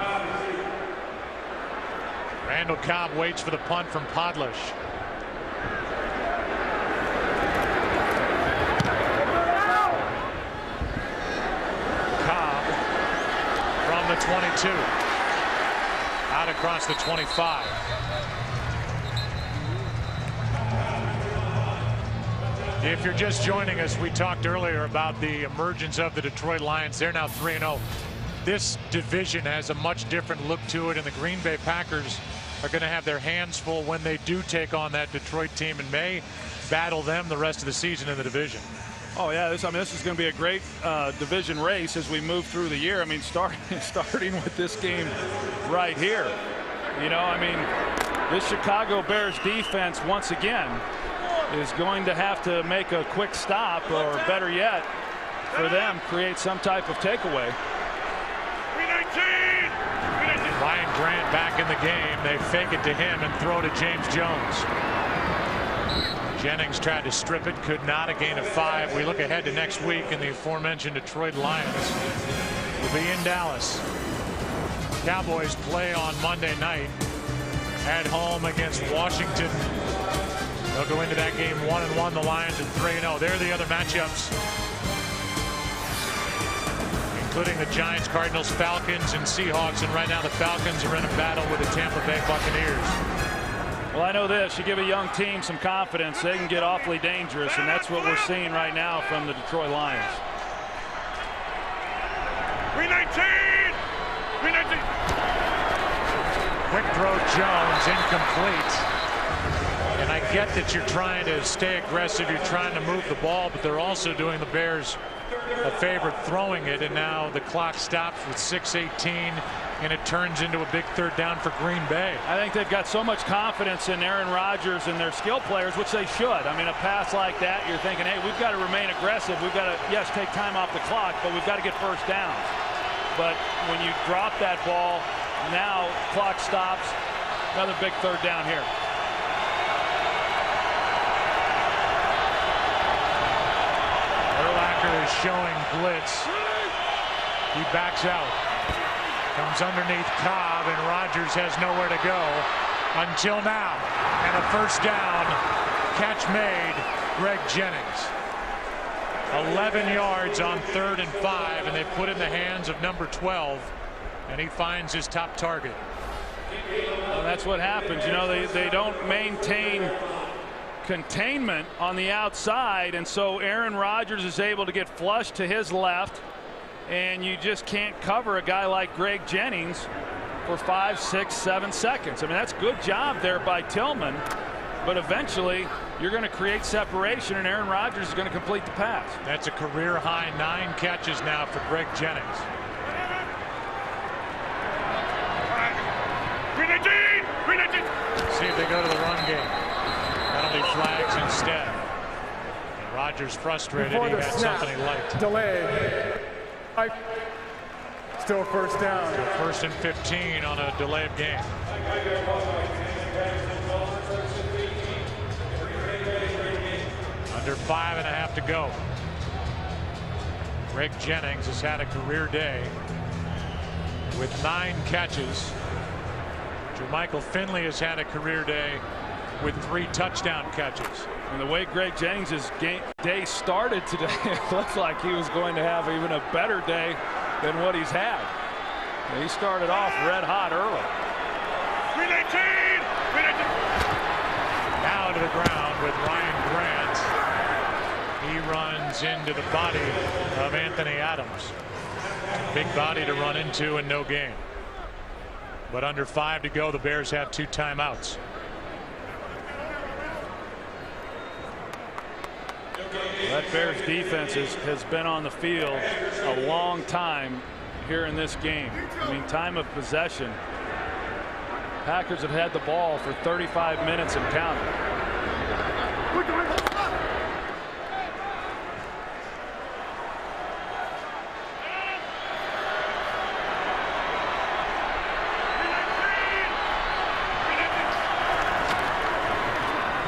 Randall Cobb waits for the punt from Podlesh. Cobb from the 22. Out across the 25. If you're just joining us, we talked earlier about the emergence of the Detroit Lions. They're now 3-0. This division has a much different look to it, and the Green Bay Packers are going to have their hands full when they do take on that Detroit team and may battle them the rest of the season in the division. Oh yeah, this is going to be a great division race as we move through the year. I mean, starting with this game right here. You know, I mean, this Chicago Bears defense once again is going to have to make a quick stop, or better yet, for them, create some type of takeaway. Ryan Grant back in the game. They fake it to him and throw to James Jones. Jennings tried to strip it, could not. A gain of 5. We look ahead to next week, and the aforementioned Detroit Lions will be in Dallas. Cowboys play on Monday night at home against Washington. They'll go into that game 1-1. The Lions at 3-0. There are the other matchups, including the Giants, Cardinals, Falcons, and Seahawks. And right now the Falcons are in a battle with the Tampa Bay Buccaneers. Well, I know this. You give a young team some confidence, they can get awfully dangerous, and that's what we're seeing right now from the Detroit Lions. 319! 319! Quick throw, Jones, incomplete. And I get that you're trying to stay aggressive, you're trying to move the ball, but they're also doing the Bears a favor throwing it, and now the clock stops with 6:18, and it turns into a big 3rd down for Green Bay. I think they've got so much confidence in Aaron Rodgers and their skill players, which they should. I mean, a pass like that, you're thinking, hey, we've got to remain aggressive. We've got to, yes, take time off the clock, but we've got to get first downs. But when you drop that ball, now clock stops. Another big 3rd down here. Urlacher is showing blitz. He backs out. Comes underneath Cobb, and Rodgers has nowhere to go until now. And a first down. Catch made. Greg Jennings. 11 yards on 3rd and 5, and they put in the hands of number 12, and he finds his top target. Well, that's what happens. You know, they don't maintain containment on the outside, and so Aaron Rodgers is able to get flushed to his left, and you just can't cover a guy like Greg Jennings for 5, 6, 7 seconds. I mean, that's a good job there by Tillman, but eventually you're going to create separation, and Aaron Rodgers is going to complete the pass. That's a career high 9 catches now for Greg Jennings. 319! See if they go to the run game. Penalty flags instead. And Rodgers frustrated. He had something he liked. Delay. Still first down. So 1st and 15 on a delay of game. Under 5.5 to go. Greg Jennings has had a career day with 9 catches. Jermichael Finley has had a career day with 3 touchdown catches. And the way Greg Jennings' day started today, it looked like he was going to have even a better day than what he's had. And he started off red hot early. 319! Down to the ground with Ryan Grant. He runs into the body of Anthony Adams. Big body to run into and no gain. But under 5 to go, the Bears have 2 timeouts. That Bears defense has been on the field a long time here in this game. I mean, time of possession. Packers have had the ball for 35 minutes and counting.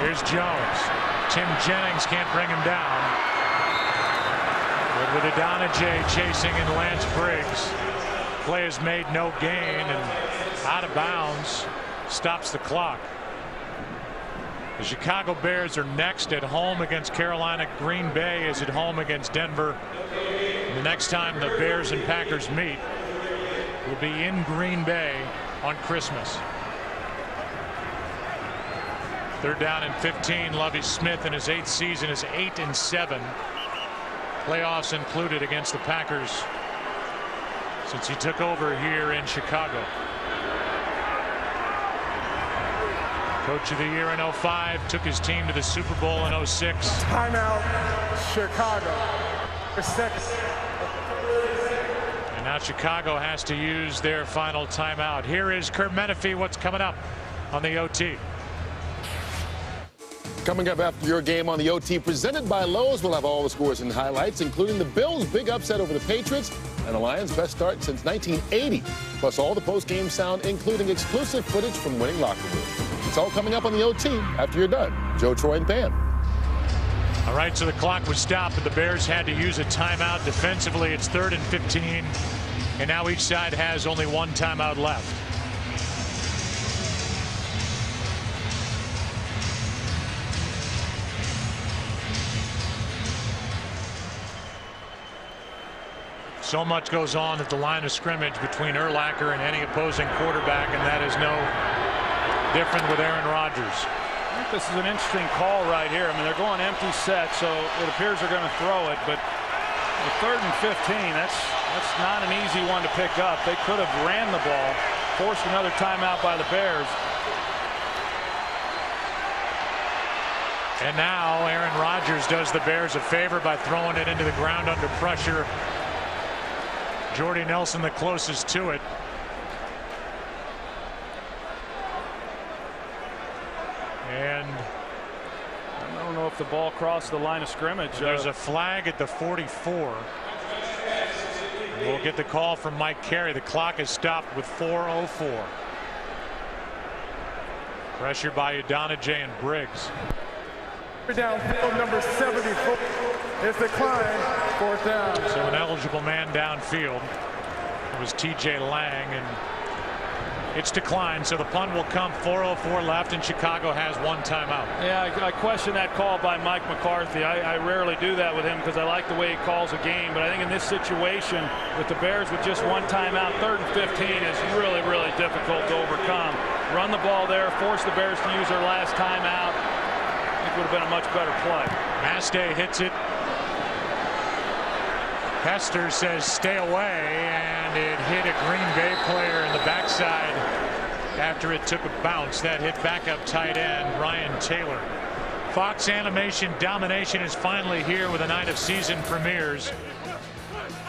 Here's Jones. Tim Jennings can't bring him down. But with Adonijay chasing and Lance Briggs, play has made no gain and out of bounds, stops the clock. The Chicago Bears are next at home against Carolina. Green Bay is at home against Denver. And the next time the Bears and Packers meet will be in Green Bay on Christmas. 3rd down and 15. Lovie Smith in his 8th season is 8-7. Playoffs included against the Packers since he took over here in Chicago. Coach of the year in 05, took his team to the Super Bowl in 06. Timeout, Chicago. For seconds. And now Chicago has to use their final timeout. Here is Curt Menefee. What's coming up on the OT? Coming up after your game on the OT, presented by Lowe's, we'll have all the scores and highlights, including the Bills' big upset over the Patriots and the Lions' best start since 1980. Plus all the post-game sound, including exclusive footage from winning locker rooms. It's all coming up on the OT after you're done. Joe, Troy, and Pam. All right, so the clock was stopped, but the Bears had to use a timeout. Defensively, it's 3rd and 15, and now each side has only 1 timeout left. So much goes on at the line of scrimmage between Urlacher and any opposing quarterback, and that is no different with Aaron Rodgers. I think this is an interesting call right here. I mean, they're going empty set, so it appears they're going to throw it, but with 3rd and 15, that's not an easy one to pick up. They could have ran the ball, forced another timeout by the Bears. And now Aaron Rodgers does the Bears a favor by throwing it into the ground under pressure. Jordy Nelson the closest to it. And I don't know if the ball crossed the line of scrimmage. There's a flag at the 44. We'll get the call from Mike Carey. The clock is stopped with 4:04. Pressure by Adonijay and Briggs. Downfield number 74 is declined. 4th down. So an eligible man downfield. It was TJ Lang, and it's declined. So the punt will come. 4:04 left, and Chicago has 1 timeout. Yeah, I question that call by Mike McCarthy. I rarely do that with him because I like the way he calls a game. But I think in this situation with the Bears with just 1 timeout, 3rd and 15 is really, really difficult to overcome. Run the ball there, force the Bears to use their last timeout. Would have been a much better play. Mastay hits it. Hester says stay away, and it hit a Green Bay player in the backside after it took a bounce. That hit backup tight end Ryan Taylor. Fox Animation Domination is finally here with a night of season premieres.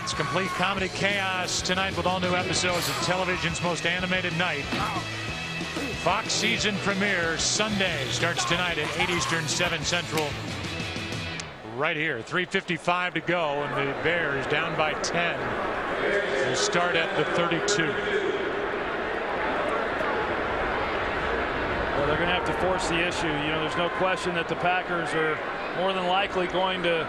It's complete comedy chaos tonight with all new episodes of television's most animated night. Fox season premiere Sunday starts tonight at 8 Eastern, 7 Central. Right here, 3:55 to go, and the Bears down by 10. Will start at the 32. Well, they're going to have to force the issue. You know, there's no question that the Packers are more than likely going to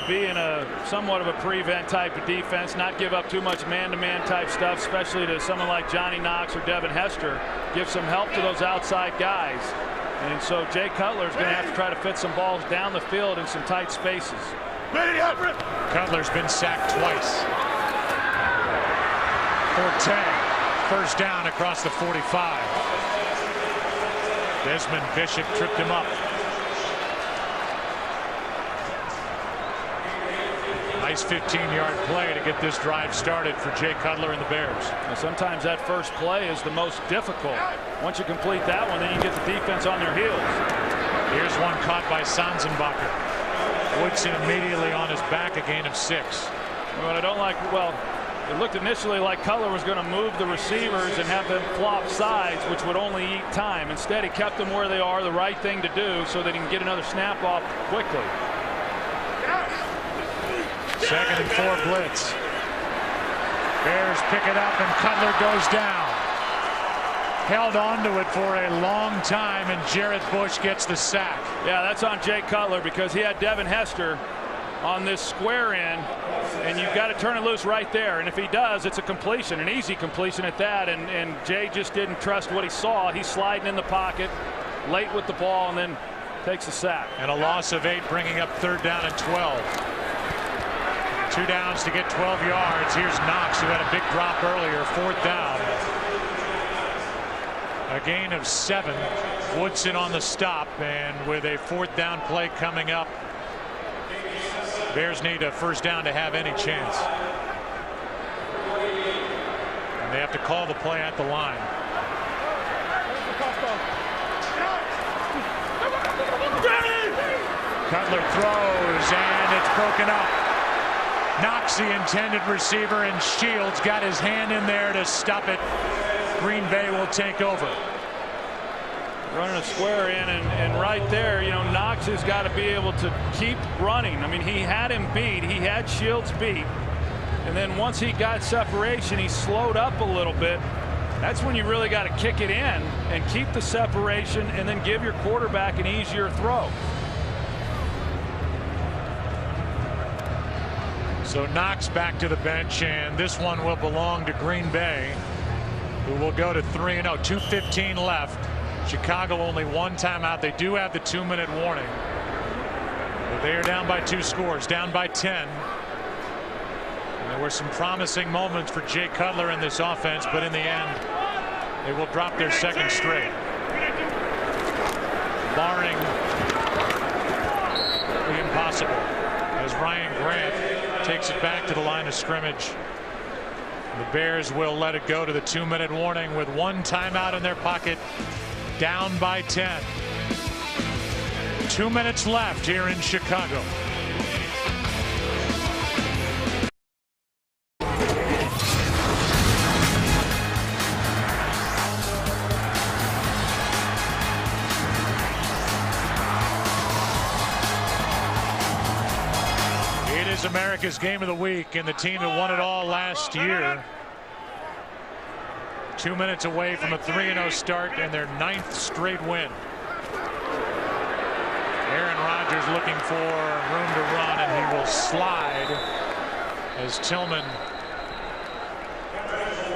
be in a somewhat of a prevent type of defense, not give up too much man-to-man type stuff, especially to someone like Johnny Knox or Devin Hester. Give some help to those outside guys. And so Jay Cutler is going to have to try to fit some balls down the field in some tight spaces. Cutler's been sacked twice. Forte, first down across the 45. Desmond Bishop tripped him up. Nice 15-yard play to get this drive started for Jay Cutler and the Bears. And sometimes that first play is the most difficult. Once you complete that one, then you get the defense on their heels. Here's one caught by Sanzenbacher. Woodson immediately on his back, a gain of 6. What I don't like, well, it looked initially like Cutler was going to move the receivers and have them flop sides, which would only eat time. Instead, he kept them where they are, the right thing to do, so that he can get another snap off quickly. 2nd and 4 blitz. Bears pick it up and Cutler goes down. Held onto it for a long time and Jarrett Bush gets the sack. Yeah, that's on Jay Cutler because he had Devin Hester on this square end, and you've got to turn it loose right there. And if he does, it's a completion, an easy completion at that. And Jay just didn't trust what he saw. He's sliding in the pocket late with the ball and then takes the sack. And a loss of 8, bringing up 3rd down and 12. 2 downs to get 12 yards. Here's Knox, who had a big drop earlier. 4th down. A gain of 7. Woodson on the stop, and with a 4th down play coming up, Bears need a 1st down to have any chance. And they have to call the play at the line. Cutler throws, and it's broken up. Knox, the intended receiver, and Shields got his hand in there to stop it. Green Bay will take over. Running a square in, and right there, you know, Knox has got to be able to keep running. I mean, he had him beat. He had Shields beat. And then once he got separation, he slowed up a little bit. That's when you really got to kick it in and keep the separation and then give your quarterback an easier throw. So Knox back to the bench, and this one will belong to Green Bay, who will go to 3-0. 2:15 left. Chicago only 1 timeout. They do have the 2-minute warning. But they are down by 2 scores, down by 10. And there were some promising moments for Jay Cutler in this offense, but in the end, they will drop their 2nd straight. Barring the impossible, as Ryan Grant takes it back to the line of scrimmage. The Bears will let it go to the 2-minute warning with 1 timeout in their pocket, down by 10. 2 minutes left here in Chicago. America's Game of the Week, and the team that won it all last year 2 minutes away from a 3-0 start and their 9th straight win. Aaron Rodgers looking for room to run, and he will slide as Tillman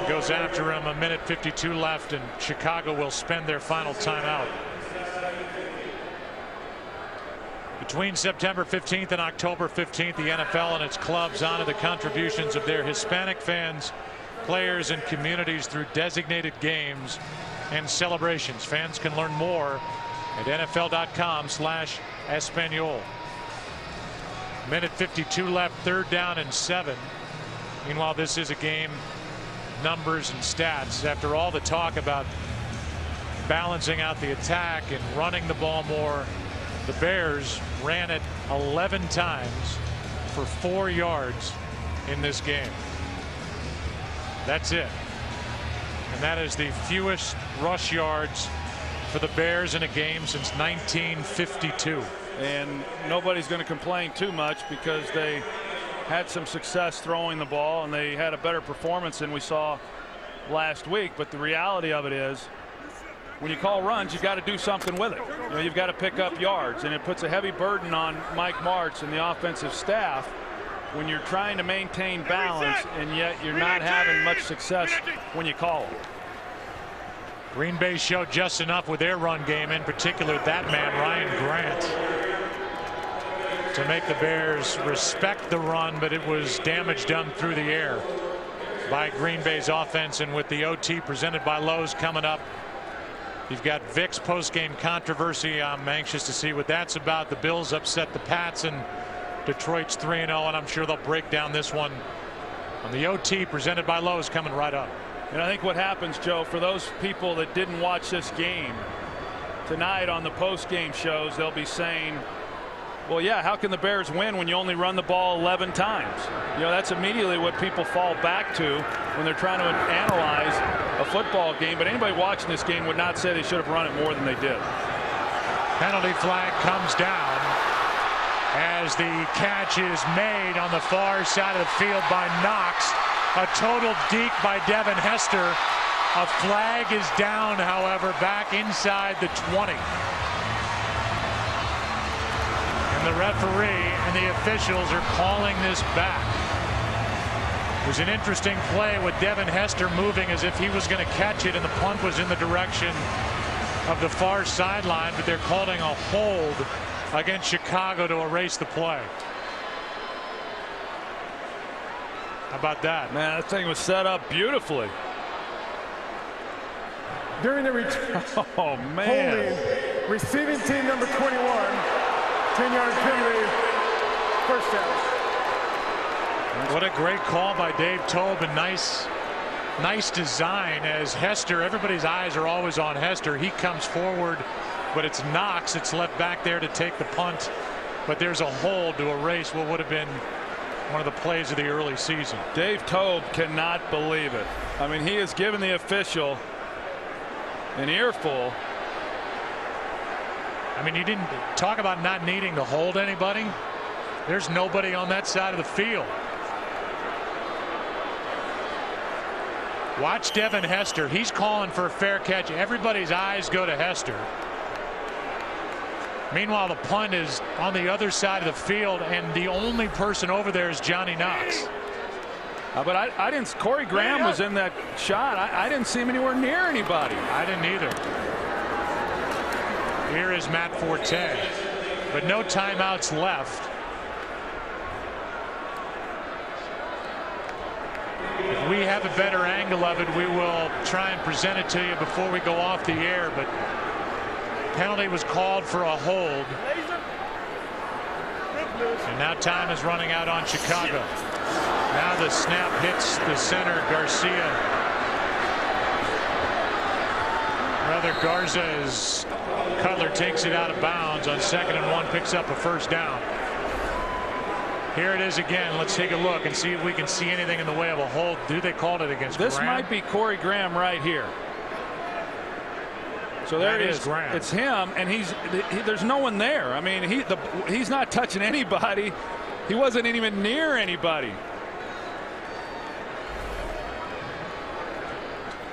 goes after him. 1:52 left, and Chicago will spend their final timeout. Between September 15th and October 15th, the NFL and its clubs honor the contributions of their Hispanic fans, players, and communities through designated games and celebrations. Fans can learn more at NFL.com/Espanol. 1:52 left, 3rd down and 7. Meanwhile, this is a game, numbers and stats. After all the talk about balancing out the attack and running the ball more, the Bears ran it 11 times for 4 yards in this game. That's it. And that is the fewest rush yards for the Bears in a game since 1952. And nobody's going to complain too much because they had some success throwing the ball and they had a better performance than we saw last week. But the reality of it is, when you call runs, you've got to do something with it. You know, you've got to pick up yards, and it puts a heavy burden on Mike Martz and the offensive staff when you're trying to maintain balance, and yet you're not having much success when you call it. Green Bay showed just enough with their run game, in particular that man, Ryan Grant, to make the Bears respect the run, but it was damage done through the air by Green Bay's offense. And with the OT presented by Lowe's coming up, you've got Vic's post-game controversy. I'm anxious to see what that's about. The Bills upset the Pats, and Detroit's 3-0, and I'm sure they'll break down this one on the OT presented by Lowe's coming right up. And I think what happens, Joe, for those people that didn't watch this game tonight on the post-game shows, they'll be saying, well, yeah, how can the Bears win when you only run the ball 11 times? You know, that's immediately what people fall back to when they're trying to analyze a football game. But anybody watching this game would not say they should have run it more than they did. Penalty flag comes down as the catch is made on the far side of the field by Knox. A total deke by Devin Hester. A flag is down, however, back inside the 20. And the referee and the officials are calling this back. It was an interesting play with Devin Hester moving as if he was going to catch it, and the punt was in the direction of the far sideline, but they're calling a hold against Chicago to erase the play. How about that? Man, that thing was set up beautifully. During the return, oh man, holding receiving team number 21, 10-yard penalty, first down. What a great call by Dave Toub, and nice design as Hester. Everybody's eyes are always on Hester. He comes forward, but it's Knox. It's left back there to take the punt, but there's a hold to erase what would have been one of the plays of the early season. Dave Toub cannot believe it. I mean, he has given the official an earful. I mean, you didn't talk about not needing to hold anybody. There's nobody on that side of the field. Watch Devin Hester. He's calling for a fair catch. Everybody's eyes go to Hester. Meanwhile, the punt is on the other side of the field, and the only person over there is Johnny Knox. But I didn't. Corey Graham was in that shot. I didn't see him anywhere near anybody. I didn't either. Here is Matt Forte, but no timeouts left. If we have a better angle of it, we will try and present it to you before we go off the air, but penalty was called for a hold. And now time is running out on Chicago. Now the snap hits the center, Garcia. Rather, Garza as Cutler takes it out of bounds on 2nd and 1, picks up a first down. Here it is again. Let's take a look and see if we can see anything in the way of a hold. Do they call it against this Graham? Might be Corey Graham right here. So there it is. Graham. It's him, and there's no one there. I mean, he's not touching anybody. He wasn't even near anybody.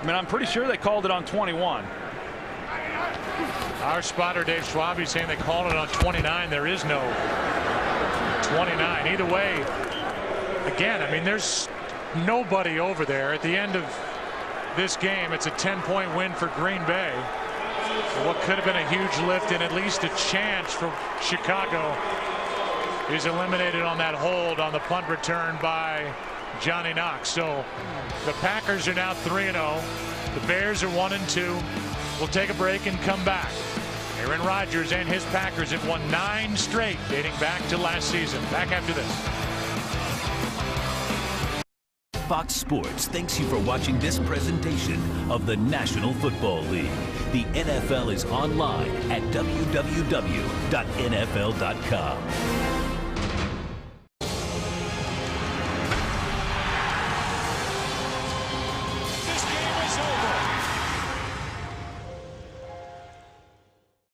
I mean, I'm pretty sure they called it on 21. Our spotter Dave Schwabe saying they called it on 29. There is no 29. Either way, again, I mean, there's nobody over there at the end of this game. It's a 10-point win for Green Bay. What could have been a huge lift and at least a chance for Chicago is eliminated on that hold on the punt return by Johnny Knox. So the Packers are now 3-0. The Bears are 1-2. We'll take a break and come back. Aaron Rodgers and his Packers have won 9 straight dating back to last season. Back after this. Fox Sports thanks you for watching this presentation of the National Football League. The NFL is online at www.nfl.com.